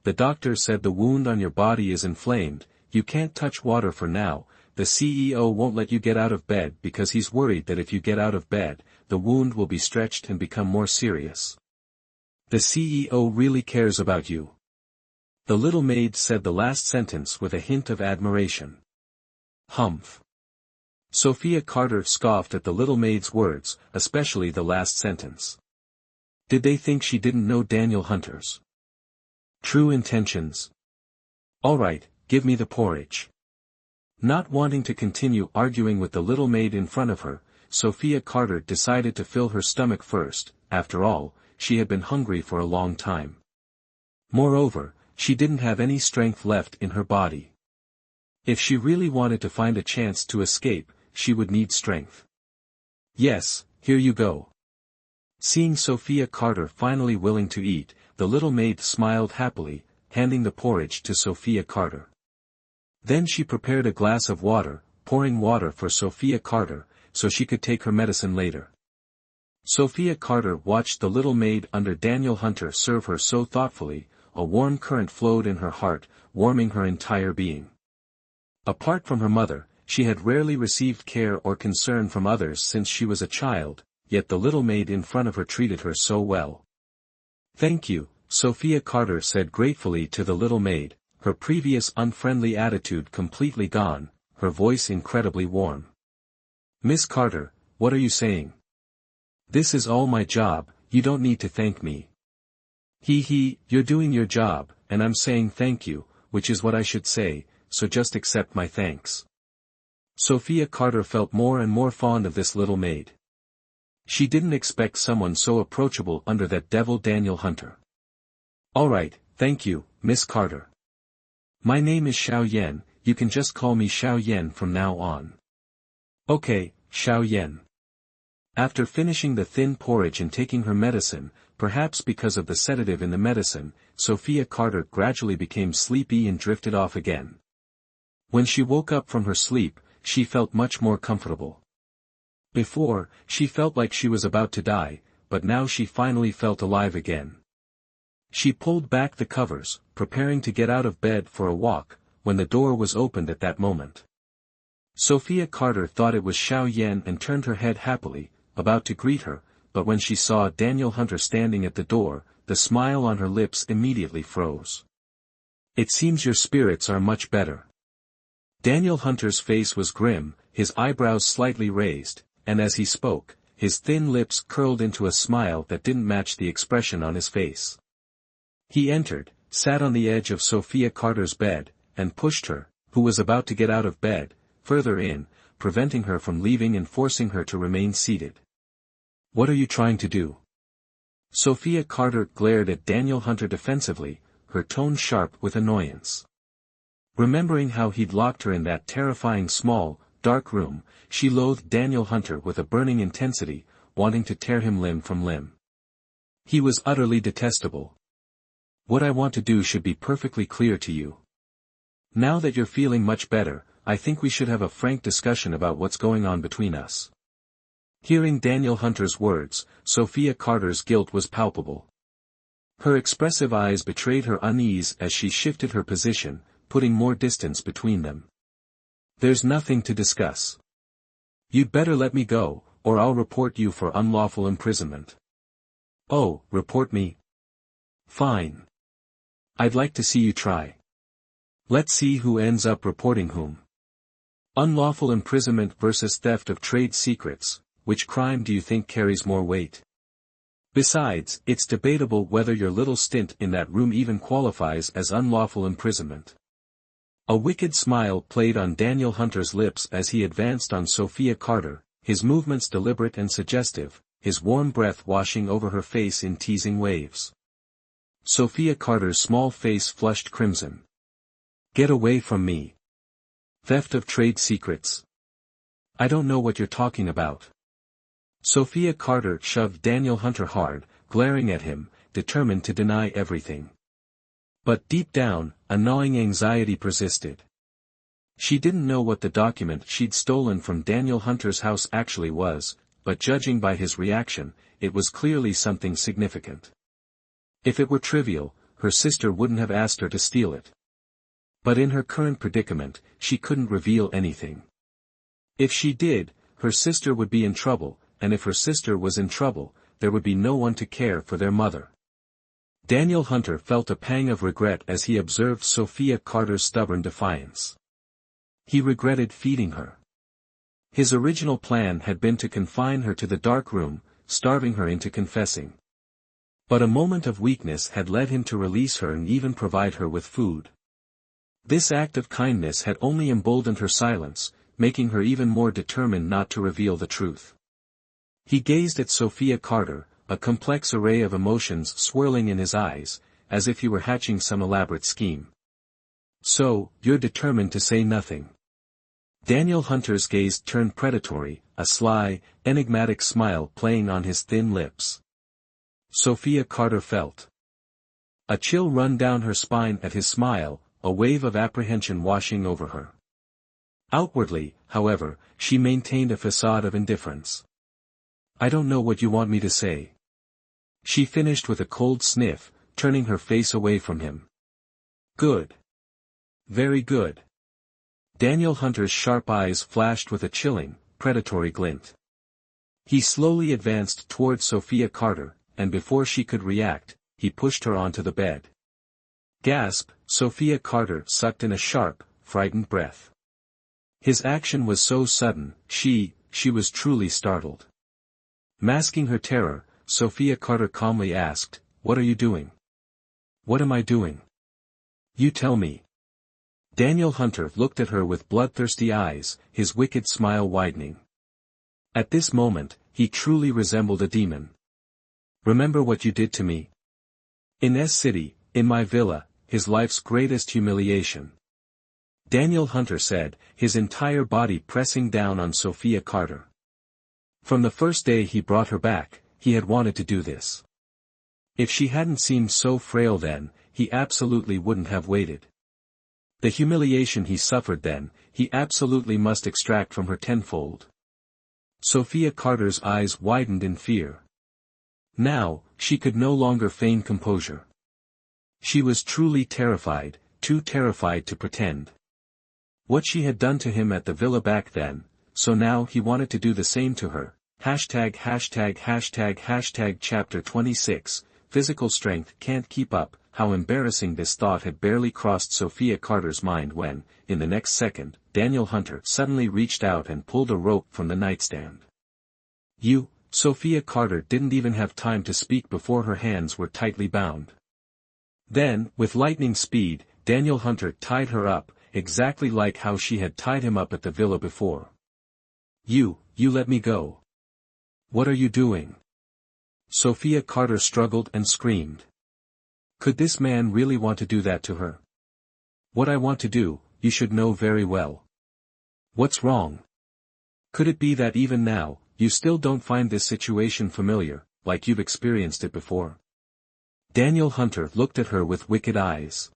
the doctor said the wound on your body is inflamed, you can't touch water for now, the CEO won't let you get out of bed because he's worried that if you get out of bed, the wound will be stretched and become more serious. The CEO really cares about you. The little maid said the last sentence with a hint of admiration. Humph. Sophia Carter scoffed at the little maid's words, especially the last sentence. Did they think she didn't know Daniel Hunter's true intentions? All right, give me the porridge. Not wanting to continue arguing with the little maid in front of her, Sophia Carter decided to fill her stomach first. After all, she had been hungry for a long time. Moreover, she didn't have any strength left in her body. If she really wanted to find a chance to escape, she would need strength. Yes, here you go. Seeing Sophia Carter finally willing to eat, the little maid smiled happily, handing the porridge to Sophia Carter. Then she prepared a glass of water, pouring water for Sophia Carter, so she could take her medicine later. Sophia Carter watched the little maid under Daniel Hunter serve her so thoughtfully, a warm current flowed in her heart, warming her entire being. Apart from her mother, she had rarely received care or concern from others since she was a child, yet the little maid in front of her treated her so well. Thank you, Sophia Carter said gratefully to the little maid, her previous unfriendly attitude completely gone, her voice incredibly warm. Miss Carter, what are you saying? This is all my job, you don't need to thank me. You're doing your job, and I'm saying thank you, which is what I should say, so just accept my thanks. Sophia Carter felt more and more fond of this little maid. She didn't expect someone so approachable under that devil Daniel Hunter. All right, thank you, Miss Carter. My name is Xiao Yan, you can just call me Xiao Yan from now on. Okay, Xiao Yan. After finishing the thin porridge and taking her medicine, perhaps because of the sedative in the medicine, Sophia Carter gradually became sleepy and drifted off again. When she woke up from her sleep, she felt much more comfortable. Before, she felt like she was about to die, but now she finally felt alive again. She pulled back the covers, preparing to get out of bed for a walk, when the door was opened at that moment. Sophia Carter thought it was Xiao Yan and turned her head happily, about to greet her, but when she saw Daniel Hunter standing at the door, the smile on her lips immediately froze. It seems your spirits are much better. Daniel Hunter's face was grim, his eyebrows slightly raised, and as he spoke, his thin lips curled into a smile that didn't match the expression on his face. He entered, sat on the edge of Sophia Carter's bed, and pushed her, who was about to get out of bed, further in, preventing her from leaving and forcing her to remain seated. What are you trying to do? Sophia Carter glared at Daniel Hunter defensively, her tone sharp with annoyance. Remembering how he'd locked her in that terrifying small, dark room, she loathed Daniel Hunter with a burning intensity, wanting to tear him limb from limb. He was utterly detestable. What I want to do should be perfectly clear to you. Now that you're feeling much better, I think we should have a frank discussion about what's going on between us. Hearing Daniel Hunter's words, Sophia Carter's guilt was palpable. Her expressive eyes betrayed her unease as she shifted her position, putting more distance between them. There's nothing to discuss. You'd better let me go, or I'll report you for unlawful imprisonment. Oh, report me? Fine. I'd like to see you try. Let's see who ends up reporting whom. Unlawful imprisonment versus theft of trade secrets, which crime do you think carries more weight? Besides, it's debatable whether your little stint in that room even qualifies as unlawful imprisonment. A wicked smile played on Daniel Hunter's lips as he advanced on Sophia Carter, his movements deliberate and suggestive, his warm breath washing over her face in teasing waves. Sophia Carter's small face flushed crimson. Get away from me. Theft of trade secrets. I don't know what you're talking about. Sophia Carter shoved Daniel Hunter hard, glaring at him, determined to deny everything. But deep down, a gnawing anxiety persisted. She didn't know what the document she'd stolen from Daniel Hunter's house actually was, but judging by his reaction, it was clearly something significant. If it were trivial, her sister wouldn't have asked her to steal it. But in her current predicament, she couldn't reveal anything. If she did, her sister would be in trouble, and if her sister was in trouble, there would be no one to care for their mother. Daniel Hunter felt a pang of regret as he observed Sophia Carter's stubborn defiance. He regretted feeding her. His original plan had been to confine her to the dark room, starving her into confessing. But a moment of weakness had led him to release her and even provide her with food. This act of kindness had only emboldened her silence, making her even more determined not to reveal the truth. He gazed at Sophia Carter, a complex array of emotions swirling in his eyes, as if he were hatching some elaborate scheme. "So, you're determined to say nothing." Daniel Hunter's gaze turned predatory, a sly, enigmatic smile playing on his thin lips. Sophia Carter felt a chill run down her spine at his smile, a wave of apprehension washing over her. Outwardly, however, she maintained a facade of indifference. "I don't know what you want me to say." She finished with a cold sniff, turning her face away from him. "Good. Very good." Daniel Hunter's sharp eyes flashed with a chilling, predatory glint. He slowly advanced toward Sophia Carter, and before she could react, he pushed her onto the bed. Gasp! Sophia Carter sucked in a sharp, frightened breath. His action was so sudden, she was truly startled. Masking her terror, Sophia Carter calmly asked, "What are you doing?" "What am I doing? You tell me." Daniel Hunter looked at her with bloodthirsty eyes, his wicked smile widening. At this moment, he truly resembled a demon. "Remember what you did to me? In S-City, in my villa, his life's greatest humiliation." Daniel Hunter said, his entire body pressing down on Sophia Carter. From the first day he brought her back, he had wanted to do this. If she hadn't seemed so frail then, he absolutely wouldn't have waited. The humiliation he suffered then, he absolutely must extract from her tenfold. Sophia Carter's eyes widened in fear. Now, she could no longer feign composure. She was truly terrified, too terrified to pretend. What she had done to him at the villa back then, so now he wanted to do the same to her. Chapter 26, Physical strength can't keep up. How embarrassing. This thought had barely crossed Sophia Carter's mind when, in the next second, Daniel Hunter suddenly reached out and pulled a rope from the nightstand. Sophia Carter didn't even have time to speak before her hands were tightly bound. Then, with lightning speed, Daniel Hunter tied her up, exactly like how she had tied him up at the villa before. You let me go." "What are you doing?" Sophia Carter struggled and screamed. Could this man really want to do that to her? "What I want to do, you should know very well." "What's wrong? Could it be that even now, you still don't find this situation familiar, like you've experienced it before?" Daniel Hunter looked at her with wicked eyes.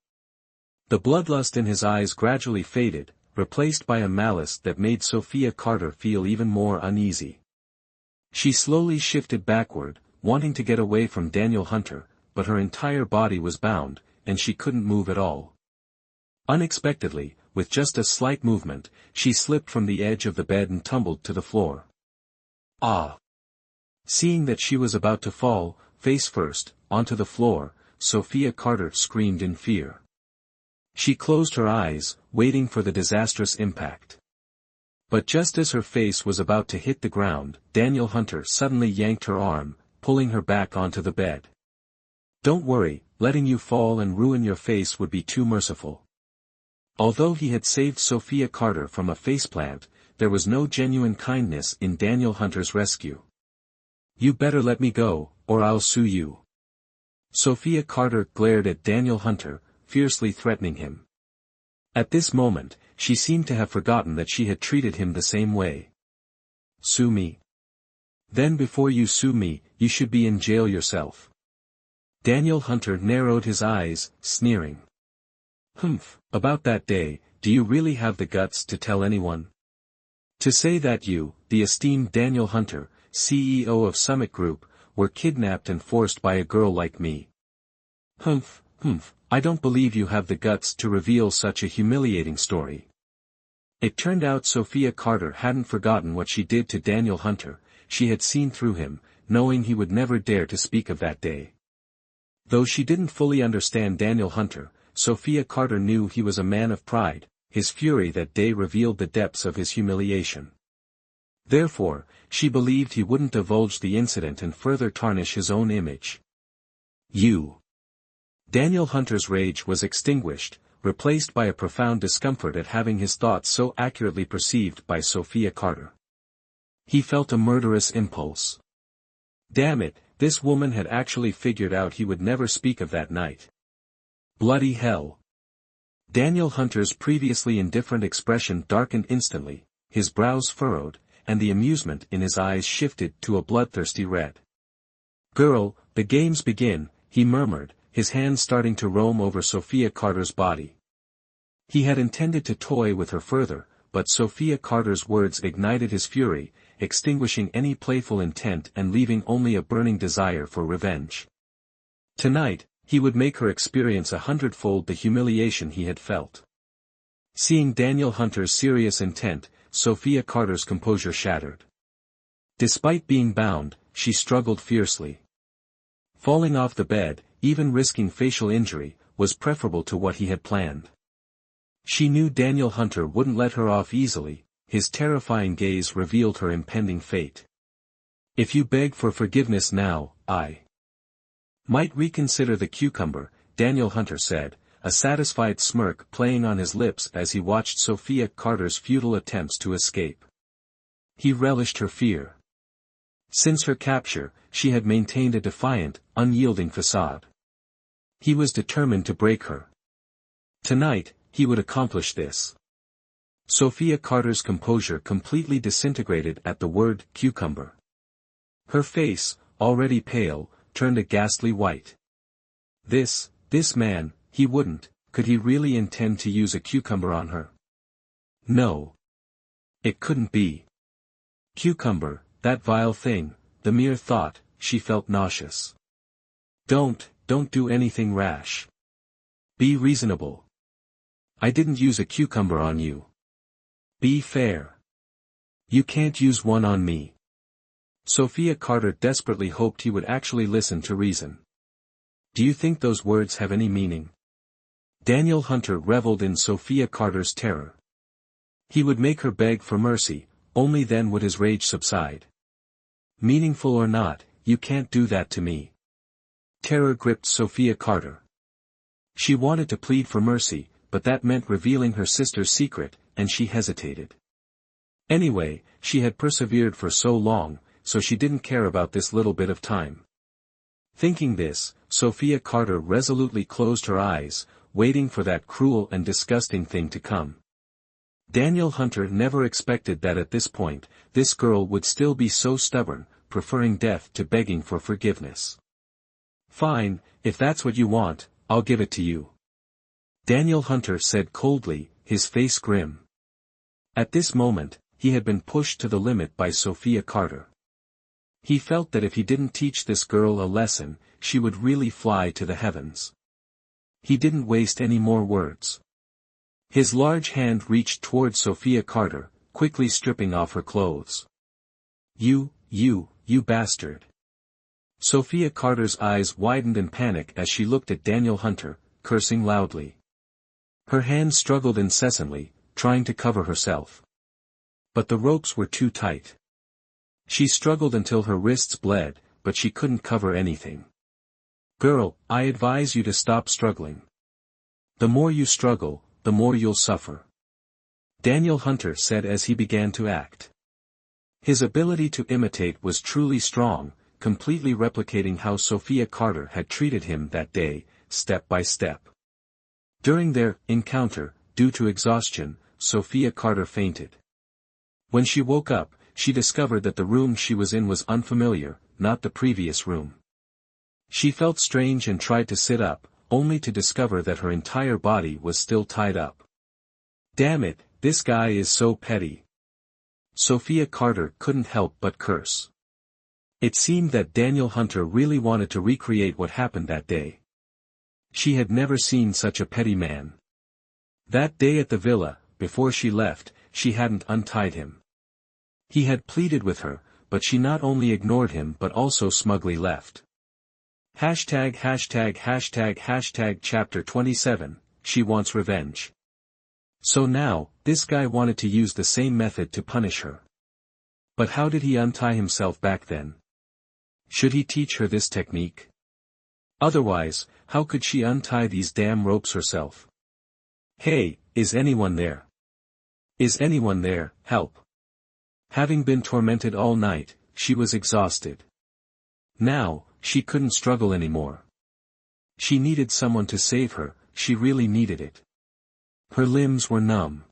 The bloodlust in his eyes gradually faded, replaced by a malice that made Sophia Carter feel even more uneasy. She slowly shifted backward, wanting to get away from Daniel Hunter, but her entire body was bound, and she couldn't move at all. Unexpectedly, with just a slight movement, she slipped from the edge of the bed and tumbled to the floor. "Ah!" Seeing that she was about to fall, face first, onto the floor, Sophia Carter screamed in fear. She closed her eyes, waiting for the disastrous impact. But just as her face was about to hit the ground, Daniel Hunter suddenly yanked her arm, pulling her back onto the bed. "Don't worry, letting you fall and ruin your face would be too merciful." Although he had saved Sophia Carter from a faceplant, there was no genuine kindness in Daniel Hunter's rescue. "You better let me go, or I'll sue you." Sophia Carter glared at Daniel Hunter, fiercely threatening him. At this moment, she seemed to have forgotten that she had treated him the same way. "Sue me? Then before you sue me, you should be in jail yourself." Daniel Hunter narrowed his eyes, sneering. About that day, do you really have the guts to tell anyone? To say that you, the esteemed Daniel Hunter, CEO of Summit Group, were kidnapped and forced by a girl like me? I don't believe you have the guts to reveal such a humiliating story. It turned out Sophia Carter hadn't forgotten what she did to Daniel Hunter. She had seen through him, knowing he would never dare to speak of that day. Though she didn't fully understand Daniel Hunter, Sophia Carter knew he was a man of pride. His fury that day revealed the depths of his humiliation. Therefore, she believed he wouldn't divulge the incident and further tarnish his own image. Daniel Hunter's rage was extinguished, replaced by a profound discomfort at having his thoughts so accurately perceived by Sophia Carter. He felt a murderous impulse. Damn it, this woman had actually figured out he would never speak of that night. Bloody hell. Daniel Hunter's previously indifferent expression darkened instantly, his brows furrowed, and the amusement in his eyes shifted to a bloodthirsty red. "Girl, the games begin," he murmured, his hands starting to roam over Sophia Carter's body. He had intended to toy with her further, but Sophia Carter's words ignited his fury, extinguishing any playful intent and leaving only a burning desire for revenge. Tonight, he would make her experience 100-fold the humiliation he had felt. Seeing Daniel Hunter's serious intent, Sophia Carter's composure shattered. Despite being bound, she struggled fiercely. Falling off the bed, even risking facial injury, was preferable to what he had planned. She knew Daniel Hunter wouldn't let her off easily, his terrifying gaze revealed her impending fate. "If you beg for forgiveness now, I might reconsider the cucumber," Daniel Hunter said, a satisfied smirk playing on his lips as he watched Sophia Carter's futile attempts to escape. He relished her fear. Since her capture, she had maintained a defiant, unyielding facade. He was determined to break her. Tonight, he would accomplish this. Sophia Carter's composure completely disintegrated at the word cucumber. Her face, already pale, turned a ghastly white. This man, could he really intend to use a cucumber on her? No. It couldn't be. Cucumber, that vile thing, the mere thought, she felt nauseous. Don't do anything rash. Be reasonable. I didn't use a cucumber on you. Be fair. You can't use one on me. Sophia Carter desperately hoped he would actually listen to reason. Do you think those words have any meaning? Daniel Hunter reveled in Sophia Carter's terror. He would make her beg for mercy, only then would his rage subside. Meaningful or not, you can't do that to me. Terror gripped Sophia Carter. She wanted to plead for mercy, but that meant revealing her sister's secret, and she hesitated. Anyway, she had persevered for so long, so she didn't care about this little bit of time. Thinking this, Sophia Carter resolutely closed her eyes, waiting for that cruel and disgusting thing to come. Daniel Hunter never expected that at this point, this girl would still be so stubborn, preferring death to begging for forgiveness. Fine, if that's what you want, I'll give it to you. Daniel Hunter said coldly, his face grim. At this moment, he had been pushed to the limit by Sophia Carter. He felt that if he didn't teach this girl a lesson, she would really fly to the heavens. He didn't waste any more words. His large hand reached toward Sophia Carter, quickly stripping off her clothes. You bastard. Sophia Carter's eyes widened in panic as she looked at Daniel Hunter, cursing loudly. Her hand struggled incessantly, trying to cover herself. But the ropes were too tight. She struggled until her wrists bled, but she couldn't cover anything. Girl, I advise you to stop struggling. The more you struggle, the more you'll suffer. Daniel Hunter said as he began to act. His ability to imitate was truly strong, completely replicating how Sophia Carter had treated him that day, step by step. During their encounter, due to exhaustion, Sophia Carter fainted. When she woke up, she discovered that the room she was in was unfamiliar, not the previous room. She felt strange and tried to sit up, only to discover that her entire body was still tied up. Damn it, this guy is so petty. Sophia Carter couldn't help but curse. It seemed that Daniel Hunter really wanted to recreate what happened that day. She had never seen such a petty man. That day at the villa, before she left, she hadn't untied him. He had pleaded with her, but she not only ignored him but also smugly left. ###### Chapter 27, She Wants Revenge. So now, this guy wanted to use the same method to punish her. But how did he untie himself back then? Should he teach her this technique? Otherwise, how could she untie these damn ropes herself? Hey, is anyone there? Is anyone there, help? Having been tormented all night, she was exhausted. Now, she couldn't struggle anymore. She needed someone to save her, she really needed it. Her limbs were numb.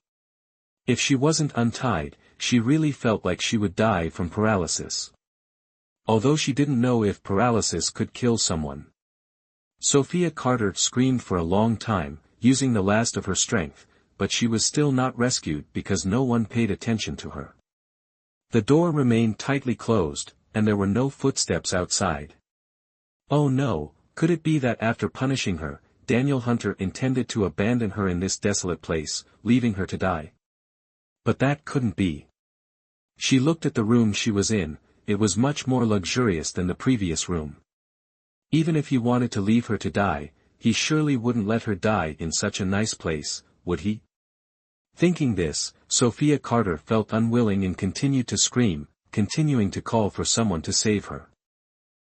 If she wasn't untied, she really felt like she would die from paralysis. Although she didn't know if paralysis could kill someone. Sophia Carter screamed for a long time, using the last of her strength, but she was still not rescued because no one paid attention to her. The door remained tightly closed, and there were no footsteps outside. Oh no, could it be that after punishing her, Daniel Hunter intended to abandon her in this desolate place, leaving her to die? But that couldn't be. She looked at the room she was in, it was much more luxurious than the previous room. Even if he wanted to leave her to die, he surely wouldn't let her die in such a nice place, would he? Thinking this, Sophia Carter felt unwilling and continued to scream, continuing to call for someone to save her.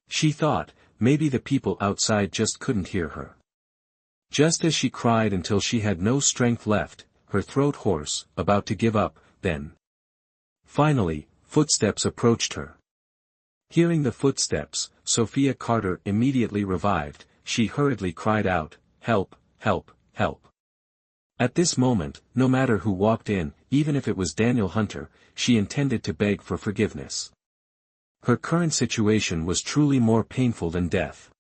She thought, maybe the people outside just couldn't hear her. Just as she cried until she had no strength left, her throat hoarse, about to give up, then. Finally, footsteps approached her. Hearing the footsteps, Sophia Carter immediately revived, she hurriedly cried out, "Help, help, help." At this moment, no matter who walked in, even if it was Daniel Hunter, she intended to beg for forgiveness. Her current situation was truly more painful than death.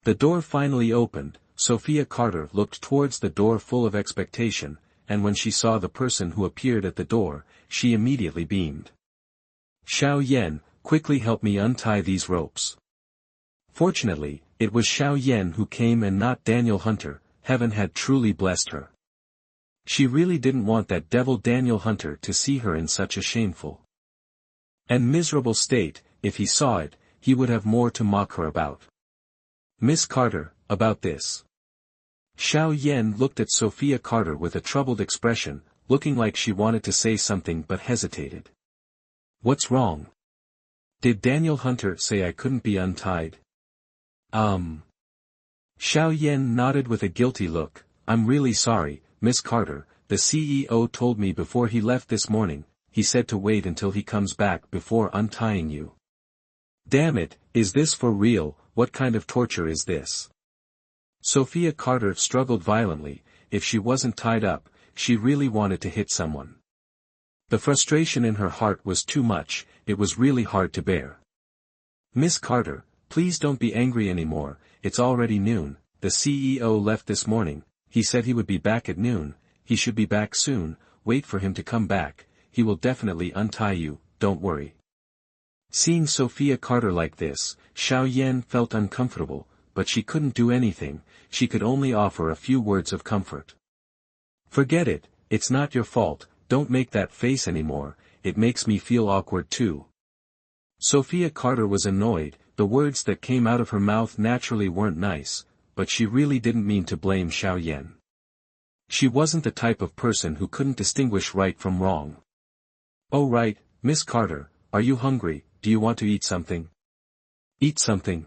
The door finally opened, Sophia Carter looked towards the door full of expectation, and when she saw the person who appeared at the door, she immediately beamed. "Xiao Yan, quickly help me untie these ropes." Fortunately, it was Xiao Yan who came and not Daniel Hunter. Heaven had truly blessed her. She really didn't want that devil Daniel Hunter to see her in such a shameful and miserable state. If he saw it, he would have more to mock her about. "Miss Carter, about this." Xiao Yan looked at Sophia Carter with a troubled expression, looking like she wanted to say something but hesitated. "What's wrong? Did Daniel Hunter say I couldn't be untied?" Xiao Yan nodded with a guilty look. "I'm really sorry, Miss Carter, the CEO told me before he left this morning, he said to wait until he comes back before untying you." "Damn it, is this for real? What kind of torture is this?" Sophia Carter struggled violently. If she wasn't tied up, she really wanted to hit someone. The frustration in her heart was too much, it was really hard to bear. "Miss Carter, please don't be angry anymore, it's already noon, the CEO left this morning, he said he would be back at noon, he should be back soon, wait for him to come back, he will definitely untie you, don't worry." Seeing Sophia Carter like this, Xiao Yan felt uncomfortable, but she couldn't do anything, she could only offer a few words of comfort. "Forget it, it's not your fault, don't make that face anymore, it makes me feel awkward too." Sophia Carter was annoyed, the words that came out of her mouth naturally weren't nice, but she really didn't mean to blame Xiao Yan. She wasn't the type of person who couldn't distinguish right from wrong. "Oh right, Miss Carter, are you hungry, do you want to eat something?" "Eat something?"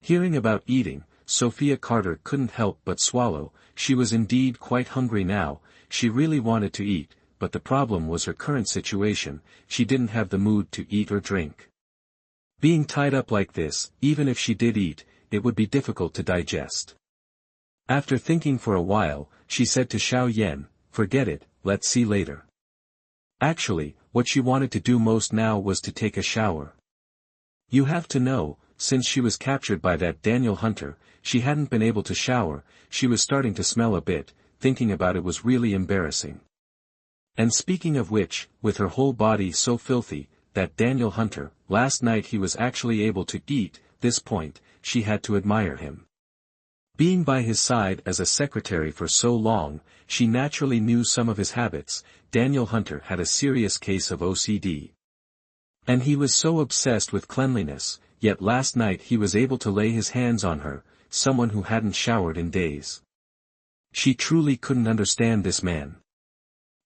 Hearing about eating, Sophia Carter couldn't help but swallow. She was indeed quite hungry now, she really wanted to eat, but the problem was her current situation, she didn't have the mood to eat or drink. Being tied up like this, even if she did eat, it would be difficult to digest. After thinking for a while, she said to Xiao Yan, "Forget it, let's see later." Actually, what she wanted to do most now was to take a shower. You have to know, since she was captured by that Daniel Hunter, she hadn't been able to shower, she was starting to smell a bit, thinking about it was really embarrassing. And speaking of which, with her whole body so filthy, that Daniel Hunter, last night he was actually able to eat, this point, she had to admire him. Being by his side as a secretary for so long, she naturally knew some of his habits. Daniel Hunter had a serious case of OCD. And he was so obsessed with cleanliness, yet last night he was able to lay his hands on her, someone who hadn't showered in days. She truly couldn't understand this man.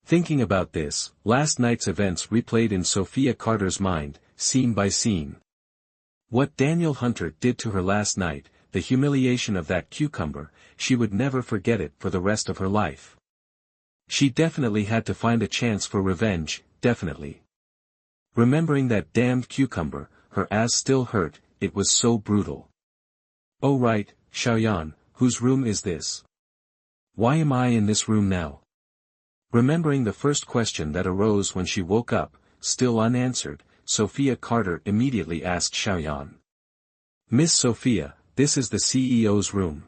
Thinking about this, last night's events replayed in Sophia Carter's mind, scene by scene. What Daniel Hunter did to her last night, the humiliation of that cucumber, she would never forget it for the rest of her life. She definitely had to find a chance for revenge, definitely. Remembering that damned cucumber, her ass still hurt, it was so brutal. Oh right, Xiaoyan, whose room is this? Why am I in this room now? Remembering the first question that arose when she woke up, still unanswered, Sophia Carter immediately asked Xiaoyan. Miss Sophia, this is the CEO's room.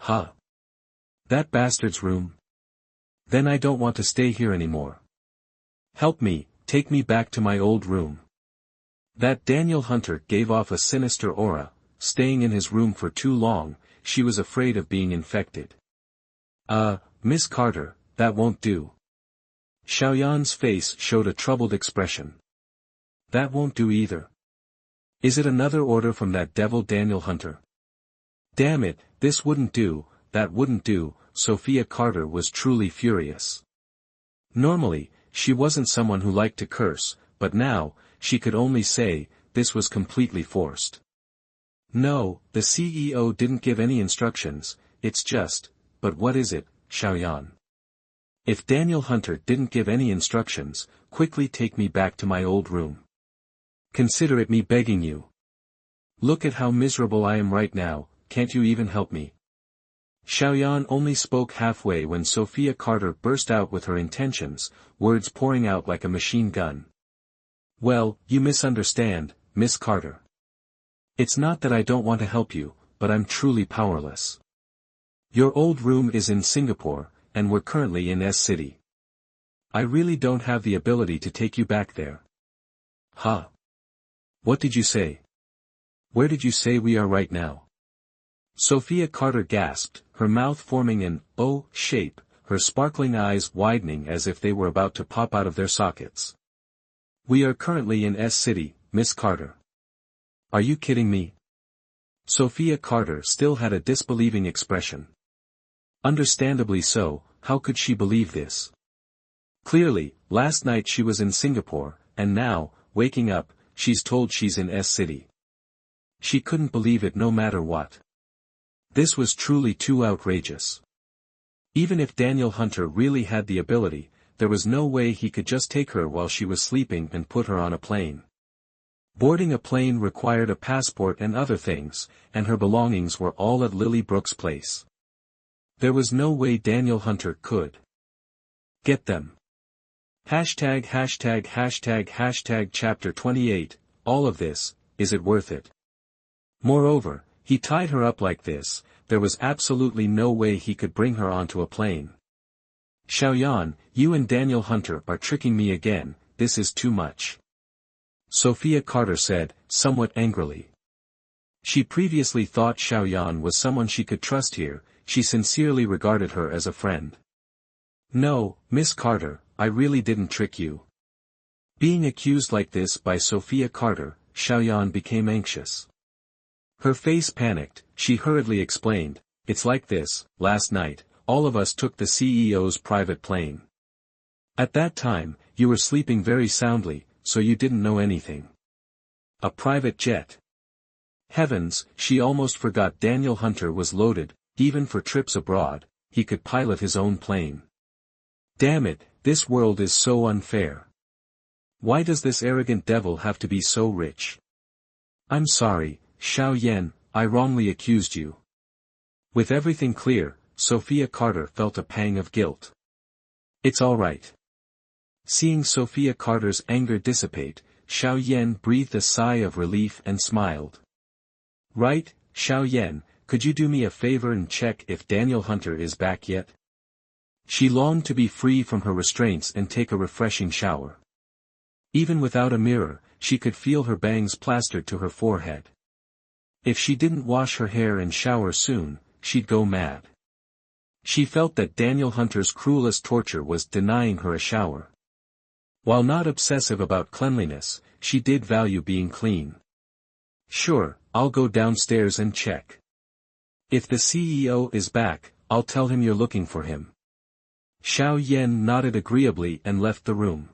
Huh? That bastard's room? Then I don't want to stay here anymore. Help me, take me back to my old room. That Daniel Hunter gave off a sinister aura, staying in his room for too long, she was afraid of being infected. Miss Carter, that won't do. Xiaoyan's face showed a troubled expression. That won't do either. Is it another order from that devil Daniel Hunter? Damn it, this wouldn't do, that wouldn't do. Sophia Carter was truly furious. Normally, she wasn't someone who liked to curse, but now, she could only say, this was completely forced. No, the CEO didn't give any instructions, it's just, but what is it, Xiaoyan? If Daniel Hunter didn't give any instructions, quickly take me back to my old room. Consider it me begging you. Look at how miserable I am right now, can't you even help me? Xiaoyan only spoke halfway when Sophia Carter burst out with her intentions, words pouring out like a machine gun. Well, you misunderstand, Miss Carter. It's not that I don't want to help you, but I'm truly powerless. Your old room is in Singapore, and we're currently in S City. I really don't have the ability to take you back there. Huh? What did you say? Where did you say we are right now? Sophia Carter gasped, her mouth forming an O shape, her sparkling eyes widening as if they were about to pop out of their sockets. We are currently in S City, Miss Carter. Are you kidding me? Sophia Carter still had a disbelieving expression. Understandably so, how could she believe this? Clearly, last night she was in Singapore, and now, waking up, she's told she's in S City. She couldn't believe it no matter what. This was truly too outrageous. Even if Daniel Hunter really had the ability, there was no way he could just take her while she was sleeping and put her on a plane. Boarding a plane required a passport and other things, and her belongings were all at Lily Brooks' place. There was no way Daniel Hunter could get them. Hashtag chapter 28, all of this, is it worth it? Moreover, he tied her up like this, there was absolutely no way he could bring her onto a plane. Xiaoyan, you and Daniel Hunter are tricking me again, this is too much. Sophia Carter said, somewhat angrily. She previously thought Xiaoyan was someone she could trust here, she sincerely regarded her as a friend. No, Miss Carter, I really didn't trick you. Being accused like this by Sophia Carter, Xiaoyan became anxious. Her face panicked, she hurriedly explained, it's like this, last night, all of us took the CEO's private plane. At that time, you were sleeping very soundly, so you didn't know anything. A private jet. Heavens, she almost forgot Daniel Hunter was loaded, even for trips abroad, he could pilot his own plane. Damn it, this world is so unfair. Why does this arrogant devil have to be so rich? I'm sorry, Xiaoyan, I wrongly accused you. With everything clear, Sophia Carter felt a pang of guilt. It's all right. Seeing Sophia Carter's anger dissipate, Xiaoyan breathed a sigh of relief and smiled. Right, Xiaoyan, could you do me a favor and check if Daniel Hunter is back yet? She longed to be free from her restraints and take a refreshing shower. Even without a mirror, she could feel her bangs plastered to her forehead. If she didn't wash her hair and shower soon, she'd go mad. She felt that Daniel Hunter's cruelest torture was denying her a shower. While not obsessive about cleanliness, she did value being clean. Sure, I'll go downstairs and check. If the CEO is back, I'll tell him you're looking for him. Xiao Yan nodded agreeably and left the room.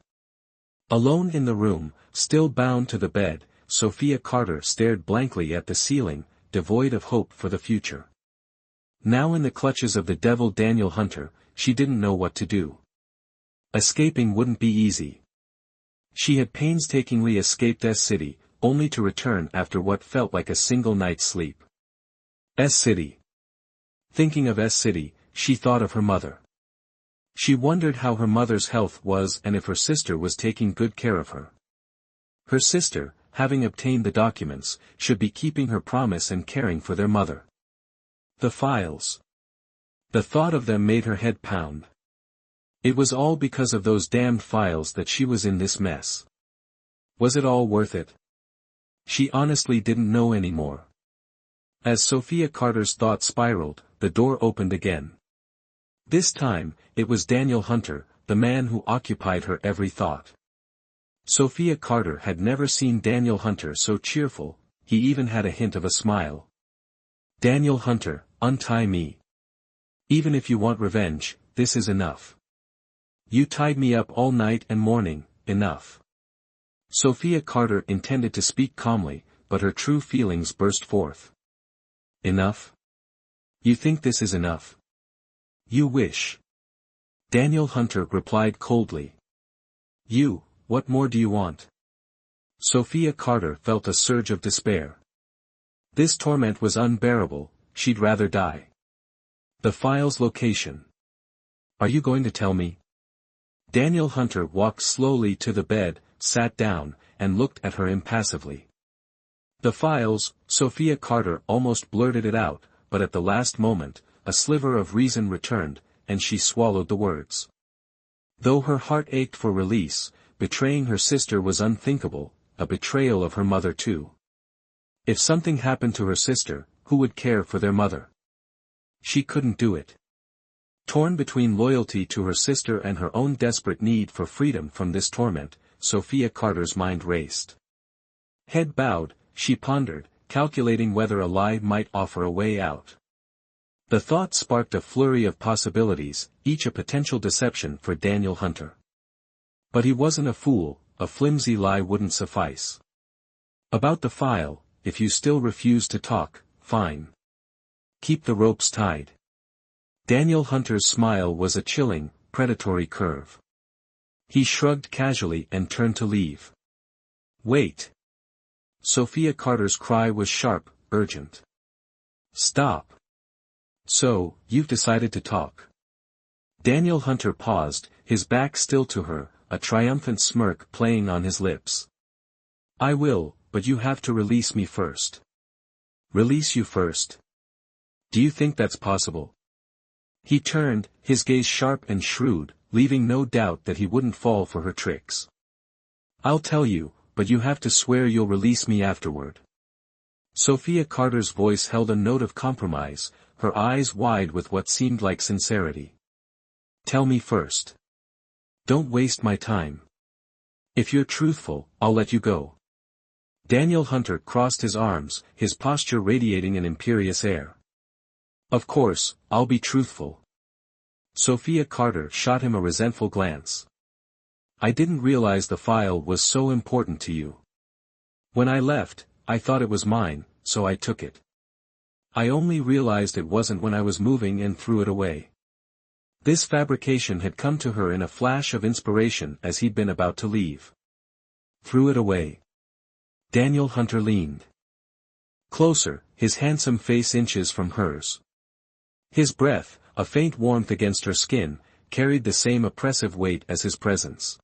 Alone in the room, still bound to the bed, Sophia Carter stared blankly at the ceiling, devoid of hope for the future. Now in the clutches of the devil Daniel Hunter, she didn't know what to do. Escaping wouldn't be easy. She had painstakingly escaped S-City, only to return after what felt like a single night's sleep. S-City. Thinking of S-City, she thought of her mother. She wondered how her mother's health was and if her sister was taking good care of her. Her sister, having obtained the documents, should be keeping her promise and caring for their mother. The files. The thought of them made her head pound. It was all because of those damned files that she was in this mess. Was it all worth it? She honestly didn't know anymore. As Sophia Carter's thoughts spiraled, the door opened again. This time, it was Daniel Hunter, the man who occupied her every thought. Sophia Carter had never seen Daniel Hunter so cheerful, he even had a hint of a smile. Daniel Hunter, untie me. Even if you want revenge, this is enough. You tied me up all night and morning, enough. Sophia Carter intended to speak calmly, but her true feelings burst forth. Enough? You think this is enough? You wish. Daniel Hunter replied coldly. What more do you want? Sophia Carter felt a surge of despair. This torment was unbearable, she'd rather die. The file's location. Are you going to tell me? Daniel Hunter walked slowly to the bed, sat down, and looked at her impassively. The files, Sophia Carter almost blurted it out, but at the last moment, a sliver of reason returned, and she swallowed the words. Though her heart ached for release, betraying her sister was unthinkable, a betrayal of her mother too. If something happened to her sister, who would care for their mother? She couldn't do it. Torn between loyalty to her sister and her own desperate need for freedom from this torment, Sophia Carter's mind raced. Head bowed, she pondered, calculating whether a lie might offer a way out. The thought sparked a flurry of possibilities, each a potential deception for Daniel Hunter. But he wasn't a fool, a flimsy lie wouldn't suffice. About the file, if you still refuse to talk, fine. Keep the ropes tied. Daniel Hunter's smile was a chilling, predatory curve. He shrugged casually and turned to leave. Wait. Sophia Carter's cry was sharp, urgent. Stop. So, you've decided to talk. Daniel Hunter paused, his back still to her, a triumphant smirk playing on his lips. I will, but you have to release me first. Release you first? Do you think that's possible? He turned, his gaze sharp and shrewd, leaving no doubt that he wouldn't fall for her tricks. I'll tell you, but you have to swear you'll release me afterward. Sophia Carter's voice held a note of compromise, her eyes wide with what seemed like sincerity. Tell me first. Don't waste my time. If you're truthful, I'll let you go. Daniel Hunter crossed his arms, his posture radiating an imperious air. Of course, I'll be truthful. Sophia Carter shot him a resentful glance. I didn't realize the file was so important to you. When I left, I thought it was mine, so I took it. I only realized it wasn't when I was moving and threw it away. This fabrication had come to her in a flash of inspiration as he'd been about to leave. Threw it away. Daniel Hunter leaned closer, his handsome face inches from hers. His breath, a faint warmth against her skin, carried the same oppressive weight as his presence.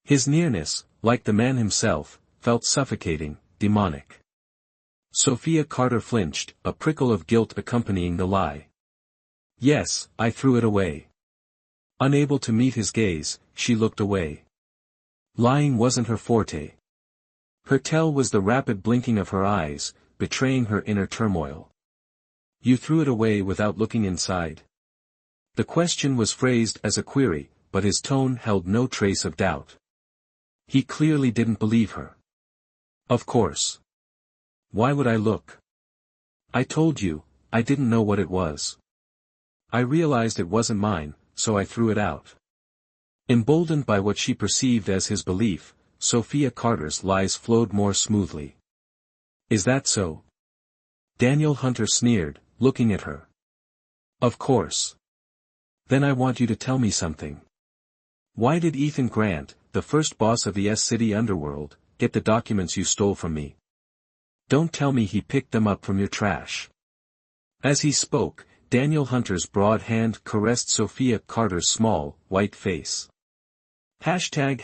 His nearness, like the man himself, felt suffocating, demonic. Sophia Carter flinched, a prickle of guilt accompanying the lie. Yes, I threw it away. Unable to meet his gaze, she looked away. Lying wasn't her forte. Her tell was the rapid blinking of her eyes, betraying her inner turmoil. You threw it away without looking inside. The question was phrased as a query, but his tone held no trace of doubt. He clearly didn't believe her. Of course. Why would I look? I told you, I didn't know what it was. I realized it wasn't mine, so I threw it out. Emboldened by what she perceived as his belief, Sophia Carter's lies flowed more smoothly. Is that so? Daniel Hunter sneered, looking at her. Of course. Then I want you to tell me something. Why did Ethan Grant, the first boss of the S-City underworld, get the documents you stole from me? Don't tell me he picked them up from your trash. As he spoke, Daniel Hunter's broad hand caressed Sophia Carter's small, white face. Hashtag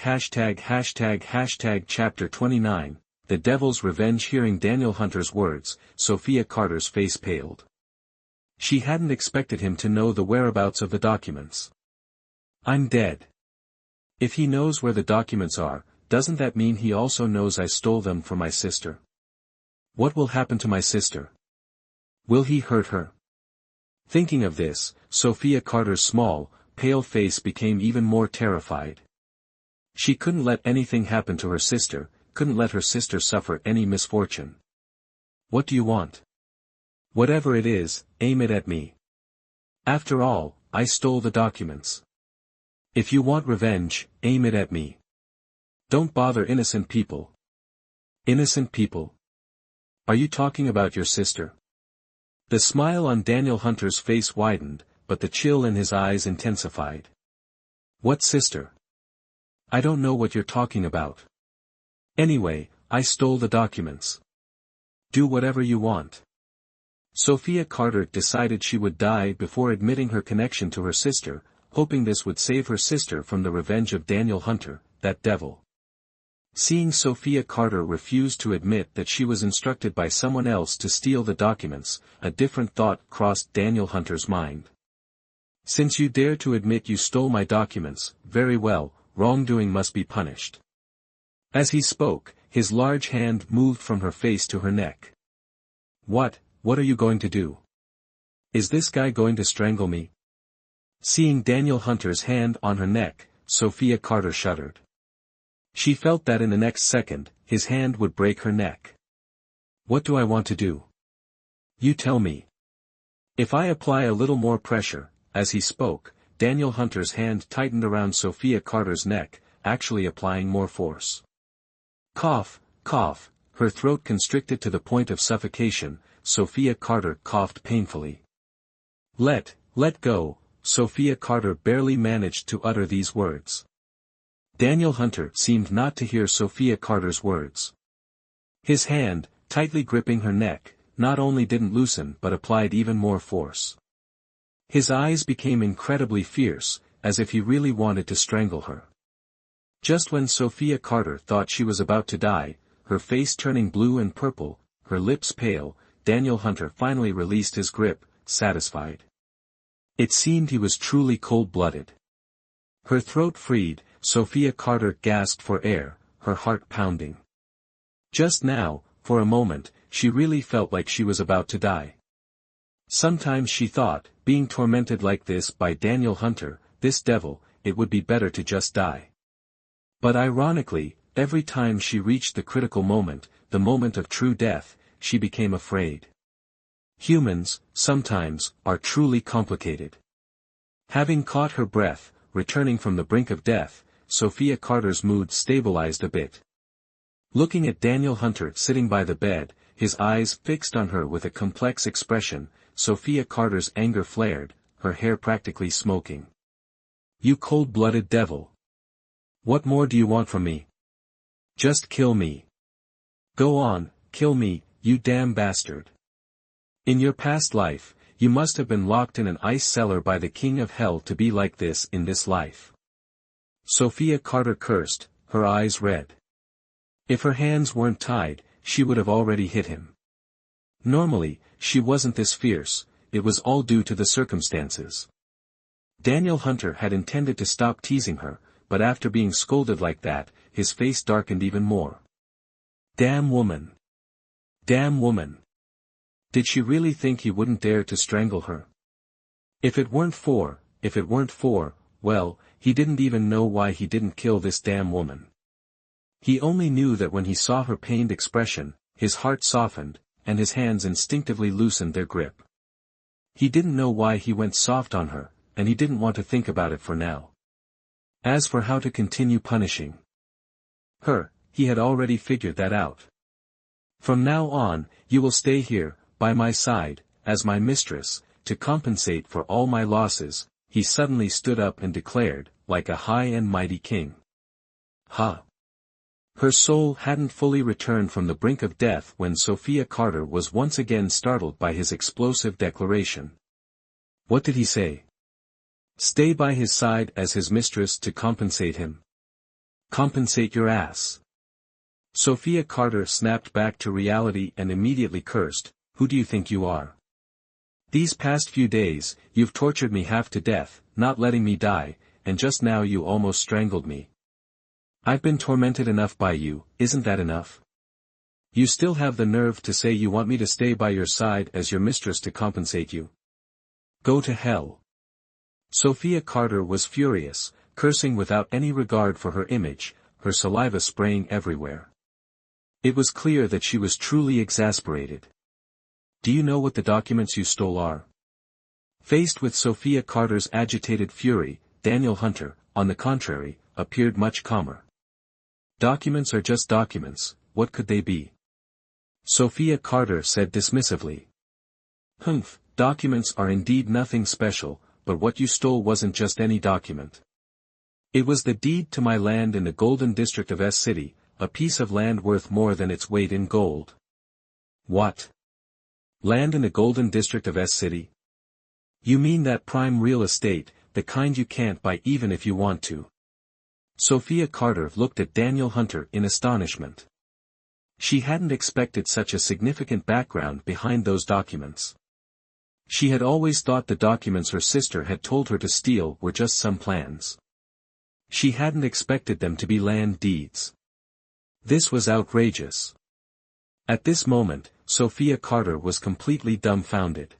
Chapter 29, The Devil's Revenge. Hearing Daniel Hunter's words, Sophia Carter's face paled. She hadn't expected him to know the whereabouts of the documents. I'm dead. If he knows where the documents are, doesn't that mean he also knows I stole them from my sister? What will happen to my sister? Will he hurt her? Thinking of this, Sophia Carter's small, pale face became even more terrified. She couldn't let anything happen to her sister, couldn't let her sister suffer any misfortune. What do you want? Whatever it is, aim it at me. After all, I stole the documents. If you want revenge, aim it at me. Don't bother innocent people. Innocent people? Are you talking about your sister? The smile on Daniel Hunter's face widened, but the chill in his eyes intensified. What sister? I don't know what you're talking about. Anyway, I stole the documents. Do whatever you want. Sophia Carter decided she would die before admitting her connection to her sister, hoping this would save her sister from the revenge of Daniel Hunter, that devil. Seeing Sophia Carter refuse to admit that she was instructed by someone else to steal the documents, a different thought crossed Daniel Hunter's mind. Since you dare to admit you stole my documents, very well, wrongdoing must be punished. As he spoke, his large hand moved from her face to her neck. What are you going to do? Is this guy going to strangle me? Seeing Daniel Hunter's hand on her neck, Sophia Carter shuddered. She felt that in the next second, his hand would break her neck. What do I want to do? You tell me. If I apply a little more pressure, as he spoke, Daniel Hunter's hand tightened around Sophia Carter's neck, actually applying more force. Cough, cough, her throat constricted to the point of suffocation, Sophia Carter coughed painfully. Let go, Sophia Carter barely managed to utter these words. Daniel Hunter seemed not to hear Sophia Carter's words. His hand, tightly gripping her neck, not only didn't loosen but applied even more force. His eyes became incredibly fierce, as if he really wanted to strangle her. Just when Sophia Carter thought she was about to die, her face turning blue and purple, her lips pale, Daniel Hunter finally released his grip, satisfied. It seemed he was truly cold-blooded. Her throat freed, Sophia Carter gasped for air, her heart pounding. Just now, for a moment, she really felt like she was about to die. Sometimes she thought, being tormented like this by Daniel Hunter, this devil, it would be better to just die. But ironically, every time she reached the critical moment, the moment of true death, she became afraid. Humans, sometimes, are truly complicated. Having caught her breath, returning from the brink of death, Sophia Carter's mood stabilized a bit. Looking at Daniel Hunter sitting by the bed, his eyes fixed on her with a complex expression, Sophia Carter's anger flared, her hair practically smoking. You cold-blooded devil! What more do you want from me? Just kill me. Go on, kill me, you damn bastard. In your past life, you must have been locked in an ice cellar by the king of hell to be like this in this life. Sophia Carter cursed, her eyes red. If her hands weren't tied, she would have already hit him. Normally, she wasn't this fierce, it was all due to the circumstances. Daniel Hunter had intended to stop teasing her, but after being scolded like that, his face darkened even more. Damn woman! Damn woman! Did she really think he wouldn't dare to strangle her? If it weren't for, well, he didn't even know why he didn't kill this damn woman. He only knew that when he saw her pained expression, his heart softened, and his hands instinctively loosened their grip. He didn't know why he went soft on her, and he didn't want to think about it for now. As for how to continue punishing her, he had already figured that out. From now on, you will stay here, by my side, as my mistress, to compensate for all my losses. He suddenly stood up and declared, like a high and mighty king. Ha! Her soul hadn't fully returned from the brink of death when Sophia Carter was once again startled by his explosive declaration. What did he say? Stay by his side as his mistress to compensate him? Compensate your ass. Sophia Carter snapped back to reality and immediately cursed, who do you think you are? These past few days, you've tortured me half to death, not letting me die, and just now you almost strangled me. I've been tormented enough by you, isn't that enough? You still have the nerve to say you want me to stay by your side as your mistress to compensate you? Go to hell. Sophia Carter was furious, cursing without any regard for her image, her saliva spraying everywhere. It was clear that she was truly exasperated. Do you know what the documents you stole are? Faced with Sophia Carter's agitated fury, Daniel Hunter, on the contrary, appeared much calmer. Documents are just documents, what could they be? Sophia Carter said dismissively. Humph, documents are indeed nothing special, but what you stole wasn't just any document. It was the deed to my land in the Golden District of S City, a piece of land worth more than its weight in gold. What? Land in the Golden District of S City? You mean that prime real estate, the kind you can't buy even if you want to? Sophia Carter looked at Daniel Hunter in astonishment. She hadn't expected such a significant background behind those documents. She had always thought the documents her sister had told her to steal were just some plans. She hadn't expected them to be land deeds. This was outrageous. At this moment, Sophia Carter was completely dumbfounded.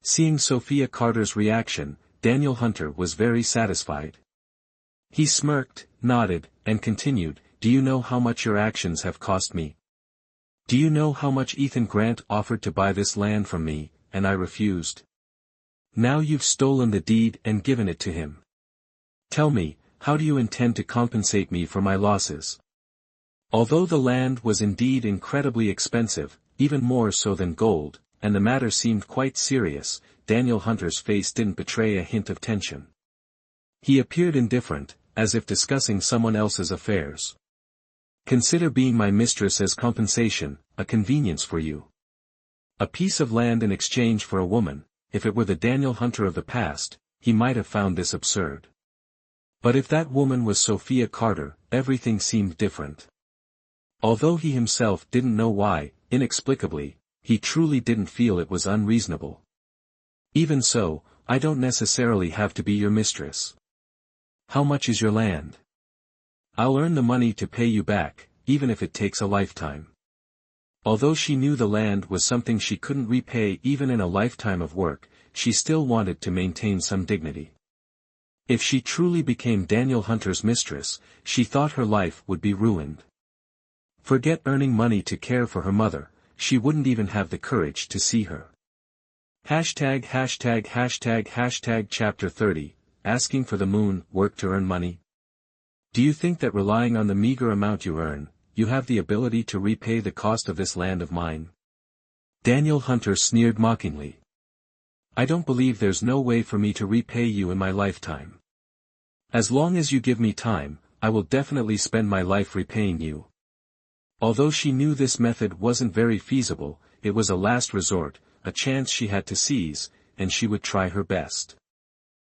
Seeing Sophia Carter's reaction, Daniel Hunter was very satisfied. He smirked, nodded, and continued, do you know how much your actions have cost me? Do you know how much Ethan Grant offered to buy this land from me, and I refused? Now you've stolen the deed and given it to him. Tell me, how do you intend to compensate me for my losses? Although the land was indeed incredibly expensive, even more so than gold, and the matter seemed quite serious, Daniel Hunter's face didn't betray a hint of tension. He appeared indifferent, as if discussing someone else's affairs. Consider being my mistress as compensation, a convenience for you. A piece of land in exchange for a woman. If it were the Daniel Hunter of the past, he might have found this absurd. But if that woman was Sophia Carter, everything seemed different. Although he himself didn't know why, inexplicably, he truly didn't feel it was unreasonable. Even so, I don't necessarily have to be your mistress. How much is your land? I'll earn the money to pay you back, even if it takes a lifetime. Although she knew the land was something she couldn't repay even in a lifetime of work, she still wanted to maintain some dignity. If she truly became Daniel Hunter's mistress, she thought her life would be ruined. Forget earning money to care for her mother, she wouldn't even have the courage to see her. Chapter 30, Asking for the Moon, Work to Earn Money. Do you think that relying on the meager amount you earn, you have the ability to repay the cost of this land of mine? Daniel Hunter sneered mockingly. I don't believe there's no way for me to repay you in my lifetime. As long as you give me time, I will definitely spend my life repaying you. Although she knew this method wasn't very feasible, it was a last resort, a chance she had to seize, and she would try her best.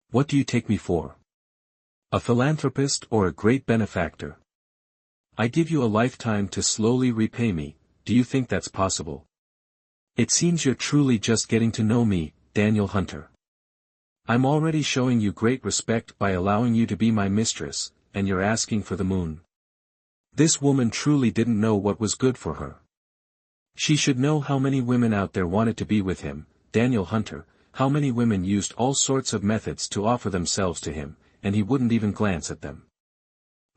What do you take me for? A philanthropist or a great benefactor? I give you a lifetime to slowly repay me, do you think that's possible? It seems you're truly just getting to know me, Daniel Hunter. I'm already showing you great respect by allowing you to be my mistress, and you're asking for the moon. This woman truly didn't know what was good for her. She should know how many women out there wanted to be with him, Daniel Hunter, how many women used all sorts of methods to offer themselves to him, and he wouldn't even glance at them.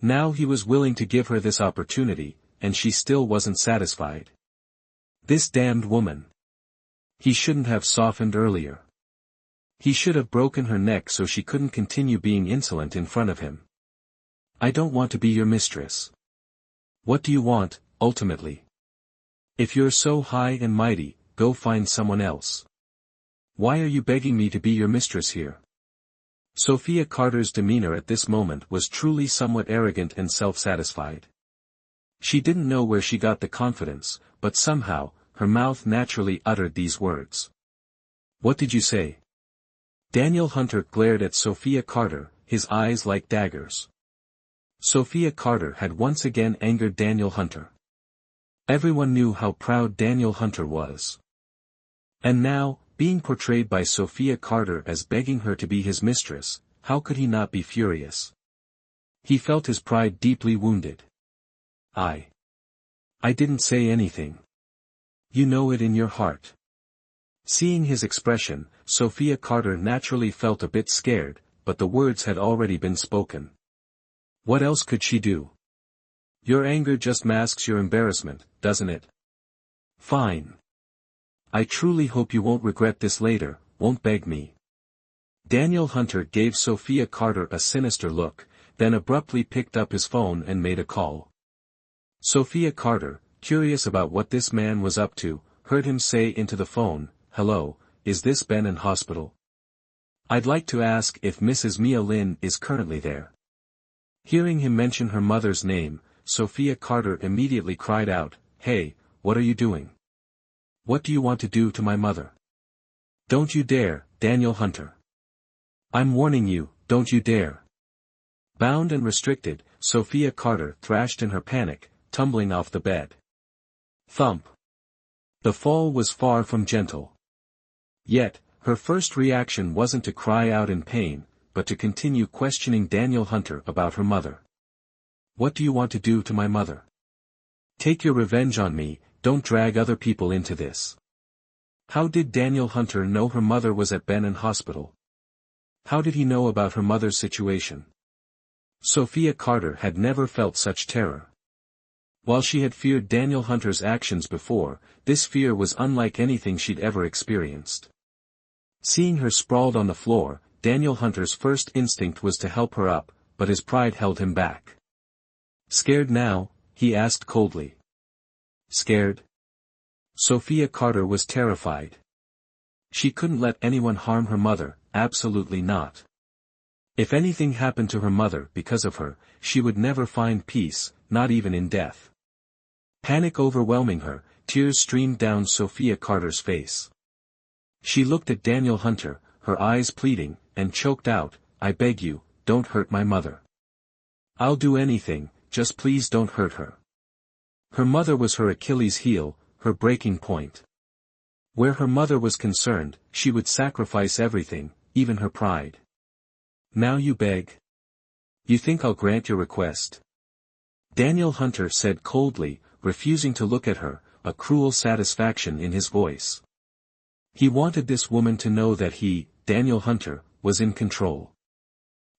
Now he was willing to give her this opportunity, and she still wasn't satisfied. This damned woman. He shouldn't have softened earlier. He should have broken her neck so she couldn't continue being insolent in front of him. I don't want to be your mistress. What do you want, ultimately? If you're so high and mighty, go find someone else. Why are you begging me to be your mistress here? Sophia Carter's demeanor at this moment was truly somewhat arrogant and self-satisfied. She didn't know where she got the confidence, but somehow, her mouth naturally uttered these words. What did you say? Daniel Hunter glared at Sophia Carter, his eyes like daggers. Sophia Carter had once again angered Daniel Hunter. Everyone knew how proud Daniel Hunter was. And now, being portrayed by Sophia Carter as begging her to be his mistress, how could he not be furious? He felt his pride deeply wounded. I didn't say anything. You know it in your heart. Seeing his expression, Sophia Carter naturally felt a bit scared, but the words had already been spoken. What else could she do? Your anger just masks your embarrassment, doesn't it? Fine. I truly hope you won't regret this later, won't beg me. Daniel Hunter gave Sophia Carter a sinister look, then abruptly picked up his phone and made a call. Sophia Carter, curious about what this man was up to, heard him say into the phone, Hello, is this Ben in hospital? I'd like to ask if Mrs. Mia Lin is currently there. Hearing him mention her mother's name, Sophia Carter immediately cried out, Hey, what are you doing? What do you want to do to my mother? Don't you dare, Daniel Hunter. I'm warning you, don't you dare. Bound and restricted, Sophia Carter thrashed in her panic, tumbling off the bed. Thump. The fall was far from gentle. Yet, her first reaction wasn't to cry out in pain, but to continue questioning Daniel Hunter about her mother. What do you want to do to my mother? Take your revenge on me, don't drag other people into this. How did Daniel Hunter know her mother was at Ben Hospital? How did he know about her mother's situation? Sophia Carter had never felt such terror. While she had feared Daniel Hunter's actions before, this fear was unlike anything she'd ever experienced. Seeing her sprawled on the floor, Daniel Hunter's first instinct was to help her up, but his pride held him back. Scared now? He asked coldly. Scared? Sophia Carter was terrified. She couldn't let anyone harm her mother, absolutely not. If anything happened to her mother because of her, she would never find peace, not even in death. Panic overwhelming her, tears streamed down Sophia Carter's face. She looked at Daniel Hunter, her eyes pleading, and choked out, I beg you, don't hurt my mother. I'll do anything, just please don't hurt her. Her mother was her Achilles heel, her breaking point. Where her mother was concerned, she would sacrifice everything, even her pride. Now you beg? You think I'll grant your request? Daniel Hunter said coldly, refusing to look at her, a cruel satisfaction in his voice. He wanted this woman to know that he, Daniel Hunter, was in control.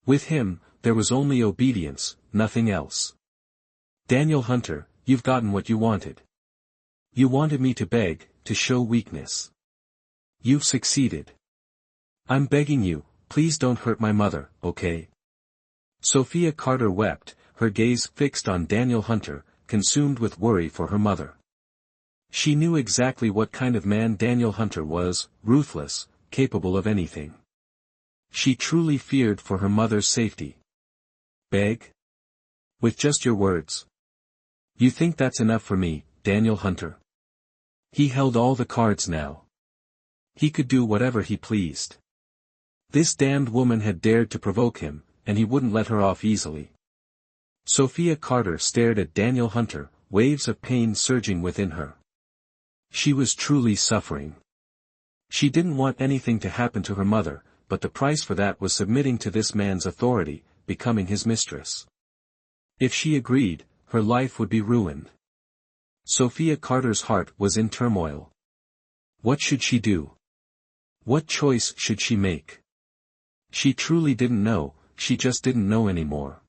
With him, there was only obedience, nothing else. Daniel Hunter, you've gotten what you wanted. You wanted me to beg, to show weakness. You've succeeded. I'm begging you, please don't hurt my mother, okay? Sophia Carter wept, her gaze fixed on Daniel Hunter, consumed with worry for her mother. She knew exactly what kind of man Daniel Hunter was, ruthless, capable of anything. She truly feared for her mother's safety. Beg? With just your words. You think that's enough for me, Daniel Hunter? He held all the cards now. He could do whatever he pleased. This damned woman had dared to provoke him, and he wouldn't let her off easily. Sophia Carter stared at Daniel Hunter, waves of pain surging within her. She was truly suffering. She didn't want anything to happen to her mother, but the price for that was submitting to this man's authority, becoming his mistress. If she agreed, her life would be ruined. Sophia Carter's heart was in turmoil. What should she do? What choice should she make? She truly didn't know, she just didn't know anymore.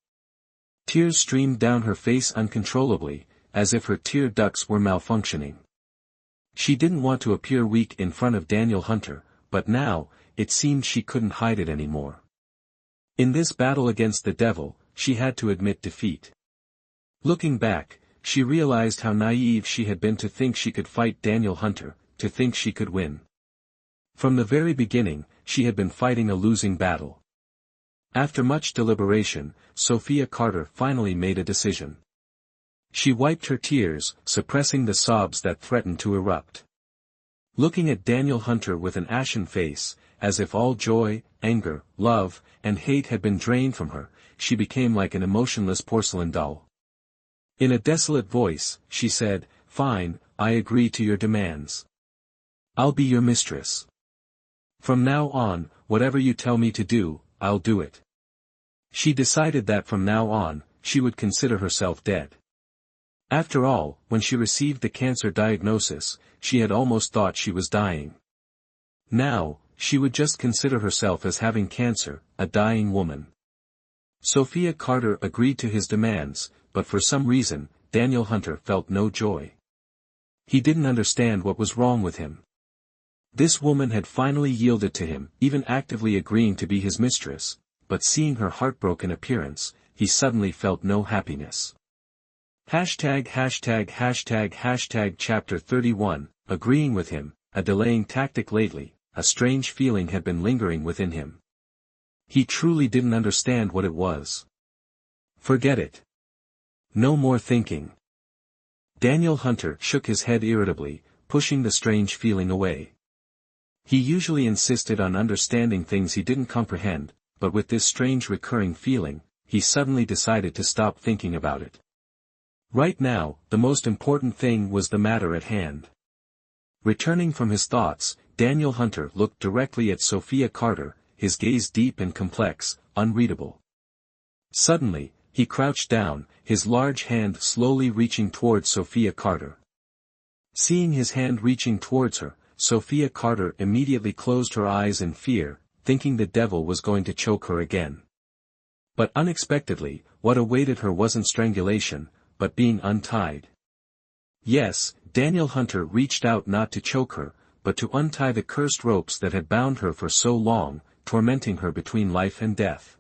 Tears streamed down her face uncontrollably, as if her tear ducts were malfunctioning. She didn't want to appear weak in front of Daniel Hunter, but now, it seemed she couldn't hide it anymore. In this battle against the devil, she had to admit defeat. Looking back, she realized how naive she had been to think she could fight Daniel Hunter, to think she could win. From the very beginning, she had been fighting a losing battle. After much deliberation, Sophia Carter finally made a decision. She wiped her tears, suppressing the sobs that threatened to erupt. Looking at Daniel Hunter with an ashen face, as if all joy, anger, love, and hate had been drained from her, she became like an emotionless porcelain doll. In a desolate voice, she said, "Fine, I agree to your demands. I'll be your mistress. From now on, whatever you tell me to do, I'll do it." She decided that from now on, she would consider herself dead. After all, when she received the cancer diagnosis, she had almost thought she was dying. Now, she would just consider herself as having cancer, a dying woman. Sophia Carter agreed to his demands, but for some reason, Daniel Hunter felt no joy. He didn't understand what was wrong with him. This woman had finally yielded to him, even actively agreeing to be his mistress, but seeing her heartbroken appearance, he suddenly felt no happiness. Chapter 31, agreeing with him, a delaying tactic lately, a strange feeling had been lingering within him. He truly didn't understand what it was. Forget it. No more thinking. Daniel Hunter shook his head irritably, pushing the strange feeling away. He usually insisted on understanding things he didn't comprehend, but with this strange recurring feeling, he suddenly decided to stop thinking about it. Right now, the most important thing was the matter at hand. Returning from his thoughts, Daniel Hunter looked directly at Sophia Carter, his gaze deep and complex, unreadable. Suddenly, he crouched down, his large hand slowly reaching towards Sophia Carter. Seeing his hand reaching towards her, Sophia Carter immediately closed her eyes in fear, thinking the devil was going to choke her again. But unexpectedly, what awaited her wasn't strangulation, but being untied. Yes, Daniel Hunter reached out not to choke her, but to untie the cursed ropes that had bound her for so long, tormenting her between life and death.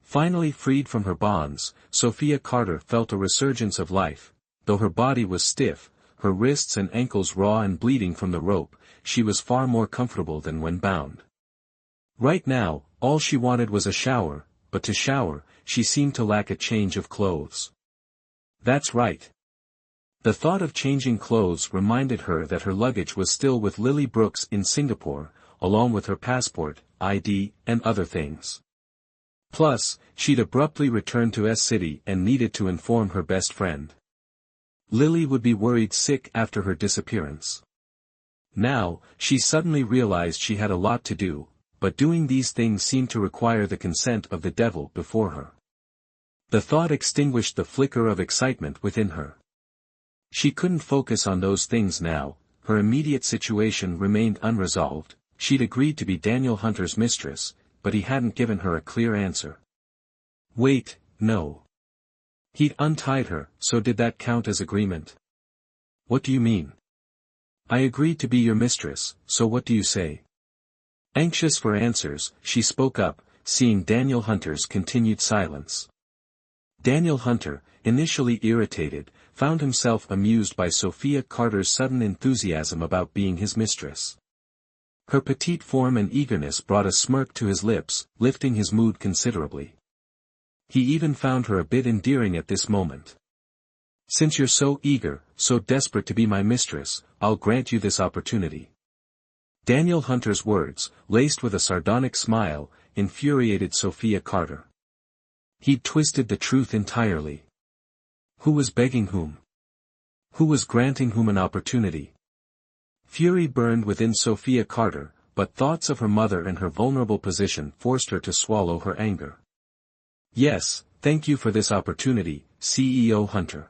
Finally freed from her bonds, Sophia Carter felt a resurgence of life. Though her body was stiff, her wrists and ankles raw and bleeding from the rope, she was far more comfortable than when bound. Right now, all she wanted was a shower, but to shower, she seemed to lack a change of clothes. That's right. The thought of changing clothes reminded her that her luggage was still with Lily Brooks in Singapore, along with her passport, ID, and other things. Plus, she'd abruptly returned to S-City and needed to inform her best friend. Lily would be worried sick after her disappearance. Now, she suddenly realized she had a lot to do, but doing these things seemed to require the consent of the devil before her. The thought extinguished the flicker of excitement within her. She couldn't focus on those things now, her immediate situation remained unresolved. She'd agreed to be Daniel Hunter's mistress, but he hadn't given her a clear answer. Wait, no. He'd untied her, so did that count as agreement? What do you mean? I agreed to be your mistress, so what do you say? Anxious for answers, she spoke up, seeing Daniel Hunter's continued silence. Daniel Hunter, initially irritated, found himself amused by Sophia Carter's sudden enthusiasm about being his mistress. Her petite form and eagerness brought a smirk to his lips, lifting his mood considerably. He even found her a bit endearing at this moment. Since you're so eager, so desperate to be my mistress, I'll grant you this opportunity. Daniel Hunter's words, laced with a sardonic smile, infuriated Sophia Carter. He'd twisted the truth entirely. Who was begging whom? Who was granting whom an opportunity? Fury burned within Sophia Carter, but thoughts of her mother and her vulnerable position forced her to swallow her anger. Yes, thank you for this opportunity, CEO Hunter.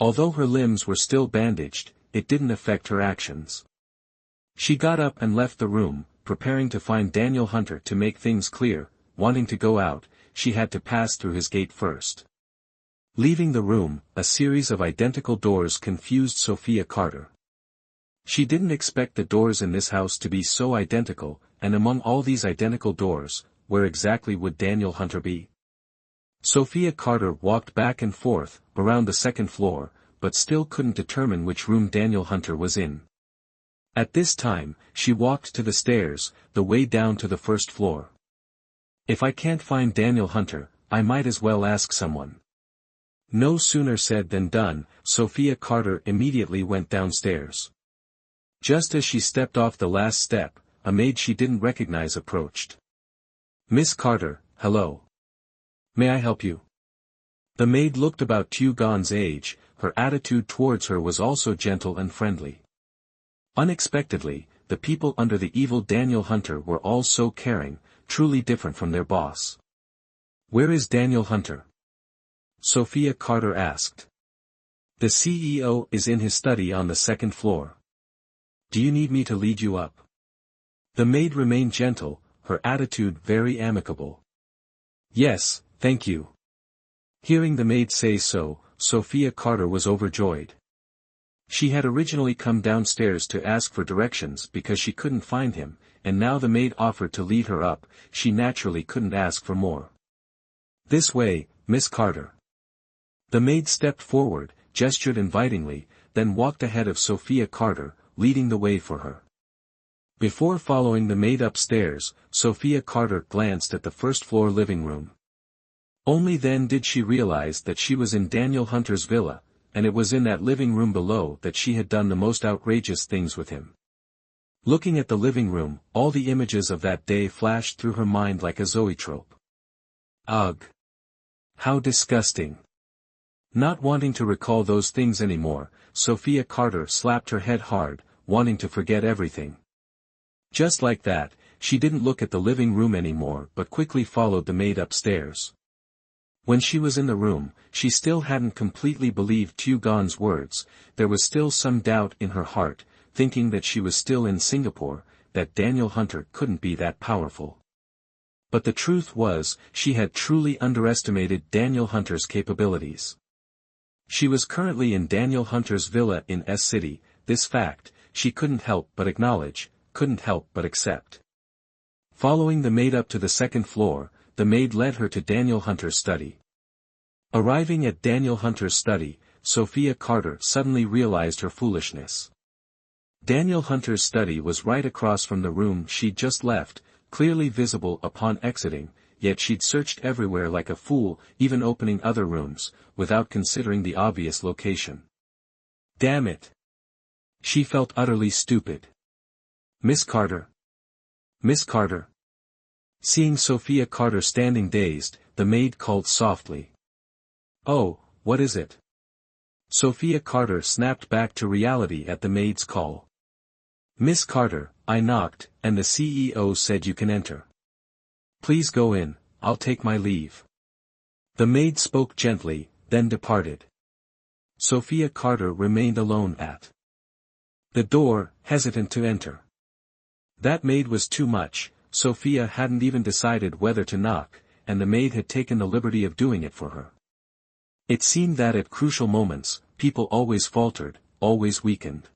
Although her limbs were still bandaged, it didn't affect her actions. She got up and left the room, preparing to find Daniel Hunter to make things clear. Wanting to go out, she had to pass through his gate first. Leaving the room, a series of identical doors confused Sophia Carter. She didn't expect the doors in this house to be so identical, and among all these identical doors, where exactly would Daniel Hunter be? Sophia Carter walked back and forth, around the second floor, but still couldn't determine which room Daniel Hunter was in. At this time, she walked to the stairs, the way down to the first floor. If I can't find Daniel Hunter, I might as well ask someone. No sooner said than done, Sophia Carter immediately went downstairs. Just as she stepped off the last step, a maid she didn't recognize approached. "Miss Carter, hello. May I help you?" The maid looked about Gon's age. Her attitude towards her was also gentle and friendly. Unexpectedly, the people under the evil Daniel Hunter were all so caring, truly different from their boss. "Where is Daniel Hunter?" Sophia Carter asked. "The CEO is in his study on the second floor. Do you need me to lead you up?" The maid remained gentle, her attitude very amicable. "Yes, thank you." Hearing the maid say so, Sophia Carter was overjoyed. She had originally come downstairs to ask for directions because she couldn't find him, and now the maid offered to lead her up. She naturally couldn't ask for more. "This way, Miss Carter." The maid stepped forward, gestured invitingly, then walked ahead of Sophia Carter, leading the way for her. Before following the maid upstairs, Sophia Carter glanced at the first-floor living room. Only then did she realize that she was in Daniel Hunter's villa, and it was in that living room below that she had done the most outrageous things with him. Looking at the living room, all the images of that day flashed through her mind like a zoetrope. Ugh! How disgusting! Not wanting to recall those things anymore, Sophia Carter slapped her head hard, wanting to forget everything. Just like that, she didn't look at the living room anymore but quickly followed the maid upstairs. When she was in the room, she still hadn't completely believed Gon's words. There was still some doubt in her heart, thinking that she was still in Singapore, that Daniel Hunter couldn't be that powerful. But the truth was, she had truly underestimated Daniel Hunter's capabilities. She was currently in Daniel Hunter's villa in S City. This fact, she couldn't help but acknowledge, couldn't help but accept. Following the maid up to the second floor, the maid led her to Daniel Hunter's study. Arriving at Daniel Hunter's study, Sophia Carter suddenly realized her foolishness. Daniel Hunter's study was right across from the room she'd just left, clearly visible upon exiting, yet she'd searched everywhere like a fool, even opening other rooms, without considering the obvious location. Damn it! She felt utterly stupid. "Miss Carter? Miss Carter?" Seeing Sophia Carter standing dazed, the maid called softly. "Oh, what is it?" Sophia Carter snapped back to reality at the maid's call. "Miss Carter, I knocked, and the CEO said you can enter. Please go in, I'll take my leave." The maid spoke gently, then departed. Sophia Carter remained alone at the door, hesitant to enter. That maid was too much. Sophia hadn't even decided whether to knock, and the maid had taken the liberty of doing it for her. It seemed that at crucial moments, people always faltered, always weakened.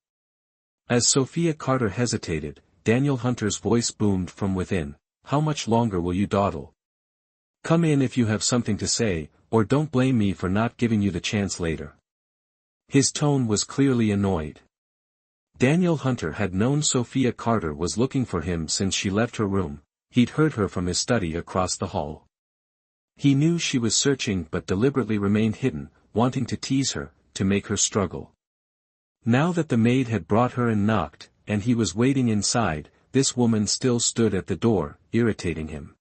As Sophia Carter hesitated, Daniel Hunter's voice boomed from within. "How much longer will you dawdle? Come in if you have something to say, or don't blame me for not giving you the chance later." His tone was clearly annoyed. Daniel Hunter had known Sophia Carter was looking for him since she left her room. He'd heard her from his study across the hall. He knew she was searching but deliberately remained hidden, wanting to tease her, to make her struggle. Now that the maid had brought her and knocked, and he was waiting inside, this woman still stood at the door, irritating him.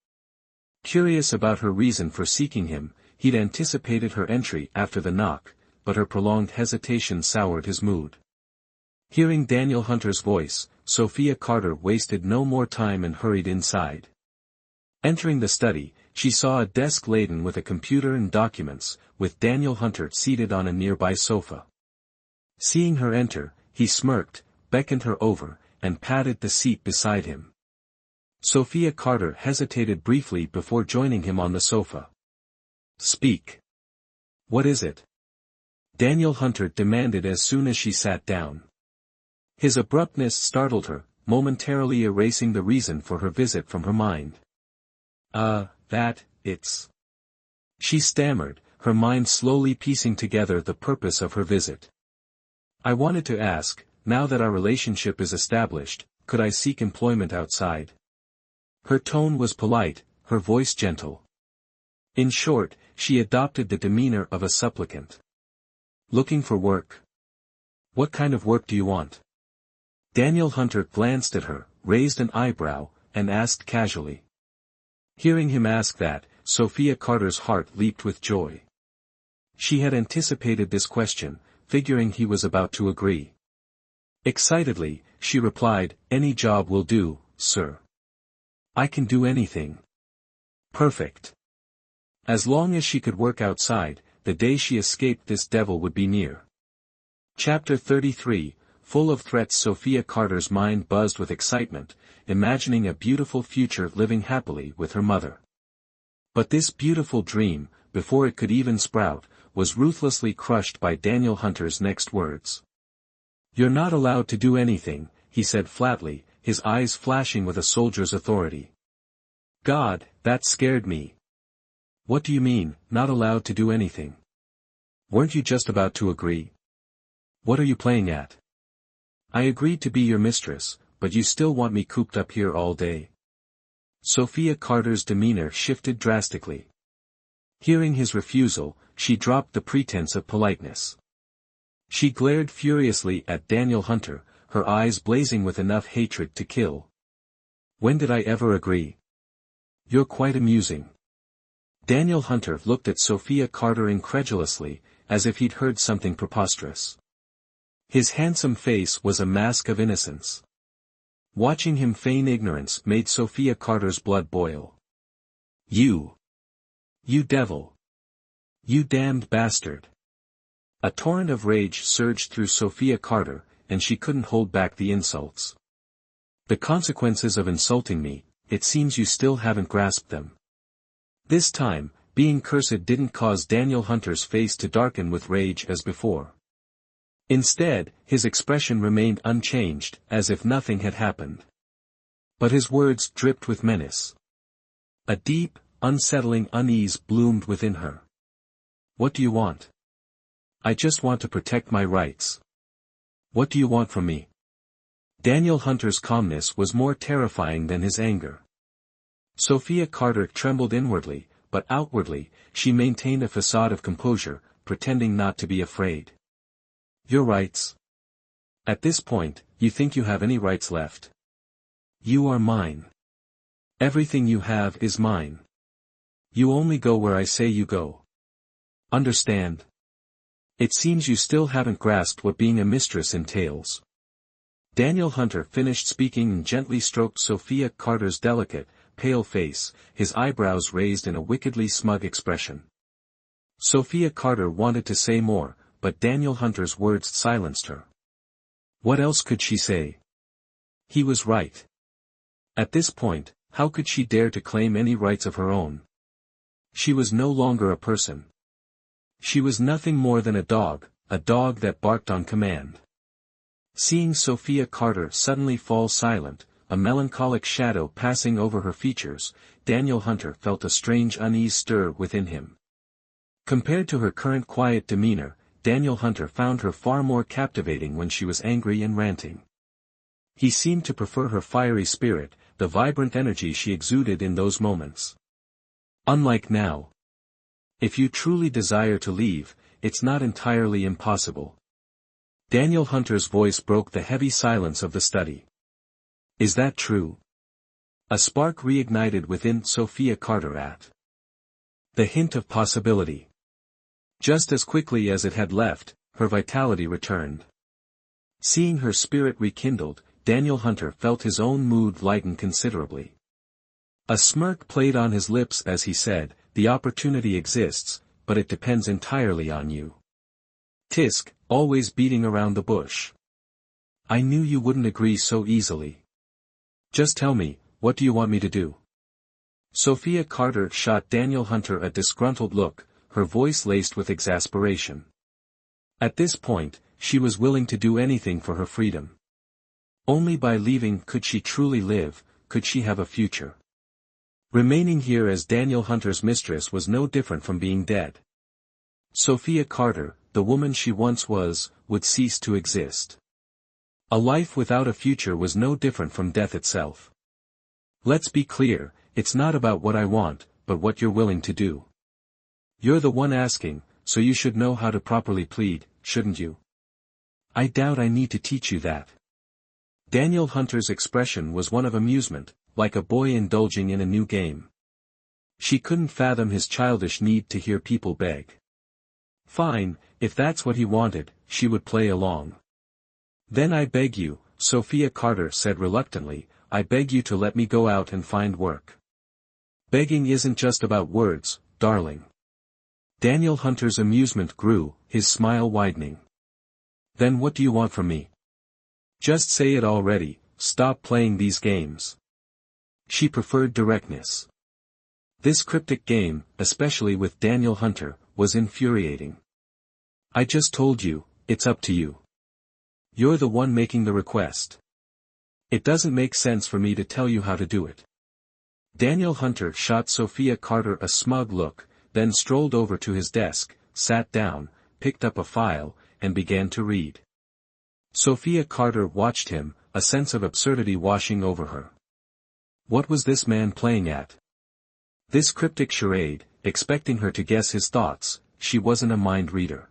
Curious about her reason for seeking him, he'd anticipated her entry after the knock, but her prolonged hesitation soured his mood. Hearing Daniel Hunter's voice, Sophia Carter wasted no more time and hurried inside. Entering the study, she saw a desk laden with a computer and documents, with Daniel Hunter seated on a nearby sofa. Seeing her enter, he smirked, beckoned her over, and patted the seat beside him. Sophia Carter hesitated briefly before joining him on the sofa. "Speak. What is it?" Daniel Hunter demanded as soon as she sat down. His abruptness startled her, momentarily erasing the reason for her visit from her mind. It's... She stammered, her mind slowly piecing together the purpose of her visit. "I wanted to ask, now that our relationship is established, could I seek employment outside?" Her tone was polite, her voice gentle. In short, she adopted the demeanor of a supplicant. "Looking for work? What kind of work do you want?" Daniel Hunter glanced at her, raised an eyebrow, and asked casually. Hearing him ask that, Sophia Carter's heart leaped with joy. She had anticipated this question, figuring he was about to agree. Excitedly, she replied, "Any job will do, sir. I can do anything." Perfect. As long as she could work outside, the day she escaped this devil would be near. Chapter 33, full of threats. Sophia Carter's mind buzzed with excitement, imagining a beautiful future living happily with her mother. But this beautiful dream, before it could even sprout, was ruthlessly crushed by Daniel Hunter's next words. "You're not allowed to do anything," he said flatly, his eyes flashing with a soldier's authority. "God, that scared me." "What do you mean, not allowed to do anything? Weren't you just about to agree? What are you playing at? I agreed to be your mistress, but you still want me cooped up here all day?" Sophia Carter's demeanor shifted drastically. Hearing his refusal, she dropped the pretense of politeness. She glared furiously at Daniel Hunter, her eyes blazing with enough hatred to kill. "When did I ever agree? You're quite amusing." Daniel Hunter looked at Sophia Carter incredulously, as if he'd heard something preposterous. His handsome face was a mask of innocence. Watching him feign ignorance made Sophia Carter's blood boil. You devil! You damned bastard!" A torrent of rage surged through Sophia Carter, and she couldn't hold back the insults. "The consequences of insulting me, it seems you still haven't grasped them." This time, being cursed didn't cause Daniel Hunter's face to darken with rage as before. Instead, his expression remained unchanged, as if nothing had happened. But his words dripped with menace. A deep, unsettling unease bloomed within her. "What do you want?" "I just want to protect my rights." "What do you want from me?" Daniel Hunter's calmness was more terrifying than his anger. Sophia Carter trembled inwardly, but outwardly, she maintained a facade of composure, pretending not to be afraid. "Your rights? At this point, you think you have any rights left? You are mine. Everything you have is mine. You only go where I say you go. Understand? It seems you still haven't grasped what being a mistress entails." Daniel Hunter finished speaking and gently stroked Sophia Carter's delicate, pale face, his eyebrows raised in a wickedly smug expression. Sophia Carter wanted to say more, but Daniel Hunter's words silenced her. What else could she say? He was right. At this point, how could she dare to claim any rights of her own? She was no longer a person. She was nothing more than a dog that barked on command. Seeing Sophia Carter suddenly fall silent, a melancholic shadow passing over her features, Daniel Hunter felt a strange unease stir within him. Compared to her current quiet demeanor, Daniel Hunter found her far more captivating when she was angry and ranting. He seemed to prefer her fiery spirit, the vibrant energy she exuded in those moments. Unlike now. If you truly desire to leave, it's not entirely impossible. Daniel Hunter's voice broke the heavy silence of the study. Is that true? A spark reignited within Sophia Carter at the hint of possibility. Just as quickly as it had left, her vitality returned. Seeing her spirit rekindled, Daniel Hunter felt his own mood lighten considerably. A smirk played on his lips as he said, "The opportunity exists, but it depends entirely on you." Tisk, Always beating around the bush. I knew you wouldn't agree so easily. Just tell me, what do you want me to do? Sophia Carter shot Daniel Hunter a disgruntled look, her voice laced with exasperation. At this point, she was willing to do anything for her freedom. Only by leaving could she truly live, could she have a future. Remaining here as Daniel Hunter's mistress was no different from being dead. Sophia Carter, the woman she once was, would cease to exist. A life without a future was no different from death itself. Let's be clear, it's not about what I want, but what you're willing to do. You're the one asking, so you should know how to properly plead, shouldn't you? I doubt I need to teach you that. Daniel Hunter's expression was one of amusement, like a boy indulging in a new game. She couldn't fathom his childish need to hear people beg. Fine, if that's what he wanted, she would play along. Then I beg you, Sophia Carter said reluctantly, I beg you to let me go out and find work. Begging isn't just about words, darling. Daniel Hunter's amusement grew, his smile widening. Then what do you want from me? Just say it already, stop playing these games. She preferred directness. This cryptic game, especially with Daniel Hunter, was infuriating. I just told you, it's up to you. You're the one making the request. It doesn't make sense for me to tell you how to do it. Daniel Hunter shot Sophia Carter a smug look, then strolled over to his desk, sat down, picked up a file, and began to read. Sophia Carter watched him, a sense of absurdity washing over her. What was this man playing at? This cryptic charade, expecting her to guess his thoughts, she wasn't a mind reader.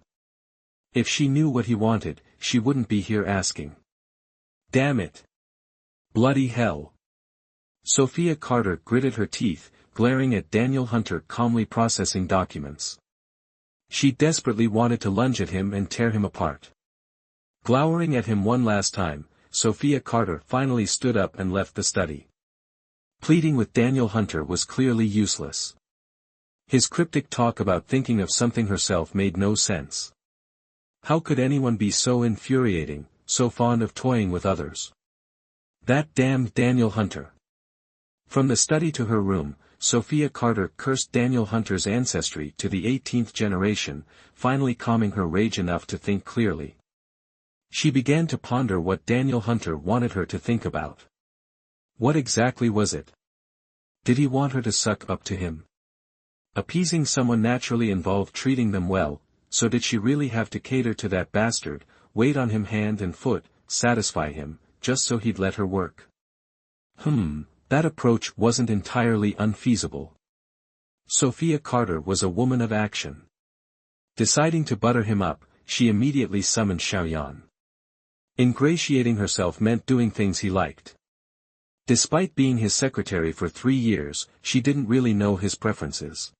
If she knew what he wanted, she wouldn't be here asking. Damn it! Bloody hell! Sophia Carter gritted her teeth, glaring at Daniel Hunter calmly processing documents. She desperately wanted to lunge at him and tear him apart. Glowering at him one last time, Sophia Carter finally stood up and left the study. Pleading with Daniel Hunter was clearly useless. His cryptic talk about thinking of something herself made no sense. How could anyone be so infuriating, so fond of toying with others? That damned Daniel Hunter. From the study to her room, Sophia Carter cursed Daniel Hunter's ancestry to the 18th generation, finally calming her rage enough to think clearly. She began to ponder what Daniel Hunter wanted her to think about. What exactly was it? Did he want her to suck up to him? Appeasing someone naturally involved treating them well, so did she really have to cater to that bastard, wait on him hand and foot, satisfy him, just so he'd let her work? That approach wasn't entirely unfeasible. Sophia Carter was a woman of action. Deciding to butter him up, she immediately summoned Xiaoyan. Ingratiating herself meant doing things he liked. Despite being his secretary for 3 years, she didn't really know his preferences.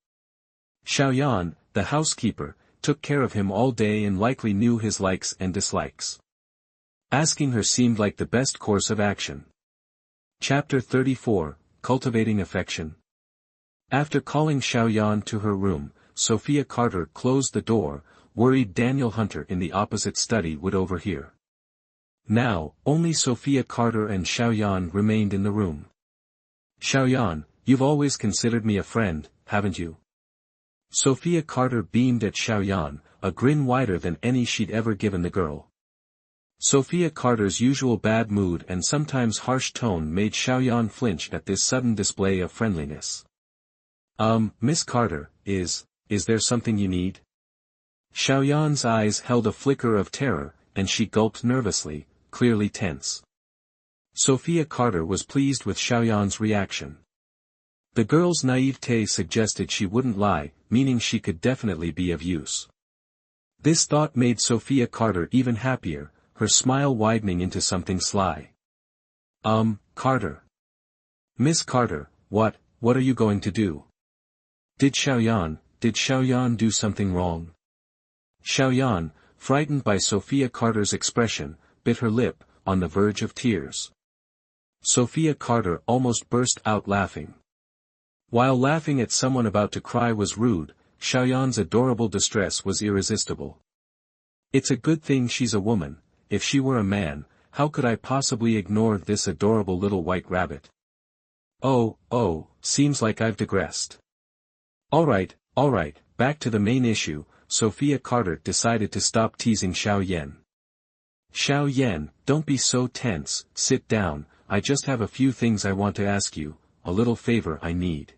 Xiaoyan, the housekeeper, took care of him all day and likely knew his likes and dislikes. Asking her seemed like the best course of action. Chapter 34, Cultivating Affection. After calling Xiaoyan to her room, Sophia Carter closed the door, worried Daniel Hunter in the opposite study would overhear. Now, only Sophia Carter and Xiaoyan remained in the room. Xiaoyan, you've always considered me a friend, haven't you? Sophia Carter beamed at Xiaoyan, a grin wider than any she'd ever given the girl. Sophia Carter's usual bad mood and sometimes harsh tone made Xiaoyan flinch at this sudden display of friendliness. Miss Carter, is there something you need? Xiaoyan's eyes held a flicker of terror, and she gulped nervously, clearly tense. Sophia Carter was pleased with Xiaoyan's reaction. The girl's naivete suggested she wouldn't lie, meaning she could definitely be of use. This thought made Sophia Carter even happier, her smile widening into something sly. Carter. Miss Carter, what are you going to do? Did Xiaoyan do something wrong? Xiaoyan, frightened by Sophia Carter's expression, bit her lip, on the verge of tears. Sophia Carter almost burst out laughing. While laughing at someone about to cry was rude, Xiaoyan's adorable distress was irresistible. It's a good thing she's a woman. If she were a man, how could I possibly ignore this adorable little white rabbit? Oh, seems like I've digressed. Alright, back to the main issue. Sophia Carter decided to stop teasing Xiao Yan. Xiao Yan, don't be so tense, sit down, I just have a few things I want to ask you, a little favor I need.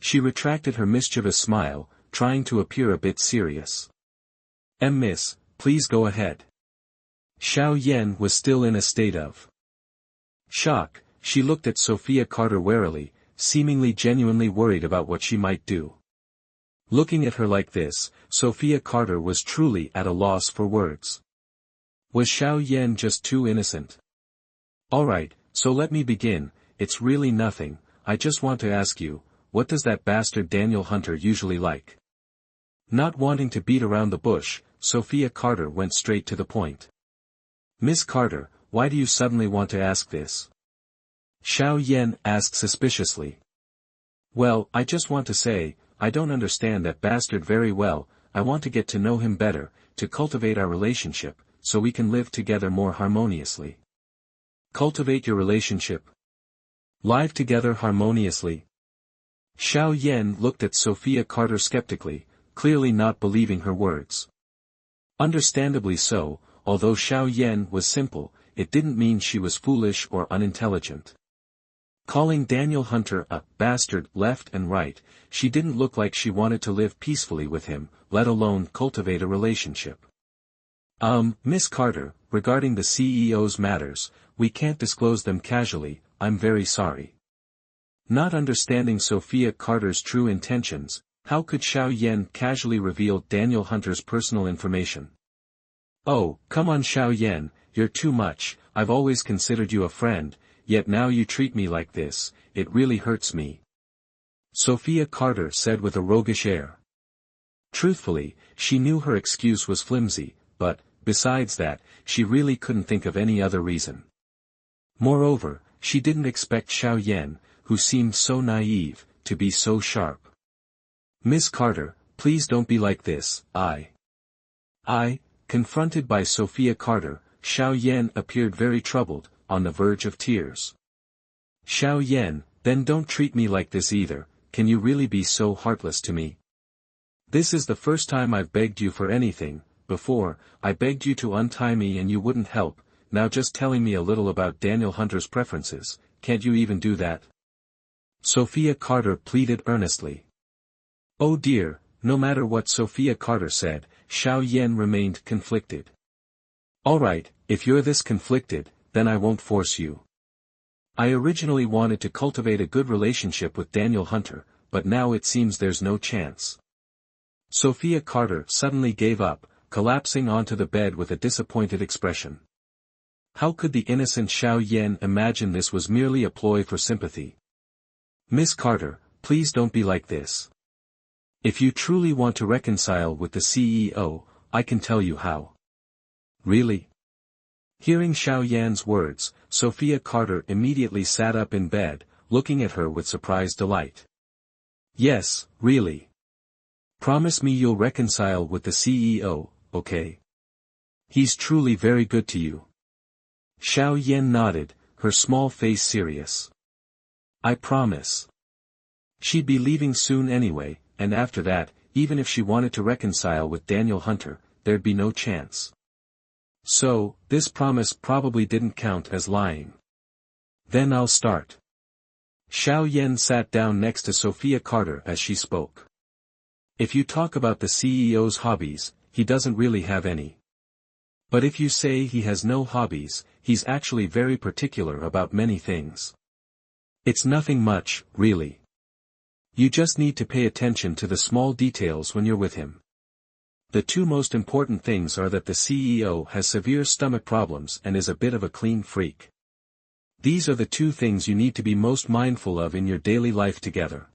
She retracted her mischievous smile, trying to appear a bit serious. Miss, please go ahead. Xiao Yan was still in a state of shock. She looked at Sophia Carter warily, seemingly genuinely worried about what she might do. Looking at her like this, Sophia Carter was truly at a loss for words. Was Xiao Yan just too innocent? Alright, so let me begin, it's really nothing, I just want to ask you, what does that bastard Daniel Hunter usually like? Not wanting to beat around the bush, Sophia Carter went straight to the point. Miss Carter, why do you suddenly want to ask this? Xiao Yan asked suspiciously. Well, I just want to say, I don't understand that bastard very well, I want to get to know him better, to cultivate our relationship, so we can live together more harmoniously. Cultivate your relationship? Live together harmoniously? Xiao Yan looked at Sophia Carter skeptically, clearly not believing her words. Understandably so, although Xiao Yan was simple, it didn't mean she was foolish or unintelligent. Calling Daniel Hunter a bastard left and right, she didn't look like she wanted to live peacefully with him, let alone cultivate a relationship. Miss Carter, regarding the CEO's matters, we can't disclose them casually, I'm very sorry. Not understanding Sophia Carter's true intentions, how could Xiao Yan casually reveal Daniel Hunter's personal information? Oh, come on Xiao Yan, you're too much, I've always considered you a friend, yet now you treat me like this, it really hurts me. Sophia Carter said with a roguish air. Truthfully, she knew her excuse was flimsy, but, besides that, she really couldn't think of any other reason. Moreover, she didn't expect Xiao Yan, who seemed so naive, to be so sharp. Miss Carter, please don't be like this, confronted by Sophia Carter, Xiao Yan appeared very troubled, on the verge of tears. Xiao Yan, then don't treat me like this either, can you really be so heartless to me? This is the first time I've begged you for anything, before, I begged you to untie me and you wouldn't help, now just telling me a little about Daniel Hunter's preferences, can't you even do that? Sophia Carter pleaded earnestly. Oh dear, no matter what Sophia Carter said, Xiao Yan remained conflicted. Alright, if you're this conflicted, then I won't force you. I originally wanted to cultivate a good relationship with Daniel Hunter, but now it seems there's no chance. Sophia Carter suddenly gave up, collapsing onto the bed with a disappointed expression. How could the innocent Xiao Yan imagine this was merely a ploy for sympathy? Miss Carter, please don't be like this. If you truly want to reconcile with the CEO, I can tell you how. Really? Hearing Xiao Yan's words, Sophia Carter immediately sat up in bed, looking at her with surprised delight. Yes, really. Promise me you'll reconcile with the CEO, okay? He's truly very good to you. Xiao Yan nodded, her small face serious. I promise. She'd be leaving soon anyway, and after that, even if she wanted to reconcile with Daniel Hunter, there'd be no chance. So, this promise probably didn't count as lying. Then I'll start. Xiao Yan sat down next to Sophia Carter as she spoke. If you talk about the CEO's hobbies, he doesn't really have any. But if you say he has no hobbies, he's actually very particular about many things. It's nothing much, really. You just need to pay attention to the small details when you're with him. The two most important things are that the CEO has severe stomach problems and is a bit of a clean freak. These are the two things you need to be most mindful of in your daily life together.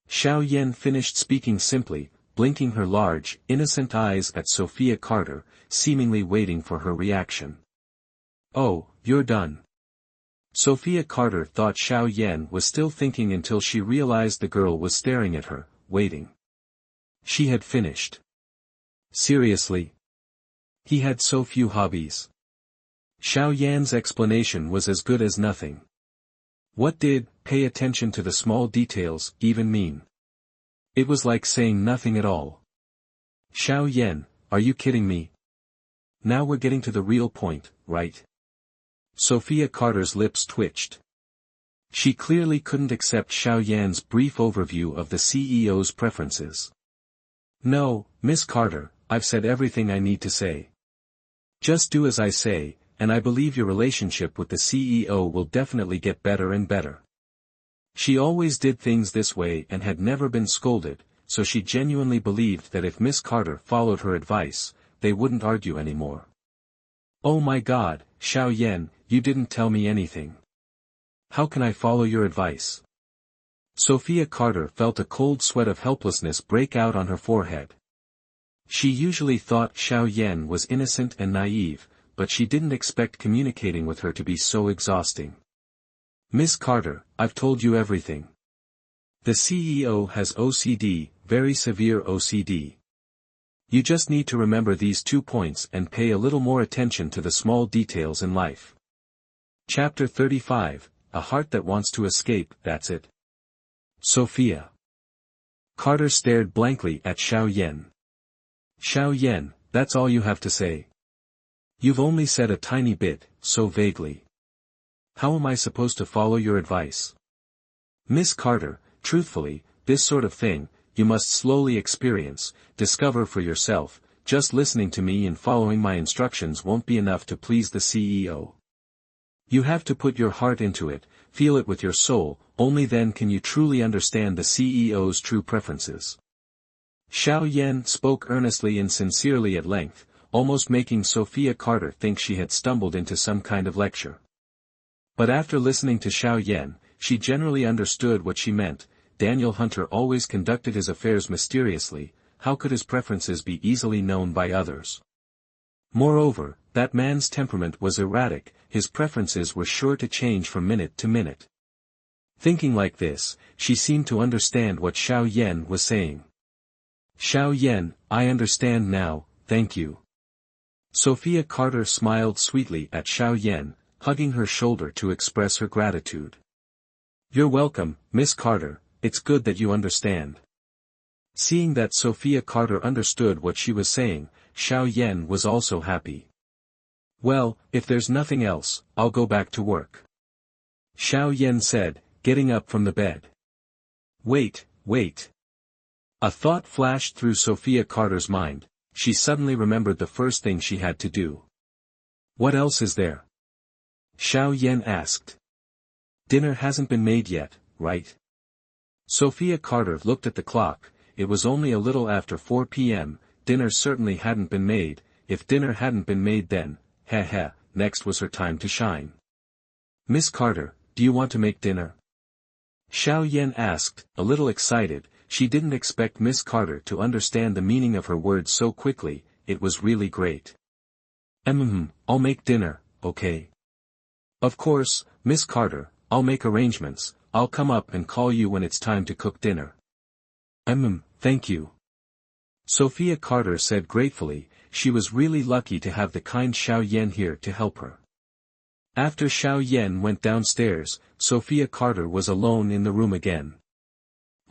Xiao Yan finished speaking simply, blinking her large, innocent eyes at Sophia Carter, seemingly waiting for her reaction. Oh, you're done. Sophia Carter thought Xiao Yan was still thinking until she realized the girl was staring at her, waiting. She had finished. Seriously? He had so few hobbies. Xiao Yan's explanation was as good as nothing. What did "pay attention to the small details" even mean? It was like saying nothing at all. Xiao Yan, are you kidding me? Now we're getting to the real point, right? Sophia Carter's lips twitched. She clearly couldn't accept Xiao Yan's brief overview of the CEO's preferences. No, Miss Carter, I've said everything I need to say. Just do as I say, and I believe your relationship with the CEO will definitely get better and better. She always did things this way and had never been scolded, so she genuinely believed that if Miss Carter followed her advice, they wouldn't argue anymore. Oh my God, Xiao Yan, you didn't tell me anything. How can I follow your advice? Sophia Carter felt a cold sweat of helplessness break out on her forehead. She usually thought Xiao Yan was innocent and naive, but she didn't expect communicating with her to be so exhausting. Miss Carter, I've told you everything. The CEO has OCD, very severe OCD. You just need to remember these 2 points and pay a little more attention to the small details in life. Chapter 35, A Heart That Wants to Escape, that's it. Sophia Carter stared blankly at Xiao Yan. Xiao Yan, that's all you have to say? You've only said a tiny bit, so vaguely. How am I supposed to follow your advice? Miss Carter, truthfully, this sort of thing, you must slowly experience, discover for yourself. Just listening to me and following my instructions won't be enough to please the CEO. You have to put your heart into it, feel it with your soul, only then can you truly understand the CEO's true preferences. Xiao Yan spoke earnestly and sincerely at length, almost making Sophia Carter think she had stumbled into some kind of lecture. But after listening to Xiao Yan, she generally understood what she meant. Daniel Hunter always conducted his affairs mysteriously, how could his preferences be easily known by others? Moreover, that man's temperament was erratic, his preferences were sure to change from minute to minute. Thinking like this, she seemed to understand what Xiao Yan was saying. Xiao Yan, I understand now, thank you. Sophia Carter smiled sweetly at Xiao Yan, hugging her shoulder to express her gratitude. You're welcome, Miss Carter, it's good that you understand. Seeing that Sophia Carter understood what she was saying, Xiao Yan was also happy. Well, if there's nothing else, I'll go back to work. Xiao Yan said, getting up from the bed. Wait. A thought flashed through Sophia Carter's mind. She suddenly remembered the first thing she had to do. What else is there? Xiao Yan asked. Dinner hasn't been made yet, right? Sophia Carter looked at the clock. It was only a little after 4 p.m., dinner certainly hadn't been made. If dinner hadn't been made then, next was her time to shine. Miss Carter, do you want to make dinner? Xiao Yan asked, a little excited. She didn't expect Miss Carter to understand the meaning of her words so quickly. It was really great. I'll make dinner, okay? Of course, Miss Carter, I'll make arrangements. I'll come up and call you when it's time to cook dinner. Thank you. Sophia Carter said gratefully. She was really lucky to have the kind Xiao Yan here to help her. After Xiao Yan went downstairs, Sophia Carter was alone in the room again.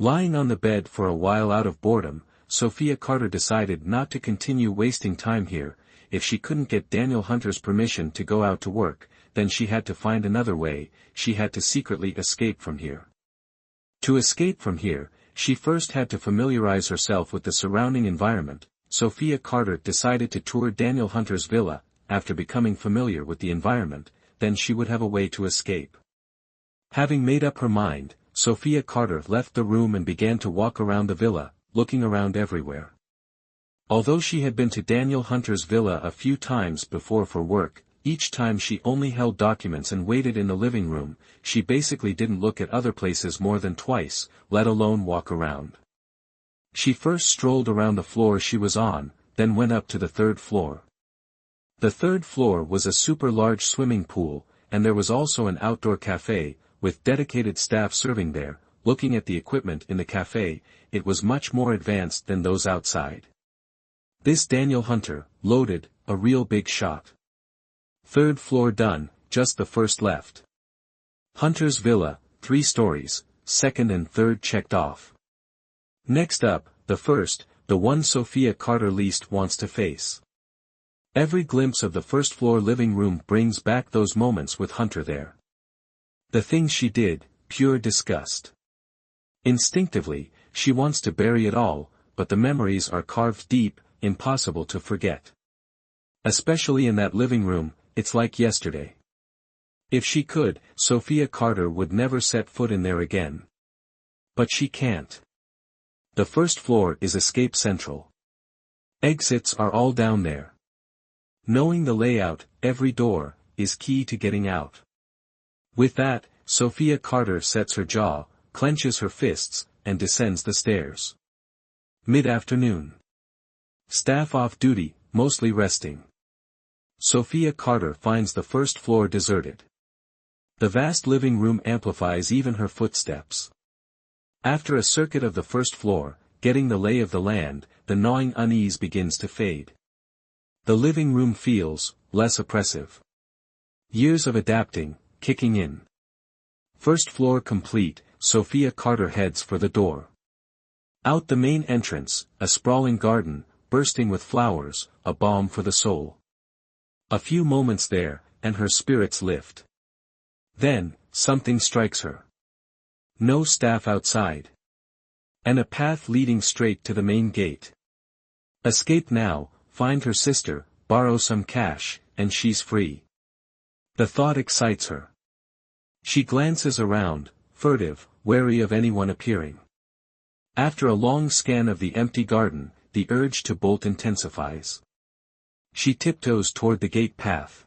Lying on the bed for a while out of boredom, Sophia Carter decided not to continue wasting time here. If she couldn't get Daniel Hunter's permission to go out to work, then she had to find another way. She had to secretly escape from here. To escape from here, she first had to familiarize herself with the surrounding environment. Sophia Carter decided to tour Daniel Hunter's villa. After becoming familiar with the environment, then she would have a way to escape. Having made up her mind, Sophia Carter left the room and began to walk around the villa, looking around everywhere. Although she had been to Daniel Hunter's villa a few times before for work, each time she only held documents and waited in the living room. She basically didn't look at other places more than twice, let alone walk around. She first strolled around the floor she was on, then went up to the 3rd floor. The 3rd floor was a super large swimming pool, and there was also an outdoor cafe, with dedicated staff serving there. Looking at the equipment in the cafe, it was much more advanced than those outside. This Daniel Hunter, loaded, a real big shot. Third floor done, just the first left. Hunter's villa, 3 stories, second and third checked off. Next up, the first, the one Sophia Carter least wants to face. Every glimpse of the first floor living room brings back those moments with Hunter there. The things she did, pure disgust. Instinctively, she wants to bury it all, but the memories are carved deep, impossible to forget. Especially in that living room, it's like yesterday. If she could, Sophia Carter would never set foot in there again. But she can't. The first floor is escape central. Exits are all down there. Knowing the layout, every door, is key to getting out. With that, Sophia Carter sets her jaw, clenches her fists, and descends the stairs. Mid-afternoon. Staff off duty, mostly resting. Sophia Carter finds the first floor deserted. The vast living room amplifies even her footsteps. After a circuit of the first floor, getting the lay of the land, the gnawing unease begins to fade. The living room feels less oppressive. Years of adapting, kicking in. First floor complete, Sophia Carter heads for the door. Out the main entrance, a sprawling garden, bursting with flowers, a balm for the soul. A few moments there, and her spirits lift. Then, something strikes her. No staff outside. And a path leading straight to the main gate. Escape now, find her sister, borrow some cash, and she's free. The thought excites her. She glances around, furtive, wary of anyone appearing. After a long scan of the empty garden, the urge to bolt intensifies. She tiptoes toward the gate path.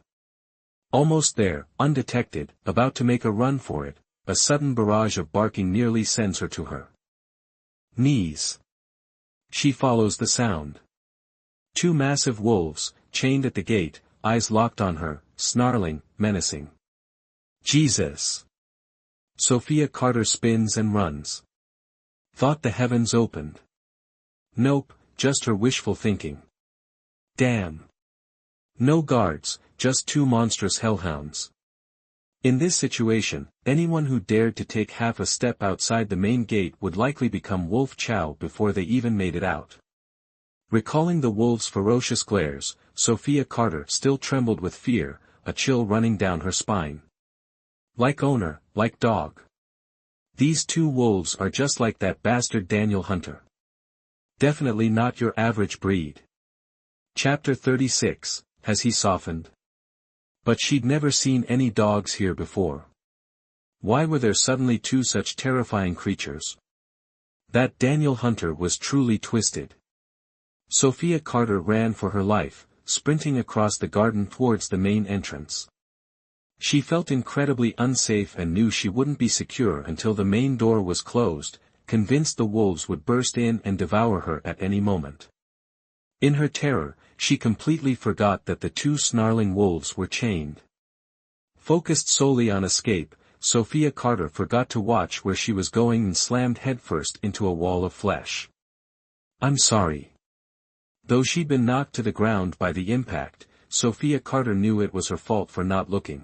Almost there, undetected, about to make a run for it, a sudden barrage of barking nearly sends her to her knees. She follows the sound. 2 massive wolves, chained at the gate, eyes locked on her, snarling, menacing. Jesus! Sophia Carter spins and runs. Thought the heavens opened. Nope, just her wishful thinking. Damn. No guards, just 2 monstrous hellhounds. In this situation, anyone who dared to take half a step outside the main gate would likely become wolf chow before they even made it out. Recalling the wolves' ferocious glares, Sophia Carter still trembled with fear, a chill running down her spine. Like owner, like dog. These 2 wolves are just like that bastard Daniel Hunter. Definitely not your average breed. Chapter 36, Has he softened? But she'd never seen any dogs here before. Why were there suddenly 2 such terrifying creatures? That Daniel Hunter was truly twisted. Sophia Carter ran for her life, sprinting across the garden towards the main entrance. She felt incredibly unsafe and knew she wouldn't be secure until the main door was closed, convinced the wolves would burst in and devour her at any moment. In her terror, she completely forgot that the 2 snarling wolves were chained. Focused solely on escape, Sophia Carter forgot to watch where she was going and slammed headfirst into a wall of flesh. I'm sorry. Though she'd been knocked to the ground by the impact, Sophia Carter knew it was her fault for not looking.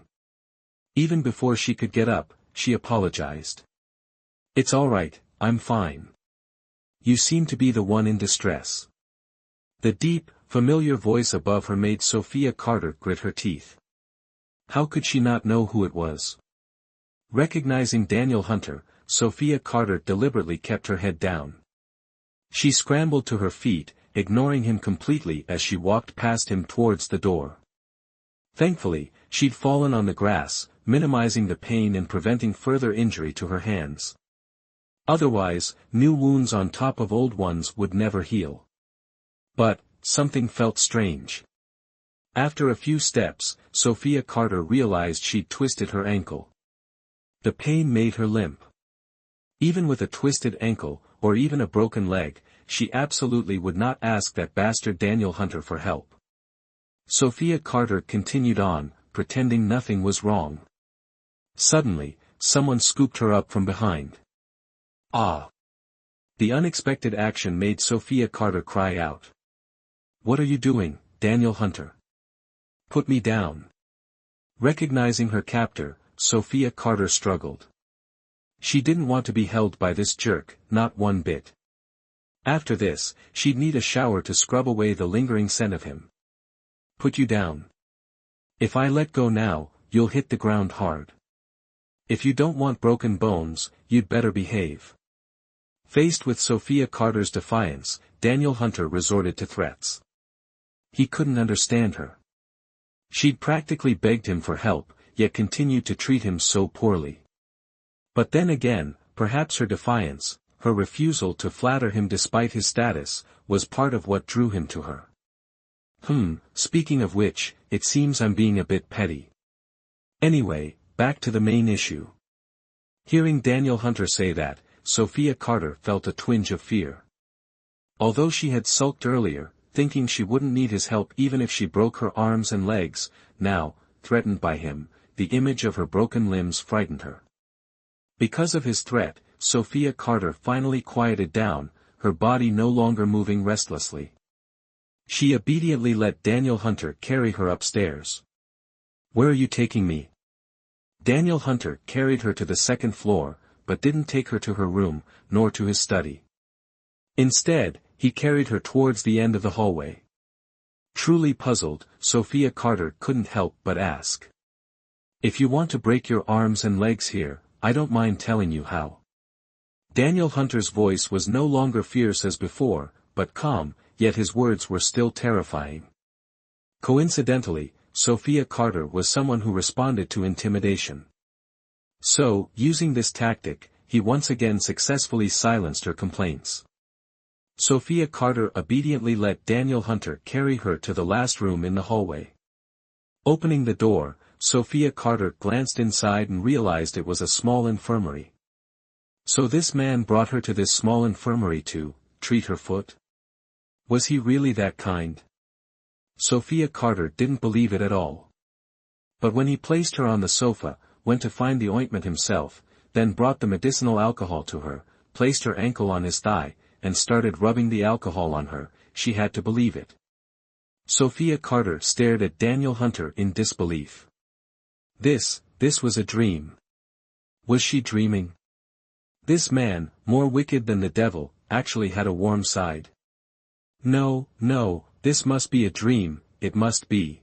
Even before she could get up, she apologized. It's all right, I'm fine. You seem to be the one in distress. The deep, familiar voice above her made Sophia Carter grit her teeth. How could she not know who it was? Recognizing Daniel Hunter, Sophia Carter deliberately kept her head down. She scrambled to her feet, ignoring him completely as she walked past him towards the door. Thankfully, she'd fallen on the grass, minimizing the pain and preventing further injury to her hands. Otherwise, new wounds on top of old ones would never heal. But, something felt strange. After a few steps, Sophia Carter realized she'd twisted her ankle. The pain made her limp. Even with a twisted ankle, or even a broken leg, she absolutely would not ask that bastard Daniel Hunter for help. Sophia Carter continued on, pretending nothing was wrong. Suddenly, someone scooped her up from behind. Ah! The unexpected action made Sophia Carter cry out. What are you doing, Daniel Hunter? Put me down. Recognizing her captor, Sophia Carter struggled. She didn't want to be held by this jerk, not one bit. After this, she'd need a shower to scrub away the lingering scent of him. Put you down. If I let go now, you'll hit the ground hard. If you don't want broken bones, you'd better behave. Faced with Sophia Carter's defiance, Daniel Hunter resorted to threats. He couldn't understand her. She'd practically begged him for help, yet continued to treat him so poorly. But then again, perhaps her defiance, her refusal to flatter him despite his status, was part of what drew him to her. Speaking of which, it seems I'm being a bit petty. Anyway, back to the main issue. Hearing Daniel Hunter say that, Sophia Carter felt a twinge of fear. Although she had sulked earlier, thinking she wouldn't need his help even if she broke her arms and legs, now, threatened by him, the image of her broken limbs frightened her. Because of his threat, Sophia Carter finally quieted down, her body no longer moving restlessly. She obediently let Daniel Hunter carry her upstairs. Where are you taking me? Daniel Hunter carried her to the second floor, but didn't take her to her room, nor to his study. Instead, he carried her towards the end of the hallway. Truly puzzled, Sophia Carter couldn't help but ask. If you want to break your arms and legs here, I don't mind telling you how. Daniel Hunter's voice was no longer fierce as before, but calm, yet his words were still terrifying. Coincidentally, Sophia Carter was someone who responded to intimidation. So, using this tactic, he once again successfully silenced her complaints. Sophia Carter obediently let Daniel Hunter carry her to the last room in the hallway. Opening the door, Sophia Carter glanced inside and realized it was a small infirmary. So this man brought her to this small infirmary to treat her foot? Was he really that kind? Sophia Carter didn't believe it at all. But when he placed her on the sofa, went to find the ointment himself, then brought the medicinal alcohol to her, placed her ankle on his thigh, and started rubbing the alcohol on her, she had to believe it. Sophia Carter stared at Daniel Hunter in disbelief. This was a dream. Was she dreaming? This man, more wicked than the devil, actually had a warm side. No, this must be a dream, it must be.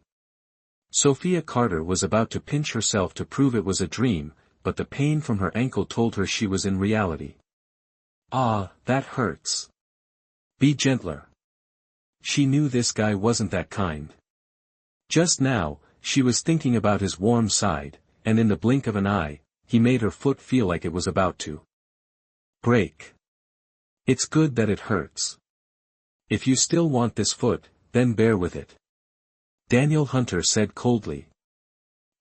Sophia Carter was about to pinch herself to prove it was a dream, but the pain from her ankle told her she was in reality. Ah, that hurts. Be gentler. She knew this guy wasn't that kind. Just now, she was thinking about his warm side, and in the blink of an eye, he made her foot feel like it was about to break. It's good that it hurts. If you still want this foot, then bear with it. Daniel Hunter said coldly.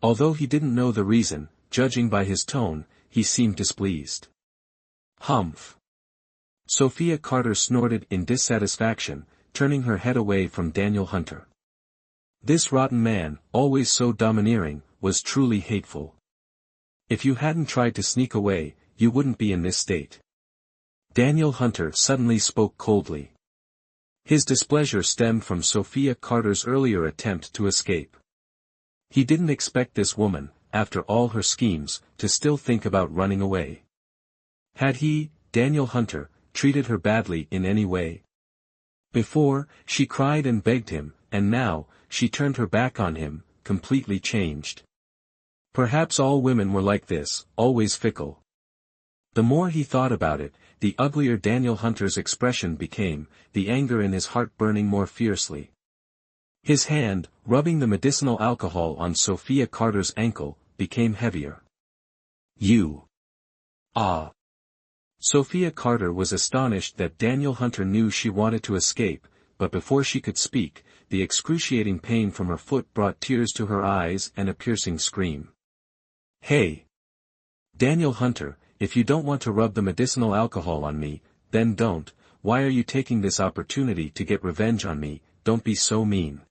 Although he didn't know the reason, judging by his tone, he seemed displeased. Humph. Sophia Carter snorted in dissatisfaction, turning her head away from Daniel Hunter. This rotten man, always so domineering, was truly hateful. If you hadn't tried to sneak away, you wouldn't be in this state. Daniel Hunter suddenly spoke coldly. His displeasure stemmed from Sophia Carter's earlier attempt to escape. He didn't expect this woman, after all her schemes, to still think about running away. Had he, Daniel Hunter, treated her badly in any way? Before, she cried and begged him, and now, she turned her back on him, completely changed. Perhaps all women were like this, always fickle. The more he thought about it, the uglier Daniel Hunter's expression became, the anger in his heart burning more fiercely. His hand, rubbing the medicinal alcohol on Sophia Carter's ankle, became heavier. You. Ah. Sophia Carter was astonished that Daniel Hunter knew she wanted to escape, but before she could speak, the excruciating pain from her foot brought tears to her eyes and a piercing scream. Hey! Daniel Hunter, if you don't want to rub the medicinal alcohol on me, then don't. Why are you taking this opportunity to get revenge on me? Don't be so mean.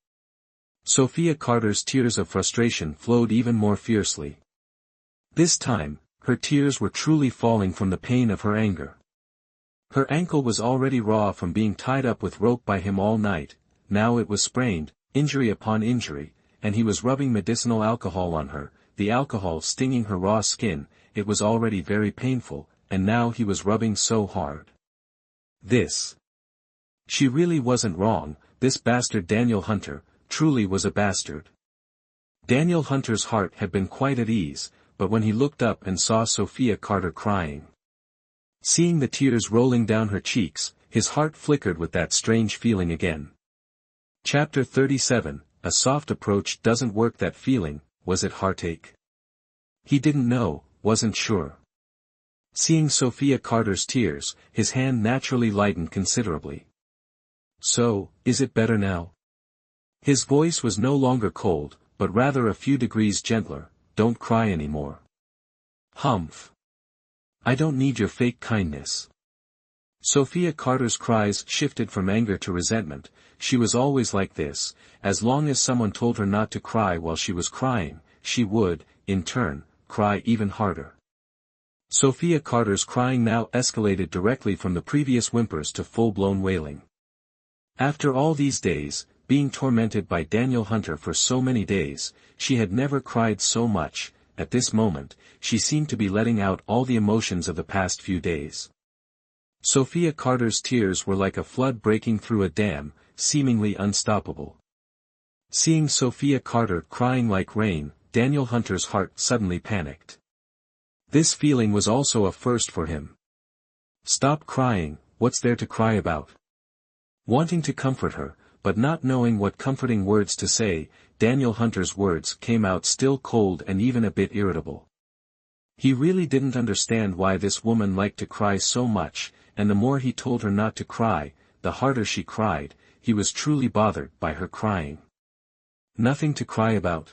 Sophia Carter's tears of frustration flowed even more fiercely. This time, her tears were truly falling from the pain of her anger. Her ankle was already raw from being tied up with rope by him all night, now it was sprained, injury upon injury, and he was rubbing medicinal alcohol on her, the alcohol stinging her raw skin. It was already very painful, and now he was rubbing so hard. She really wasn't wrong, this bastard Daniel Hunter, truly was a bastard. Daniel Hunter's heart had been quite at ease, but when he looked up and saw Sophia Carter crying, seeing the tears rolling down her cheeks, his heart flickered with that strange feeling again. Chapter 37, A soft approach doesn't work. That feeling, was it heartache? He didn't know, wasn't sure. Seeing Sophia Carter's tears, his hand naturally lightened considerably. So, is it better now? His voice was no longer cold, but rather a few degrees gentler. Don't cry anymore. Humph. I don't need your fake kindness. Sophia Carter's cries shifted from anger to resentment. She was always like this. As long as someone told her not to cry while she was crying, she would, in turn, cry even harder. Sophia Carter's crying now escalated directly from the previous whimpers to full-blown wailing. After all these days, being tormented by Daniel Hunter for so many days, she had never cried so much. At this moment, she seemed to be letting out all the emotions of the past few days. Sophia Carter's tears were like a flood breaking through a dam, seemingly unstoppable. Seeing Sophia Carter crying like rain, Daniel Hunter's heart suddenly panicked. This feeling was also a first for him. Stop crying, what's there to cry about? Wanting to comfort her, but not knowing what comforting words to say, Daniel Hunter's words came out still cold and even a bit irritable. He really didn't understand why this woman liked to cry so much, and the more he told her not to cry, the harder she cried. He was truly bothered by her crying. Nothing to cry about?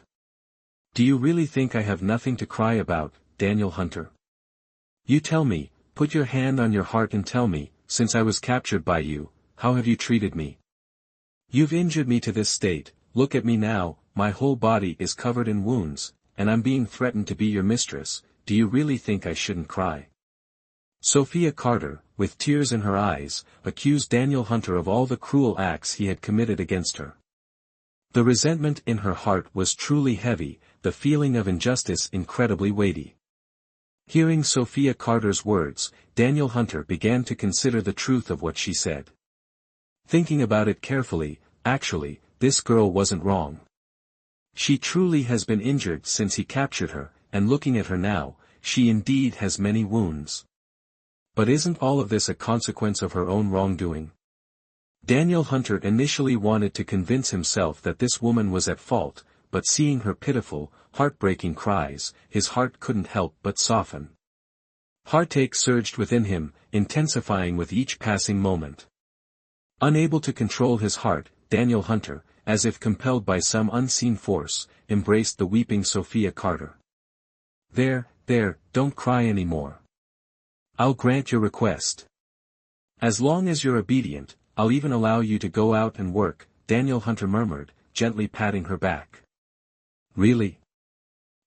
Do you really think I have nothing to cry about, Daniel Hunter? You tell me, put your hand on your heart and tell me, since I was captured by you, how have you treated me? You've injured me to this state. Look at me now, my whole body is covered in wounds, and I'm being threatened to be your mistress. Do you really think I shouldn't cry? Sophia Carter, with tears in her eyes, accused Daniel Hunter of all the cruel acts he had committed against her. The resentment in her heart was truly heavy, the feeling of injustice incredibly weighty. Hearing Sophia Carter's words, Daniel Hunter began to consider the truth of what she said. Thinking about it carefully, actually, this girl wasn't wrong. She truly has been injured since he captured her, and looking at her now, she indeed has many wounds. But isn't all of this a consequence of her own wrongdoing? Daniel Hunter initially wanted to convince himself that this woman was at fault, but seeing her pitiful, heartbreaking cries, his heart couldn't help but soften. Heartache surged within him, intensifying with each passing moment. Unable to control his heart, Daniel Hunter, as if compelled by some unseen force, embraced the weeping Sophia Carter. There, don't cry anymore. I'll grant your request. As long as you're obedient, I'll even allow you to go out and work, Daniel Hunter murmured, gently patting her back. Really?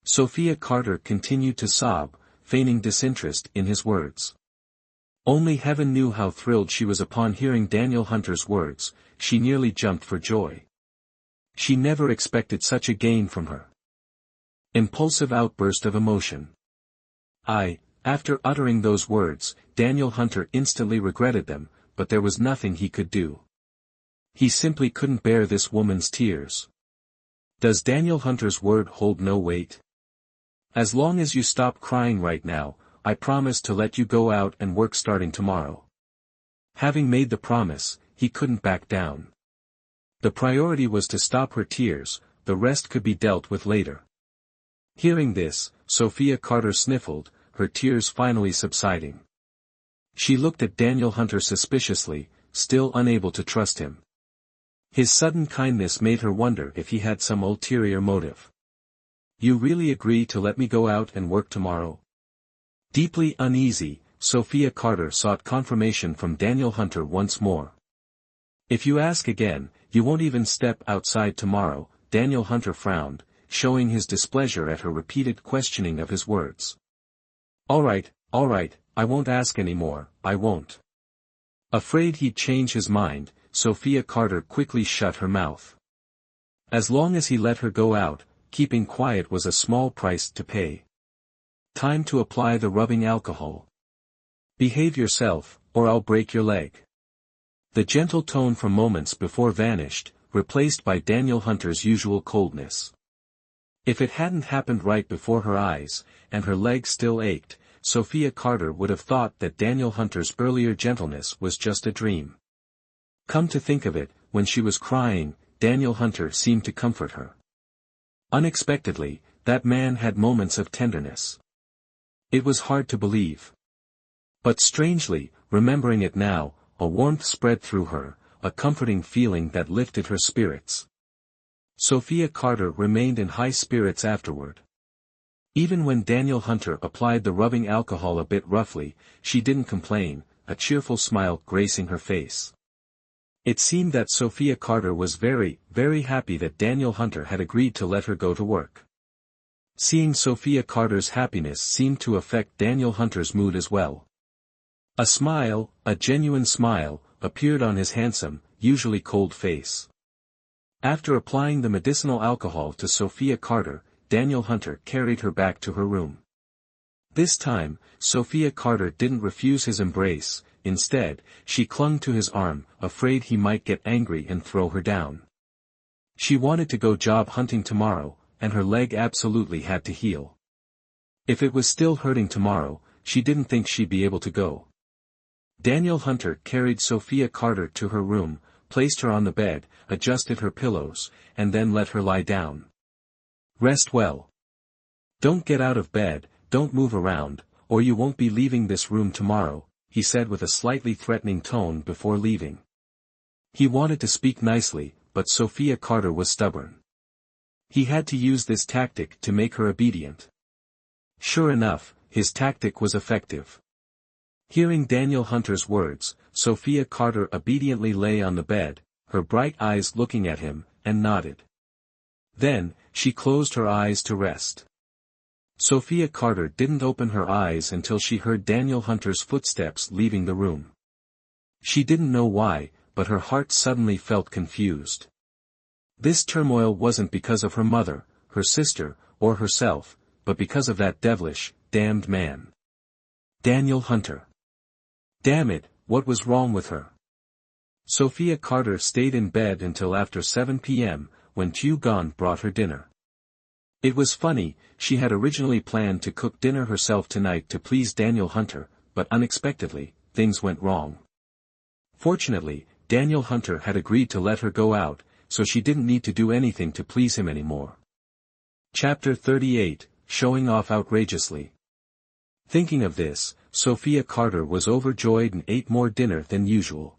Sophia Carter continued to sob, feigning disinterest in his words. Only heaven knew how thrilled she was upon hearing Daniel Hunter's words. She nearly jumped for joy. She never expected such a gain from her. Impulsive outburst of emotion. After uttering those words, Daniel Hunter instantly regretted them, but there was nothing he could do. He simply couldn't bear this woman's tears. Does Daniel Hunter's word hold no weight? As long as you stop crying right now, I promise to let you go out and work starting tomorrow. Having made the promise, he couldn't back down. The priority was to stop her tears, the rest could be dealt with later. Hearing this, Sophia Carter sniffled, her tears finally subsiding. She looked at Daniel Hunter suspiciously, still unable to trust him. His sudden kindness made her wonder if he had some ulterior motive. You really agree to let me go out and work tomorrow? Deeply uneasy, Sophia Carter sought confirmation from Daniel Hunter once more. If you ask again, you won't even step outside tomorrow, Daniel Hunter frowned, showing his displeasure at her repeated questioning of his words. All right, I won't ask anymore, I won't. Afraid he'd change his mind, Sophia Carter quickly shut her mouth. As long as he let her go out, keeping quiet was a small price to pay. Time to apply the rubbing alcohol. Behave yourself, or I'll break your leg. The gentle tone from moments before vanished, replaced by Daniel Hunter's usual coldness. If it hadn't happened right before her eyes, and her leg still ached, Sophia Carter would have thought that Daniel Hunter's earlier gentleness was just a dream. Come to think of it, when she was crying, Daniel Hunter seemed to comfort her. Unexpectedly, that man had moments of tenderness. It was hard to believe. But strangely, remembering it now, a warmth spread through her, a comforting feeling that lifted her spirits. Sophia Carter remained in high spirits afterward. Even when Daniel Hunter applied the rubbing alcohol a bit roughly, she didn't complain, a cheerful smile gracing her face. It seemed that Sophia Carter was very, very happy that Daniel Hunter had agreed to let her go to work. Seeing Sophia Carter's happiness seemed to affect Daniel Hunter's mood as well. A smile, a genuine smile, appeared on his handsome, usually cold face. After applying the medicinal alcohol to Sophia Carter, Daniel Hunter carried her back to her room. This time, Sophia Carter didn't refuse his embrace, instead, she clung to his arm, afraid he might get angry and throw her down. She wanted to go job hunting tomorrow, and her leg absolutely had to heal. If it was still hurting tomorrow, she didn't think she'd be able to go. Daniel Hunter carried Sophia Carter to her room, placed her on the bed, adjusted her pillows, and then let her lie down. Rest well. Don't get out of bed, don't move around, or you won't be leaving this room tomorrow, he said with a slightly threatening tone before leaving. He wanted to speak nicely, but Sophia Carter was stubborn. He had to use this tactic to make her obedient. Sure enough, his tactic was effective. Hearing Daniel Hunter's words, Sophia Carter obediently lay on the bed, her bright eyes looking at him, and nodded. Then, she closed her eyes to rest. Sophia Carter didn't open her eyes until she heard Daniel Hunter's footsteps leaving the room. She didn't know why, but her heart suddenly felt confused. This turmoil wasn't because of her mother, her sister, or herself, but because of that devilish, damned man. Daniel Hunter. Damn it, what was wrong with her? Sophia Carter stayed in bed until after 7 p.m., when Chu Gon brought her dinner. It was funny, she had originally planned to cook dinner herself tonight to please Daniel Hunter, but unexpectedly, things went wrong. Fortunately, Daniel Hunter had agreed to let her go out, so she didn't need to do anything to please him anymore. Chapter 38, Showing Off Outrageously. Thinking of this, Sophia Carter was overjoyed and ate more dinner than usual.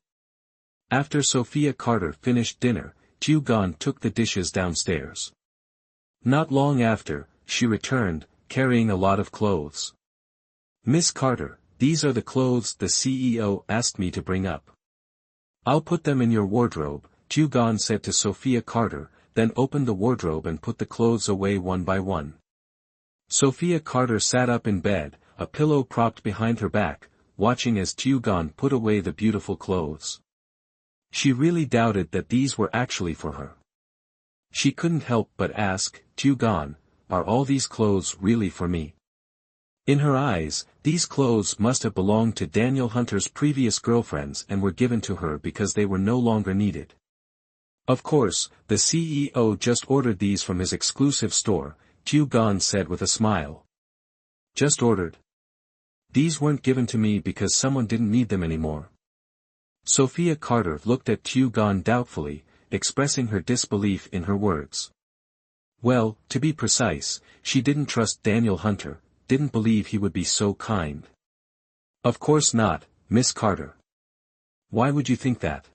After Sophia Carter finished dinner, Chu Gon took the dishes downstairs. Not long after, she returned, carrying a lot of clothes. Miss Carter, these are the clothes the CEO asked me to bring up. I'll put them in your wardrobe, Chu Gon said to Sophia Carter, then opened the wardrobe and put the clothes away one by one. Sophia Carter sat up in bed, a pillow propped behind her back, watching as Chu Gon put away the beautiful clothes. She really doubted that these were actually for her. She couldn't help but ask, Chu Gon, are all these clothes really for me? In her eyes, these clothes must have belonged to Daniel Hunter's previous girlfriends and were given to her because they were no longer needed. Of course, the CEO just ordered these from his exclusive store, Chu Gon said with a smile. Just ordered. These weren't given to me because someone didn't need them anymore. Sophia Carter looked at Chu Gon doubtfully, expressing her disbelief in her words. Well, to be precise, she didn't trust Daniel Hunter, didn't believe he would be so kind. Of course not, Miss Carter. Why would you think that?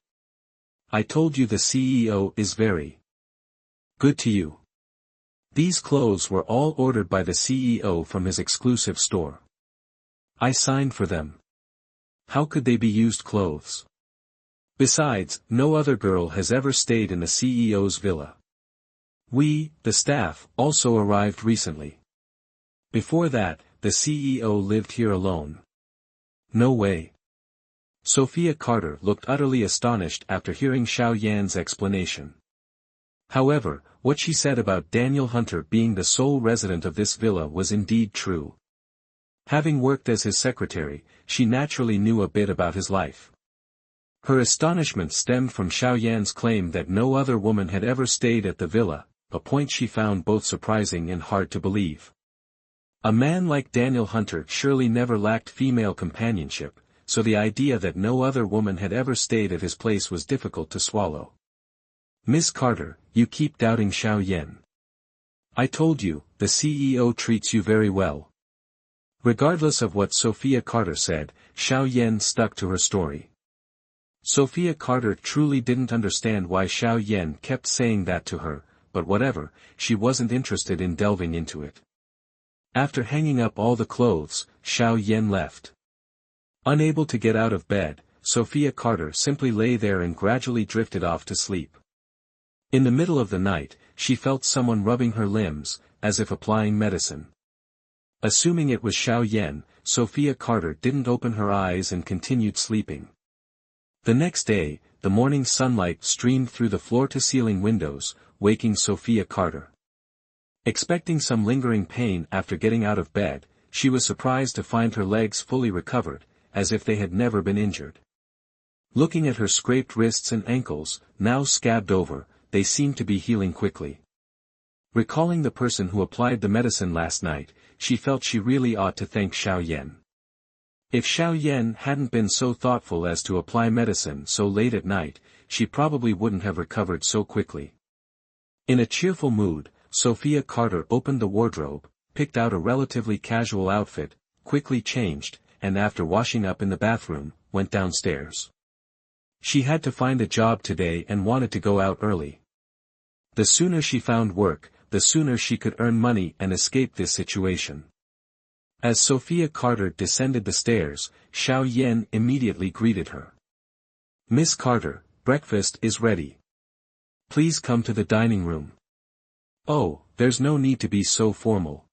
I told you the CEO is very good to you. These clothes were all ordered by the CEO from his exclusive store. I signed for them. How could they be used clothes? Besides, no other girl has ever stayed in the CEO's villa. We, the staff, also arrived recently. Before that, the CEO lived here alone. No way. Sophia Carter looked utterly astonished after hearing Xiao Yan's explanation. However, what she said about Daniel Hunter being the sole resident of this villa was indeed true. Having worked as his secretary, she naturally knew a bit about his life. Her astonishment stemmed from Xiao Yan's claim that no other woman had ever stayed at the villa, a point she found both surprising and hard to believe. A man like Daniel Hunter surely never lacked female companionship, so the idea that no other woman had ever stayed at his place was difficult to swallow. "Miss Carter, you keep doubting Xiao Yan. I told you, the CEO treats you very well." Regardless of what Sophia Carter said, Xiao Yan stuck to her story. Sophia Carter truly didn't understand why Xiao Yan kept saying that to her, but whatever, she wasn't interested in delving into it. After hanging up all the clothes, Xiao Yan left. Unable to get out of bed, Sophia Carter simply lay there and gradually drifted off to sleep. In the middle of the night, she felt someone rubbing her limbs, as if applying medicine. Assuming it was Xiao Yan, Sophia Carter didn't open her eyes and continued sleeping. The next day, the morning sunlight streamed through the floor-to-ceiling windows, waking Sophia Carter. Expecting some lingering pain after getting out of bed, she was surprised to find her legs fully recovered, as if they had never been injured. Looking at her scraped wrists and ankles, now scabbed over, they seemed to be healing quickly. Recalling the person who applied the medicine last night, she felt she really ought to thank Xiao Yan. If Xiao Yan hadn't been so thoughtful as to apply medicine so late at night, she probably wouldn't have recovered so quickly. In a cheerful mood, Sophia Carter opened the wardrobe, picked out a relatively casual outfit, quickly changed, and after washing up in the bathroom, went downstairs. She had to find a job today and wanted to go out early. The sooner she found work, the sooner she could earn money and escape this situation. As Sophia Carter descended the stairs, Xiao Yan immediately greeted her. "Miss Carter, breakfast is ready. Please come to the dining room." "Oh, there's no need to be so formal.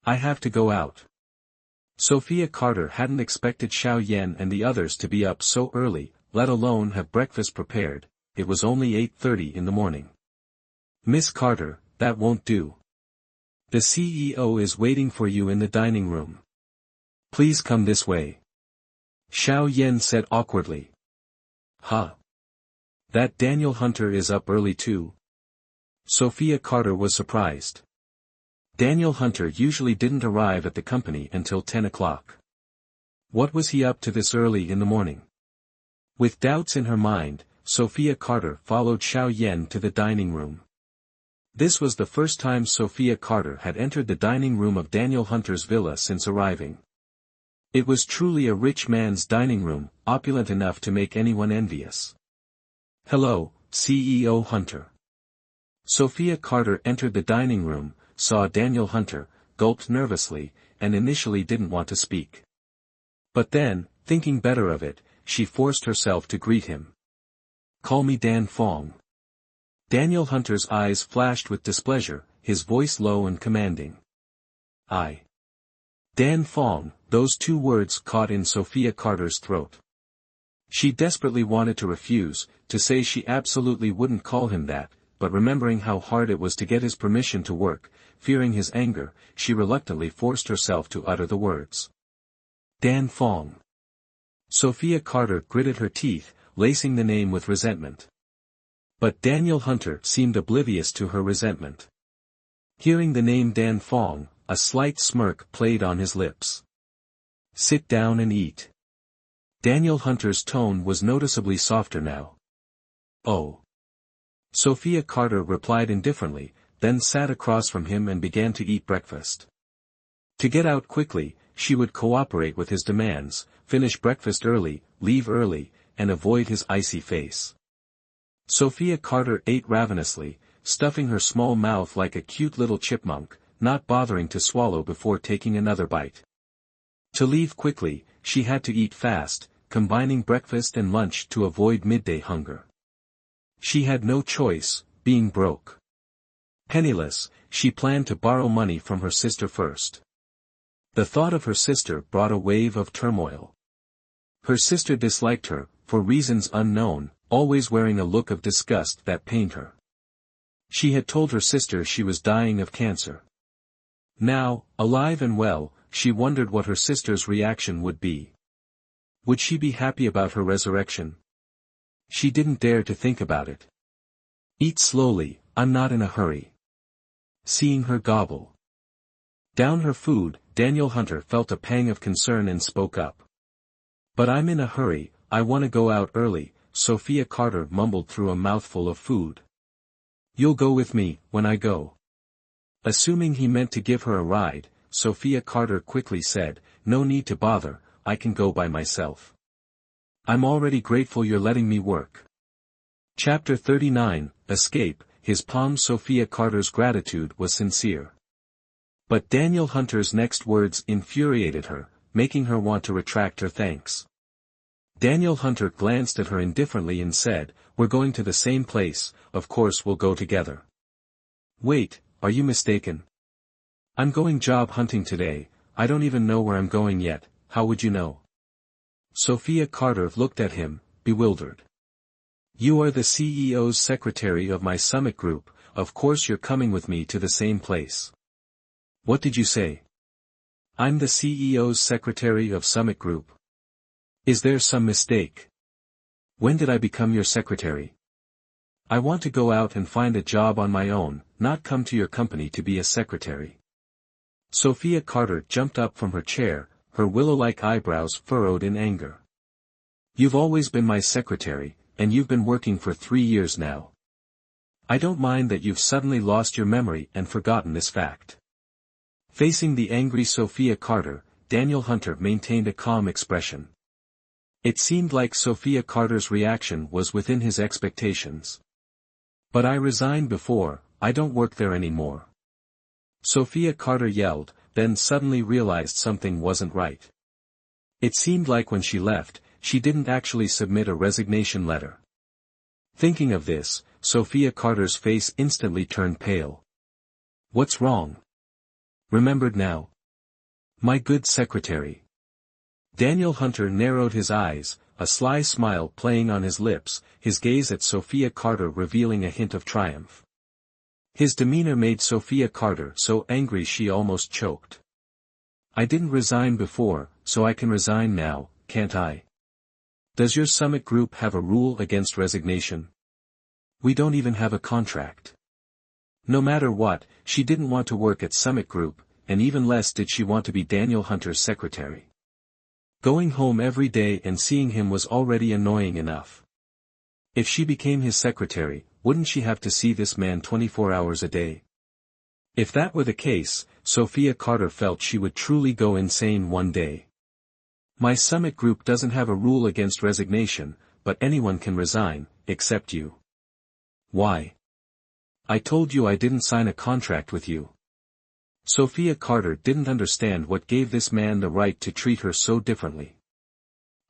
I have to go out." Sophia Carter hadn't expected Xiao Yan and the others to be up so early, let alone have breakfast prepared. It was only 8:30 in the morning. "Miss Carter, that won't do. The CEO is waiting for you in the dining room. Please come this way," Xiao Yan said awkwardly. "Huh? That Daniel Hunter is up early too?" Sophia Carter was surprised. Daniel Hunter usually didn't arrive at the company until 10 o'clock. What was he up to this early in the morning? With doubts in her mind, Sophia Carter followed Xiao Yan to the dining room. This was the first time Sophia Carter had entered the dining room of Daniel Hunter's villa since arriving. It was truly a rich man's dining room, opulent enough to make anyone envious. "Hello, CEO Hunter." Sophia Carter entered the dining room, saw Daniel Hunter, gulped nervously, and initially didn't want to speak. But then, thinking better of it, she forced herself to greet him. "Call me Dan Fong." Daniel Hunter's eyes flashed with displeasure, his voice low and commanding. Dan Fong, those two words caught in Sophia Carter's throat. She desperately wanted to refuse, to say she absolutely wouldn't call him that, but remembering how hard it was to get his permission to work, fearing his anger, she reluctantly forced herself to utter the words. "Dan Fong." Sophia Carter gritted her teeth, lacing the name with resentment. But Daniel Hunter seemed oblivious to her resentment. Hearing the name Dan Fong, a slight smirk played on his lips. "Sit down and eat." Daniel Hunter's tone was noticeably softer now. "Oh." Sophia Carter replied indifferently, then sat across from him and began to eat breakfast. To get out quickly, she would cooperate with his demands, finish breakfast early, leave early, and avoid his icy face. Sophia Carter ate ravenously, stuffing her small mouth like a cute little chipmunk, not bothering to swallow before taking another bite. To leave quickly, she had to eat fast, combining breakfast and lunch to avoid midday hunger. She had no choice, being broke. Penniless, she planned to borrow money from her sister first. The thought of her sister brought a wave of turmoil. Her sister disliked her, for reasons unknown, always wearing a look of disgust that pained her. She had told her sister she was dying of cancer. Now, alive and well, she wondered what her sister's reaction would be. Would she be happy about her resurrection? She didn't dare to think about it. Eat slowly, I'm not in a hurry. Seeing her gobble down her food, Daniel Hunter felt a pang of concern and spoke up. But I'm in a hurry, I want to go out early, Sophia Carter mumbled through a mouthful of food. You'll go with me, when I go. Assuming he meant to give her a ride, Sophia Carter quickly said, no need to bother, I can go by myself. I'm already grateful you're letting me work. Chapter 39, Escape. His palm. Sophia Carter's gratitude was sincere. But Daniel Hunter's next words infuriated her, making her want to retract her thanks. Daniel Hunter glanced at her indifferently and said, we're going to the same place, of course we'll go together. Wait, are you mistaken? I'm going job hunting today, I don't even know where I'm going yet, how would you know? Sophia Carter looked at him, bewildered. You are the CEO's secretary of my summit group, of course you're coming with me to the same place. What did you say? I'm the CEO's secretary of Summit Group. Is there some mistake? When did I become your secretary? I want to go out and find a job on my own, not come to your company to be a secretary. Sophia Carter jumped up from her chair, her willow-like eyebrows furrowed in anger. You've always been my secretary, and you've been working for 3 years now. I don't mind that you've suddenly lost your memory and forgotten this fact. Facing the angry Sophia Carter, Daniel Hunter maintained a calm expression. It seemed like Sophia Carter's reaction was within his expectations. But I resigned before, I don't work there anymore. Sophia Carter yelled, then suddenly realized something wasn't right. It seemed like when she left, she didn't actually submit a resignation letter. Thinking of this, Sophia Carter's face instantly turned pale. What's wrong? Remembered now. My good secretary. Daniel Hunter narrowed his eyes, a sly smile playing on his lips, his gaze at Sophia Carter revealing a hint of triumph. His demeanor made Sophia Carter so angry she almost choked. I didn't resign before, so I can resign now, can't I? Does your summit group have a rule against resignation? We don't even have a contract. No matter what, she didn't want to work at Summit Group, and even less did she want to be Daniel Hunter's secretary. Going home every day and seeing him was already annoying enough. If she became his secretary, wouldn't she have to see this man 24 hours a day? If that were the case, Sophia Carter felt she would truly go insane one day. My Summit Group doesn't have a rule against resignation, but anyone can resign, except you. Why? I told you I didn't sign a contract with you. Sophia Carter didn't understand what gave this man the right to treat her so differently.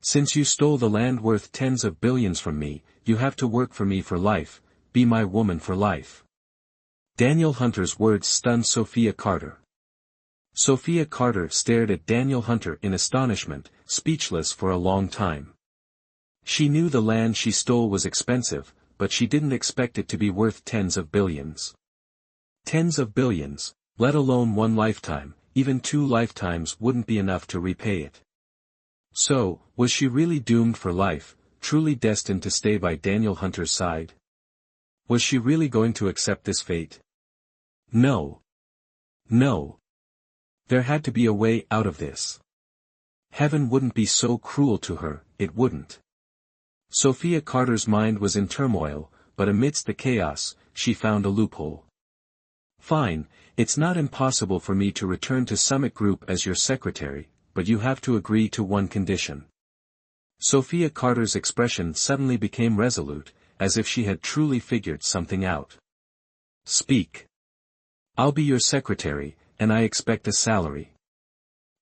Since you stole the land worth tens of billions from me, you have to work for me for life, be my woman for life. Daniel Hunter's words stunned Sophia Carter. Sophia Carter stared at Daniel Hunter in astonishment, speechless for a long time. She knew the land she stole was expensive, but she didn't expect it to be worth tens of billions. Tens of billions, let alone one lifetime, even 2 lifetimes wouldn't be enough to repay it. So, was she really doomed for life, truly destined to stay by Daniel Hunter's side? Was she really going to accept this fate? No. No. There had to be a way out of this. Heaven wouldn't be so cruel to her, it wouldn't. Sophia Carter's mind was in turmoil, but amidst the chaos, she found a loophole. Fine, it's not impossible for me to return to Summit Group as your secretary, but you have to agree to one condition. Sophia Carter's expression suddenly became resolute, as if she had truly figured something out. Speak. I'll be your secretary, and I expect a salary.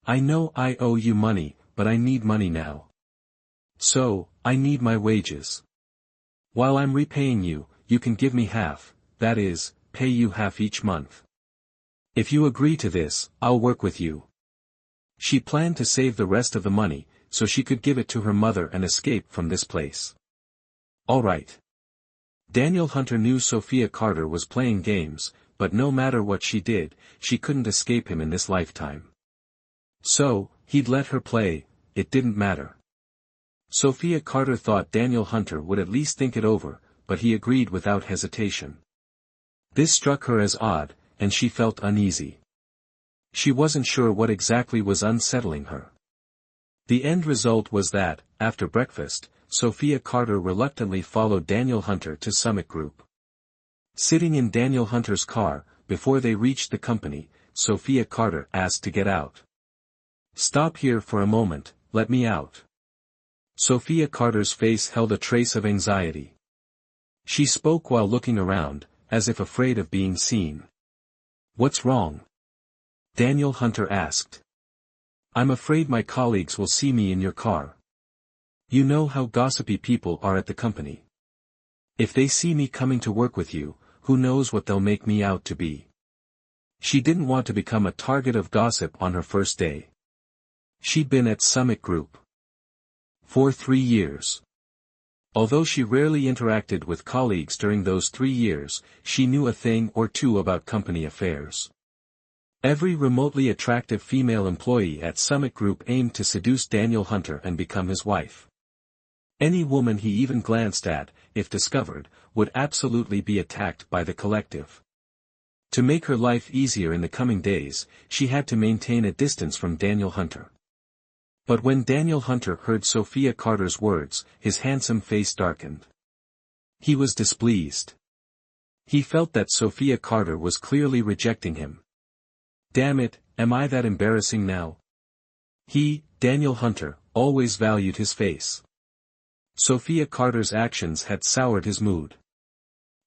I know I owe you money, but I need money now. So, I need my wages. While I'm repaying you, you can give me half, that is, pay you half each month. If you agree to this, I'll work with you. She planned to save the rest of the money, so she could give it to her mother and escape from this place. All right. Daniel Hunter knew Sophia Carter was playing games, but no matter what she did, she couldn't escape him in this lifetime. So, he'd let her play, it didn't matter. Sophia Carter thought Daniel Hunter would at least think it over, but he agreed without hesitation. This struck her as odd, and she felt uneasy. She wasn't sure what exactly was unsettling her. The end result was that, after breakfast, Sophia Carter reluctantly followed Daniel Hunter to Summit Group. Sitting in Daniel Hunter's car, before they reached the company, Sophia Carter asked to get out. "Stop here for a moment, let me out." Sophia Carter's face held a trace of anxiety. She spoke while looking around, as if afraid of being seen. "What's wrong?" Daniel Hunter asked. "I'm afraid my colleagues will see me in your car. You know how gossipy people are at the company. If they see me coming to work with you, who knows what they'll make me out to be." She didn't want to become a target of gossip on her first day. She'd been at Summit Group for 3 years. Although she rarely interacted with colleagues during those 3 years, she knew a thing or two about company affairs. Every remotely attractive female employee at Summit Group aimed to seduce Daniel Hunter and become his wife. Any woman he even glanced at, if discovered, would absolutely be attacked by the collective. To make her life easier in the coming days, she had to maintain a distance from Daniel Hunter. But when Daniel Hunter heard Sophia Carter's words, his handsome face darkened. He was displeased. He felt that Sophia Carter was clearly rejecting him. Damn it, am I that embarrassing now? He, Daniel Hunter, always valued his face. Sophia Carter's actions had soured his mood.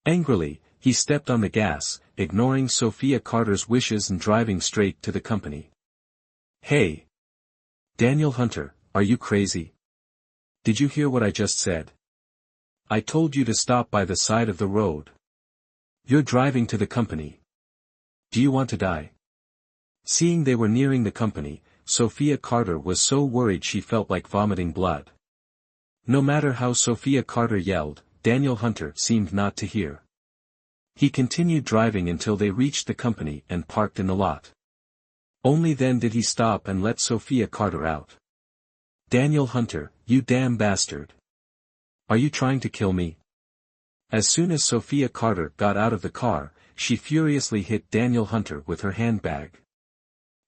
Angrily, he stepped on the gas, ignoring Sophia Carter's wishes and driving straight to the company. "Hey! Daniel Hunter, are you crazy? Did you hear what I just said? I told you to stop by the side of the road. You're driving to the company. Do you want to die?" Seeing they were nearing the company, Sophia Carter was so worried she felt like vomiting blood. No matter how Sophia Carter yelled, Daniel Hunter seemed not to hear. He continued driving until they reached the company and parked in the lot. Only then did he stop and let Sophia Carter out. "Daniel Hunter, you damn bastard. Are you trying to kill me?" As soon as Sophia Carter got out of the car, she furiously hit Daniel Hunter with her handbag.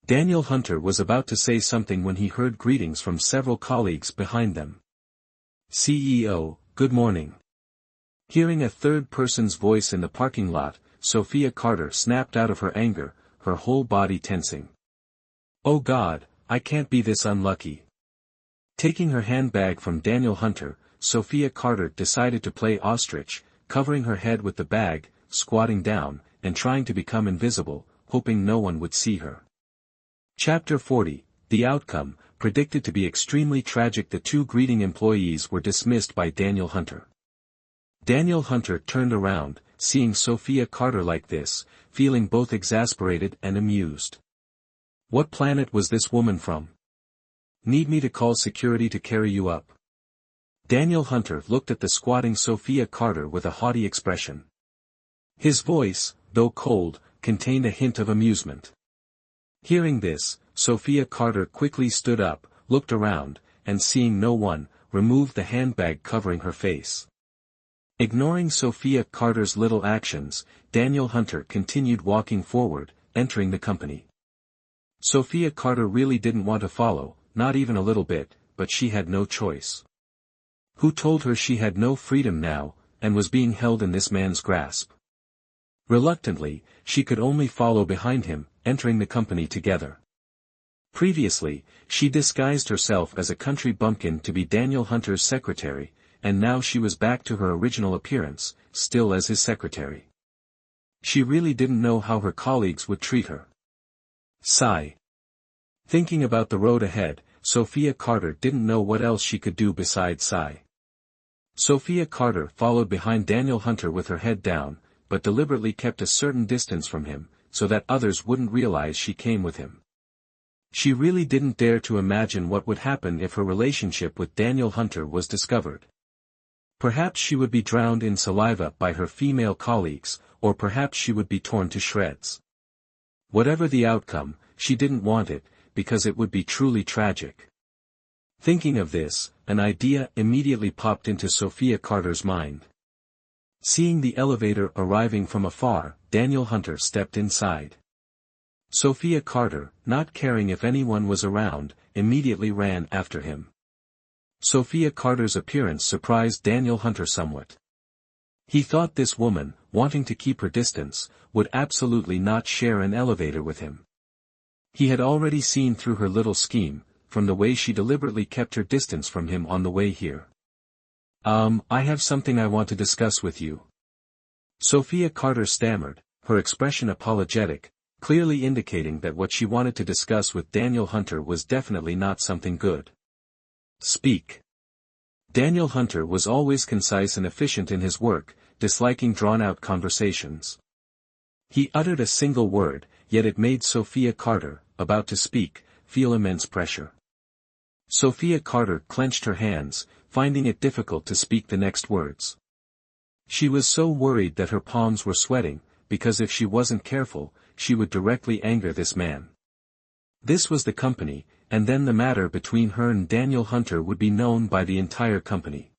Daniel Hunter was about to say something when he heard greetings from several colleagues behind them. "CEO, good morning." Hearing a third person's voice in the parking lot, Sophia Carter snapped out of her anger, her whole body tensing. "Oh God, I can't be this unlucky." Taking her handbag from Daniel Hunter, Sophia Carter decided to play ostrich, covering her head with the bag, squatting down, and trying to become invisible, hoping no one would see her. Chapter 40, The outcome, predicted to be extremely tragic. The 2 greeting employees were dismissed by Daniel Hunter. Daniel Hunter turned around, seeing Sophia Carter like this, feeling both exasperated and amused. What planet was this woman from? Need me to call security to carry you up? Daniel Hunter looked at the squatting Sophia Carter with a haughty expression. His voice, though cold, contained a hint of amusement. Hearing this, Sophia Carter quickly stood up, looked around, and seeing no one, removed the handbag covering her face. Ignoring Sophia Carter's little actions, Daniel Hunter continued walking forward, entering the company. Sophia Carter really didn't want to follow, not even a little bit, but she had no choice. Who told her she had no freedom now, and was being held in this man's grasp? Reluctantly, she could only follow behind him, entering the company together. Previously, she disguised herself as a country bumpkin to be Daniel Hunter's secretary, and now she was back to her original appearance, still as his secretary. She really didn't know how her colleagues would treat her. Sigh. Thinking about the road ahead, Sophia Carter didn't know what else she could do besides sigh. Sophia Carter followed behind Daniel Hunter with her head down, but deliberately kept a certain distance from him, so that others wouldn't realize she came with him. She really didn't dare to imagine what would happen if her relationship with Daniel Hunter was discovered. Perhaps she would be drowned in saliva by her female colleagues, or perhaps she would be torn to shreds. Whatever the outcome, she didn't want it, because it would be truly tragic. Thinking of this, an idea immediately popped into Sophia Carter's mind. Seeing the elevator arriving from afar, Daniel Hunter stepped inside. Sophia Carter, not caring if anyone was around, immediately ran after him. Sophia Carter's appearance surprised Daniel Hunter somewhat. He thought this woman, wanting to keep her distance, would absolutely not share an elevator with him. He had already seen through her little scheme, from the way she deliberately kept her distance from him on the way here. I have something I want to discuss with you. Sophia Carter stammered, her expression apologetic, clearly indicating that what she wanted to discuss with Daniel Hunter was definitely not something good. Speak. Daniel Hunter was always concise and efficient in his work, disliking drawn-out conversations. He uttered a single word, yet it made Sophia Carter, about to speak, feel immense pressure. Sophia Carter clenched her hands, finding it difficult to speak the next words. She was so worried that her palms were sweating, because if she wasn't careful, she would directly anger this man. This was the company, and then the matter between her and Daniel Hunter would be known by the entire company.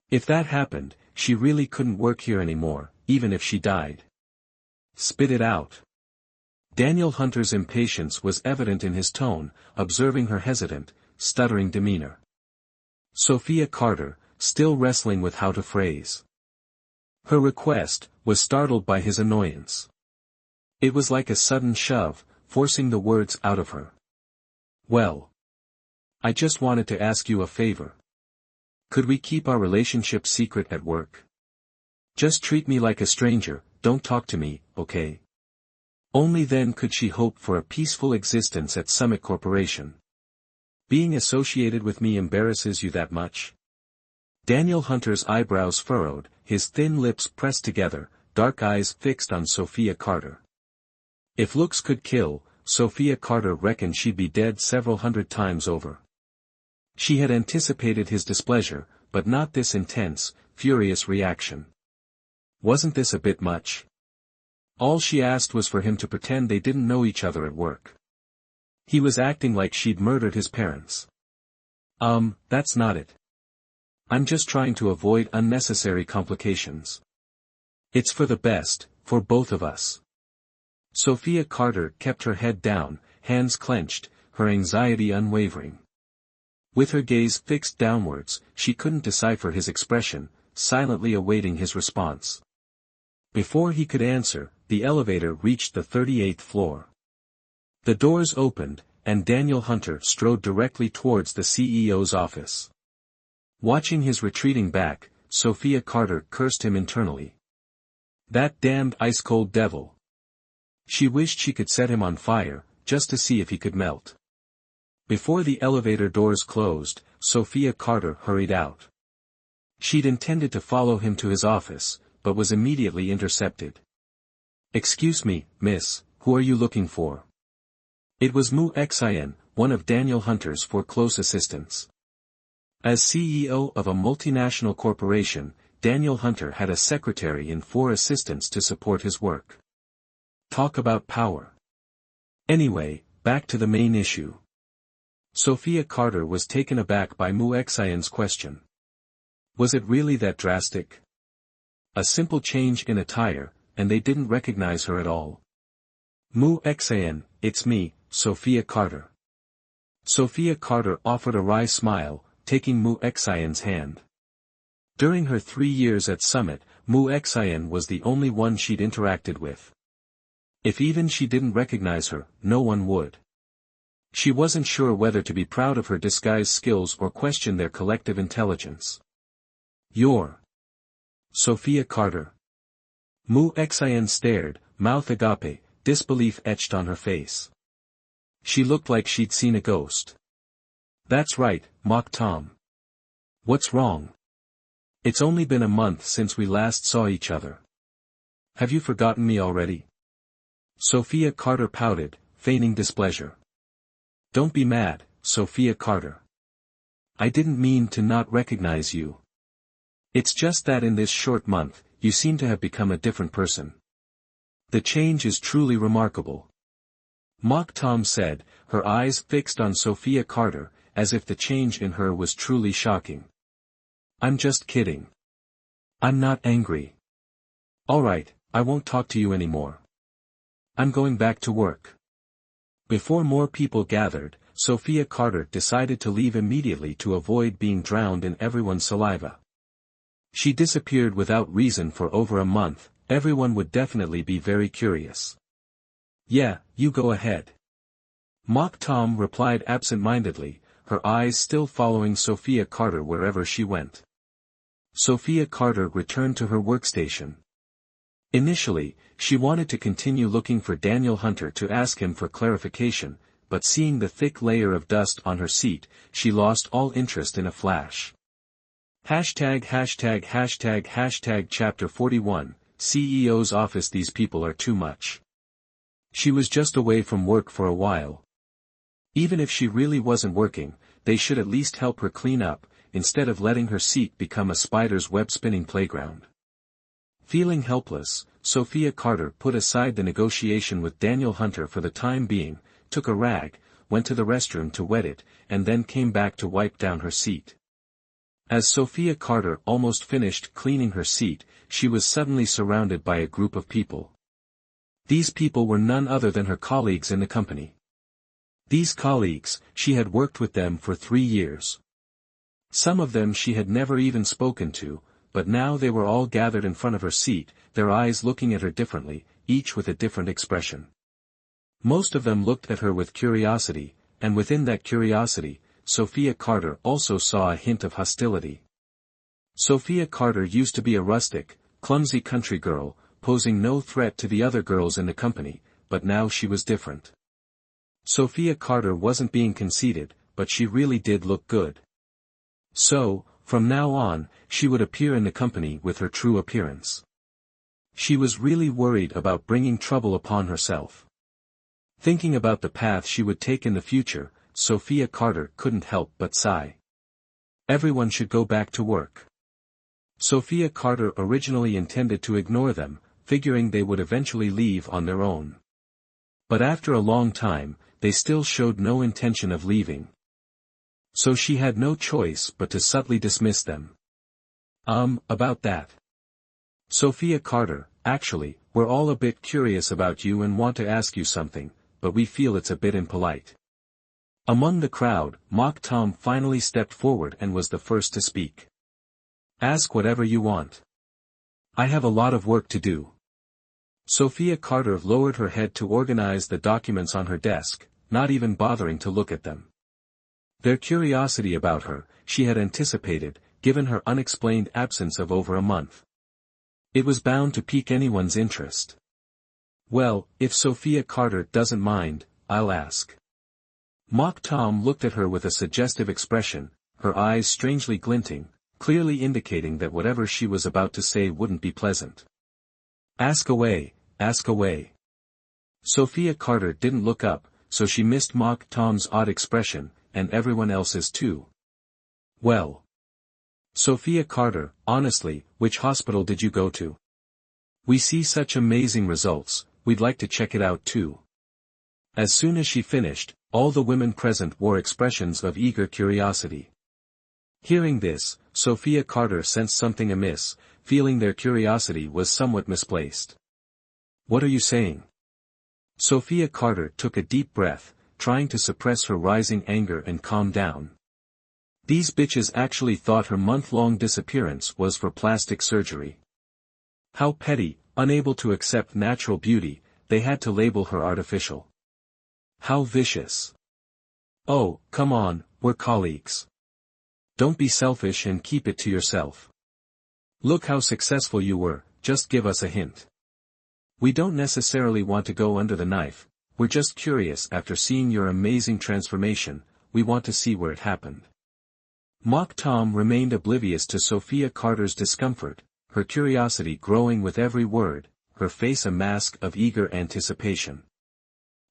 If that happened, she really couldn't work here anymore, even if she died. Spit it out. Daniel Hunter's impatience was evident in his tone, observing her hesitant, stuttering demeanor. Sophia Carter, still wrestling with how to phrase her request, was startled by his annoyance. It was like a sudden shove, forcing the words out of her. Well, I just wanted to ask you a favor. Could we keep our relationship secret at work? Just treat me like a stranger, don't talk to me, okay? Only then could she hope for a peaceful existence at Summit Corporation. Being associated with me embarrasses you that much? Daniel Hunter's eyebrows furrowed, his thin lips pressed together, dark eyes fixed on Sophia Carter. If looks could kill, Sophia Carter reckoned she'd be dead several hundred times over. She had anticipated his displeasure, but not this intense, furious reaction. Wasn't this a bit much? All she asked was for him to pretend they didn't know each other at work. He was acting like she'd murdered his parents. That's not it. I'm just trying to avoid unnecessary complications. It's for the best, for both of us. Sophia Carter kept her head down, hands clenched, her anxiety unwavering. With her gaze fixed downwards, she couldn't decipher his expression, silently awaiting his response. Before he could answer, the elevator reached the 38th floor. The doors opened, and Daniel Hunter strode directly towards the CEO's office. Watching his retreating back, Sophia Carter cursed him internally. That damned ice-cold devil. She wished she could set him on fire, just to see if he could melt. Before the elevator doors closed, Sophia Carter hurried out. She'd intended to follow him to his office, but was immediately intercepted. Excuse me, miss, who are you looking for? It was Mu Xin, one of Daniel Hunter's four close assistants. As CEO of a multinational corporation, Daniel Hunter had a secretary and 4 assistants to support his work. Talk about power. Anyway, back to the main issue. Sophia Carter was taken aback by Mu Xin's question. Was it really that drastic? A simple change in attire, and they didn't recognize her at all. Mu Xin, it's me, Sophia Carter. Sophia Carter offered a wry smile, taking Mu Xin's hand. During her 3 years at Summit, Mu Xin was the only one she'd interacted with. If even she didn't recognize her, no one would. She wasn't sure whether to be proud of her disguise skills or question their collective intelligence. You're Sophia Carter. Mu Xin stared, mouth agape, disbelief etched on her face. She looked like she'd seen a ghost. That's right, mocked Tom. What's wrong? It's only been a month since we last saw each other. Have you forgotten me already? Sophia Carter pouted, feigning displeasure. Don't be mad, Sophia Carter. I didn't mean to not recognize you. It's just that in this short month, you seem to have become a different person. The change is truly remarkable. Mock Tom said, her eyes fixed on Sophia Carter, as if the change in her was truly shocking. I'm just kidding. I'm not angry. Alright, I won't talk to you anymore. I'm going back to work. Before more people gathered, Sophia Carter decided to leave immediately to avoid being drowned in everyone's saliva. She disappeared without reason for over a month. Everyone would definitely be very curious. Yeah, you go ahead. Mock Tom replied absent-mindedly, her eyes still following Sophia Carter wherever she went. Sophia Carter returned to her workstation. Initially, she wanted to continue looking for Daniel Hunter to ask him for clarification, but seeing the thick layer of dust on her seat, she lost all interest in a flash. Chapter 41, CEO's office. These people are too much. She was just away from work for a while. Even if she really wasn't working, they should at least help her clean up, instead of letting her seat become a spider's web spinning playground. Feeling helpless, Sophia Carter put aside the negotiation with Daniel Hunter for the time being, took a rag, went to the restroom to wet it, and then came back to wipe down her seat. As Sophia Carter almost finished cleaning her seat, she was suddenly surrounded by a group of people. These people were none other than her colleagues in the company. These colleagues, she had worked with them for 3 years. Some of them she had never even spoken to, but now they were all gathered in front of her seat, their eyes looking at her differently, each with a different expression. Most of them looked at her with curiosity, and within that curiosity, Sophia Carter also saw a hint of hostility. Sophia Carter used to be a rustic, clumsy country girl, posing no threat to the other girls in the company, but now she was different. Sophia Carter wasn't being conceited, but she really did look good. So, from now on, she would appear in the company with her true appearance. She was really worried about bringing trouble upon herself. Thinking about the path she would take in the future, Sophia Carter couldn't help but sigh. Everyone should go back to work. Sophia Carter originally intended to ignore them, figuring they would eventually leave on their own. But after a long time, they still showed no intention of leaving. So she had no choice but to subtly dismiss them. About that. Sophia Carter, actually, we're all a bit curious about you and want to ask you something, but we feel it's a bit impolite. Among the crowd, Mock Tom finally stepped forward and was the first to speak. Ask whatever you want. I have a lot of work to do. Sophia Carter lowered her head to organize the documents on her desk, not even bothering to look at them. Their curiosity about her, she had anticipated, given her unexplained absence of over a month. It was bound to pique anyone's interest. Well, if Sophia Carter doesn't mind, I'll ask. Mock Tom looked at her with a suggestive expression, her eyes strangely glinting, clearly indicating that whatever she was about to say wouldn't be pleasant. Ask away, ask away. Sophia Carter didn't look up, so she missed Mock Tom's odd expression, and everyone else's too. Well. Sophia Carter, honestly, which hospital did you go to? We see such amazing results, we'd like to check it out too. As soon as she finished, all the women present wore expressions of eager curiosity. Hearing this, Sophia Carter sensed something amiss, feeling their curiosity was somewhat misplaced. What are you saying? Sophia Carter took a deep breath, trying to suppress her rising anger and calm down. These bitches actually thought her month-long disappearance was for plastic surgery. How petty, unable to accept natural beauty, they had to label her artificial. How vicious. Oh, come on, we're colleagues. Don't be selfish and keep it to yourself. Look how successful you were, just give us a hint. We don't necessarily want to go under the knife, we're just curious after seeing your amazing transformation, we want to see where it happened. Mock Tom remained oblivious to Sophia Carter's discomfort, her curiosity growing with every word, her face a mask of eager anticipation.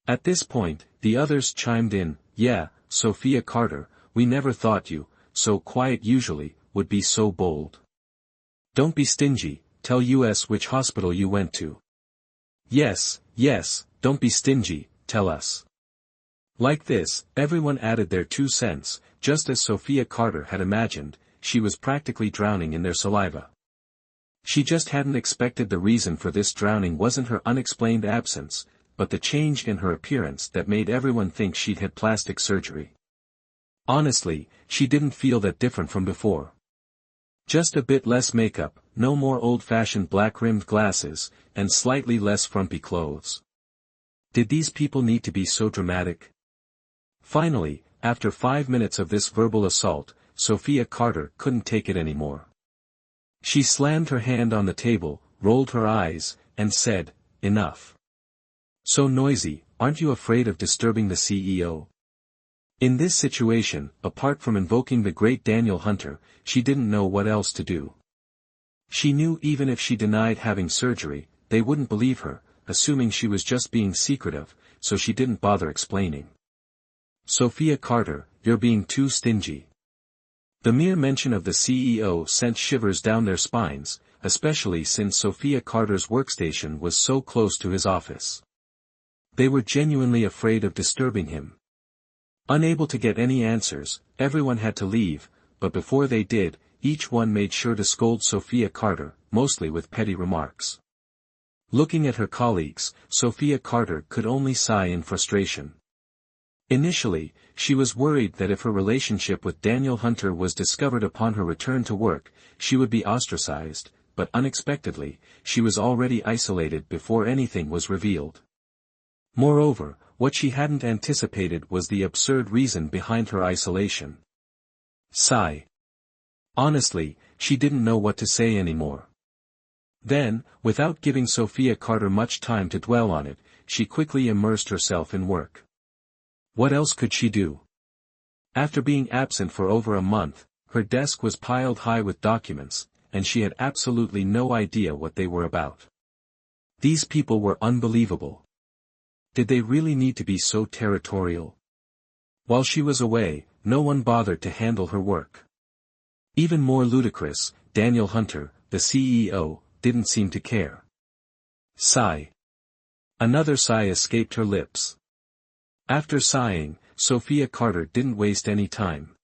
At this point, the others chimed in, yeah, Sophia Carter, we never thought you, so quiet usually, would be so bold. Don't be stingy, tell us which hospital you went to. Yes, yes, don't be stingy, tell us. Like this, everyone added their 2 cents, just as Sophia Carter had imagined. She was practically drowning in their saliva. She just hadn't expected the reason for this drowning wasn't her unexplained absence, but the change in her appearance that made everyone think she'd had plastic surgery. Honestly, she didn't feel that different from before. Just a bit less makeup, no more old-fashioned black-rimmed glasses, and slightly less frumpy clothes. Did these people need to be so dramatic? Finally, after 5 minutes of this verbal assault, Sophia Carter couldn't take it anymore. She slammed her hand on the table, rolled her eyes, and said, "Enough. So noisy, aren't you afraid of disturbing the CEO?" In this situation, apart from invoking the great Daniel Hunter, she didn't know what else to do. She knew even if she denied having surgery, they wouldn't believe her, assuming she was just being secretive, so she didn't bother explaining. "Sophia Carter, you're being too stingy." The mere mention of the CEO sent shivers down their spines, especially since Sophia Carter's workstation was so close to his office. They were genuinely afraid of disturbing him. Unable to get any answers, everyone had to leave, but before they did, each one made sure to scold Sophia Carter, mostly with petty remarks. Looking at her colleagues, Sophia Carter could only sigh in frustration. Initially, she was worried that if her relationship with Daniel Hunter was discovered upon her return to work, she would be ostracized, but unexpectedly, she was already isolated before anything was revealed. Moreover, what she hadn't anticipated was the absurd reason behind her isolation. Sigh. Honestly, she didn't know what to say anymore. Then, without giving Sophia Carter much time to dwell on it, she quickly immersed herself in work. What else could she do? After being absent for over a month, her desk was piled high with documents, and she had absolutely no idea what they were about. These people were unbelievable. Did they really need to be so territorial? While she was away, no one bothered to handle her work. Even more ludicrous, Daniel Hunter, the CEO, didn't seem to care. Sigh. Another sigh escaped her lips. After sighing, Sophia Carter didn't waste any time.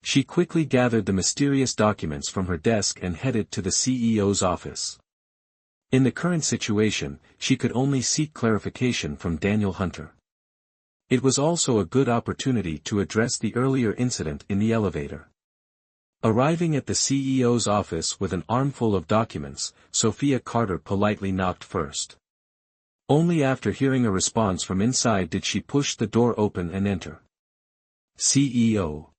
She quickly gathered the mysterious documents from her desk and headed to the CEO's office. In the current situation, she could only seek clarification from Daniel Hunter. It was also a good opportunity to address the earlier incident in the elevator. Arriving at the CEO's office with an armful of documents, Sophia Carter politely knocked first. Only after hearing a response from inside did she push the door open and enter. CEO.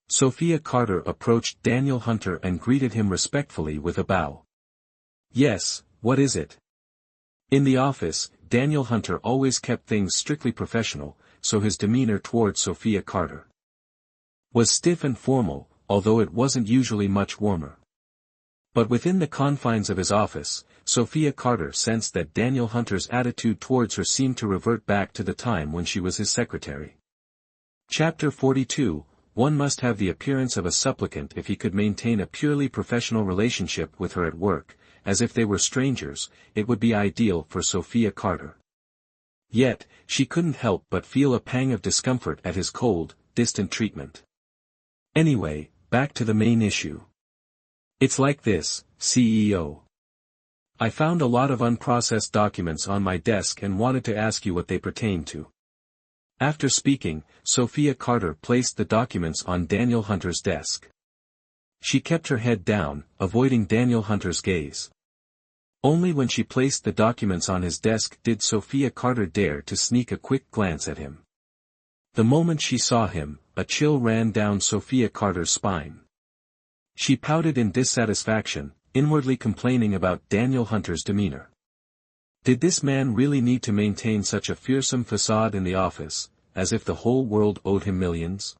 Sophia Carter approached Daniel Hunter and greeted him respectfully with a bow. Yes, what is it? In the office, Daniel Hunter always kept things strictly professional, so his demeanor towards Sophia Carter was stiff and formal, although it wasn't usually much warmer. But within the confines of his office, Sophia Carter sensed that Daniel Hunter's attitude towards her seemed to revert back to the time when she was his secretary. Chapter 42, One must have the appearance of a supplicant if he could maintain a purely professional relationship with her at work, as if they were strangers, it would be ideal for Sophia Carter. Yet, she couldn't help but feel a pang of discomfort at his cold, distant treatment. Anyway, back to the main issue. It's like this, CEO. I found a lot of unprocessed documents on my desk and wanted to ask you what they pertain to. After speaking, Sophia Carter placed the documents on Daniel Hunter's desk. She kept her head down, avoiding Daniel Hunter's gaze. Only when she placed the documents on his desk did Sophia Carter dare to sneak a quick glance at him. The moment she saw him, a chill ran down Sophia Carter's spine. She pouted in dissatisfaction, inwardly complaining about Daniel Hunter's demeanor. Did this man really need to maintain such a fearsome facade in the office, as if the whole world owed him millions?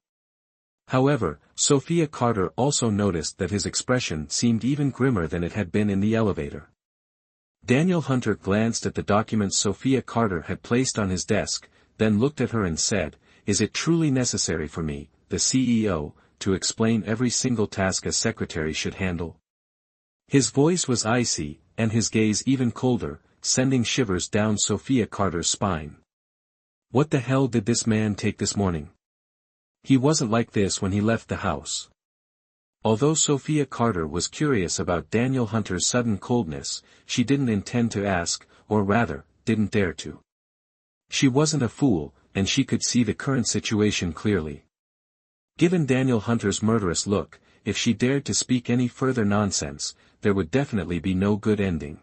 However, Sophia Carter also noticed that his expression seemed even grimmer than it had been in the elevator. Daniel Hunter glanced at the documents Sophia Carter had placed on his desk, then looked at her and said, "Is it truly necessary for me, the CEO, to explain every single task a secretary should handle?" His voice was icy, and his gaze even colder, sending shivers down Sophia Carter's spine. What the hell did this man take this morning? He wasn't like this when he left the house. Although Sophia Carter was curious about Daniel Hunter's sudden coldness, she didn't intend to ask, or rather, didn't dare to. She wasn't a fool, and she could see the current situation clearly. Given Daniel Hunter's murderous look, if she dared to speak any further nonsense, there would definitely be no good ending.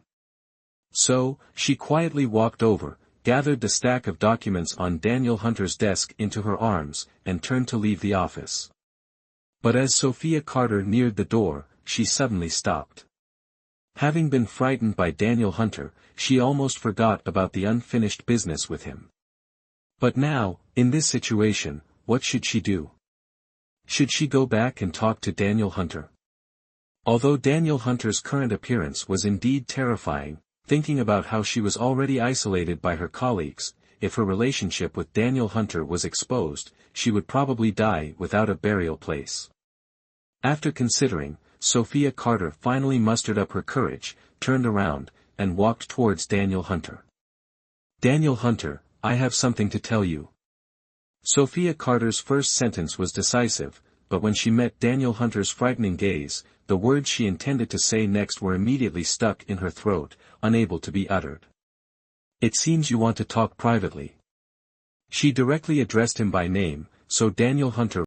So, she quietly walked over, gathered the stack of documents on Daniel Hunter's desk into her arms, and turned to leave the office. But as Sophia Carter neared the door, she suddenly stopped. Having been frightened by Daniel Hunter, she almost forgot about the unfinished business with him. But now, in this situation, what should she do? Should she go back and talk to Daniel Hunter? Although Daniel Hunter's current appearance was indeed terrifying, thinking about how she was already isolated by her colleagues, if her relationship with Daniel Hunter was exposed, she would probably die without a burial place. After considering, Sophia Carter finally mustered up her courage, turned around, and walked towards Daniel Hunter. "Daniel Hunter, I have something to tell you." Sophia Carter's first sentence was decisive, but when she met Daniel Hunter's frightening gaze, the words she intended to say next were immediately stuck in her throat, unable to be uttered. "It seems you want to talk privately." She directly addressed him by name, so Daniel Hunter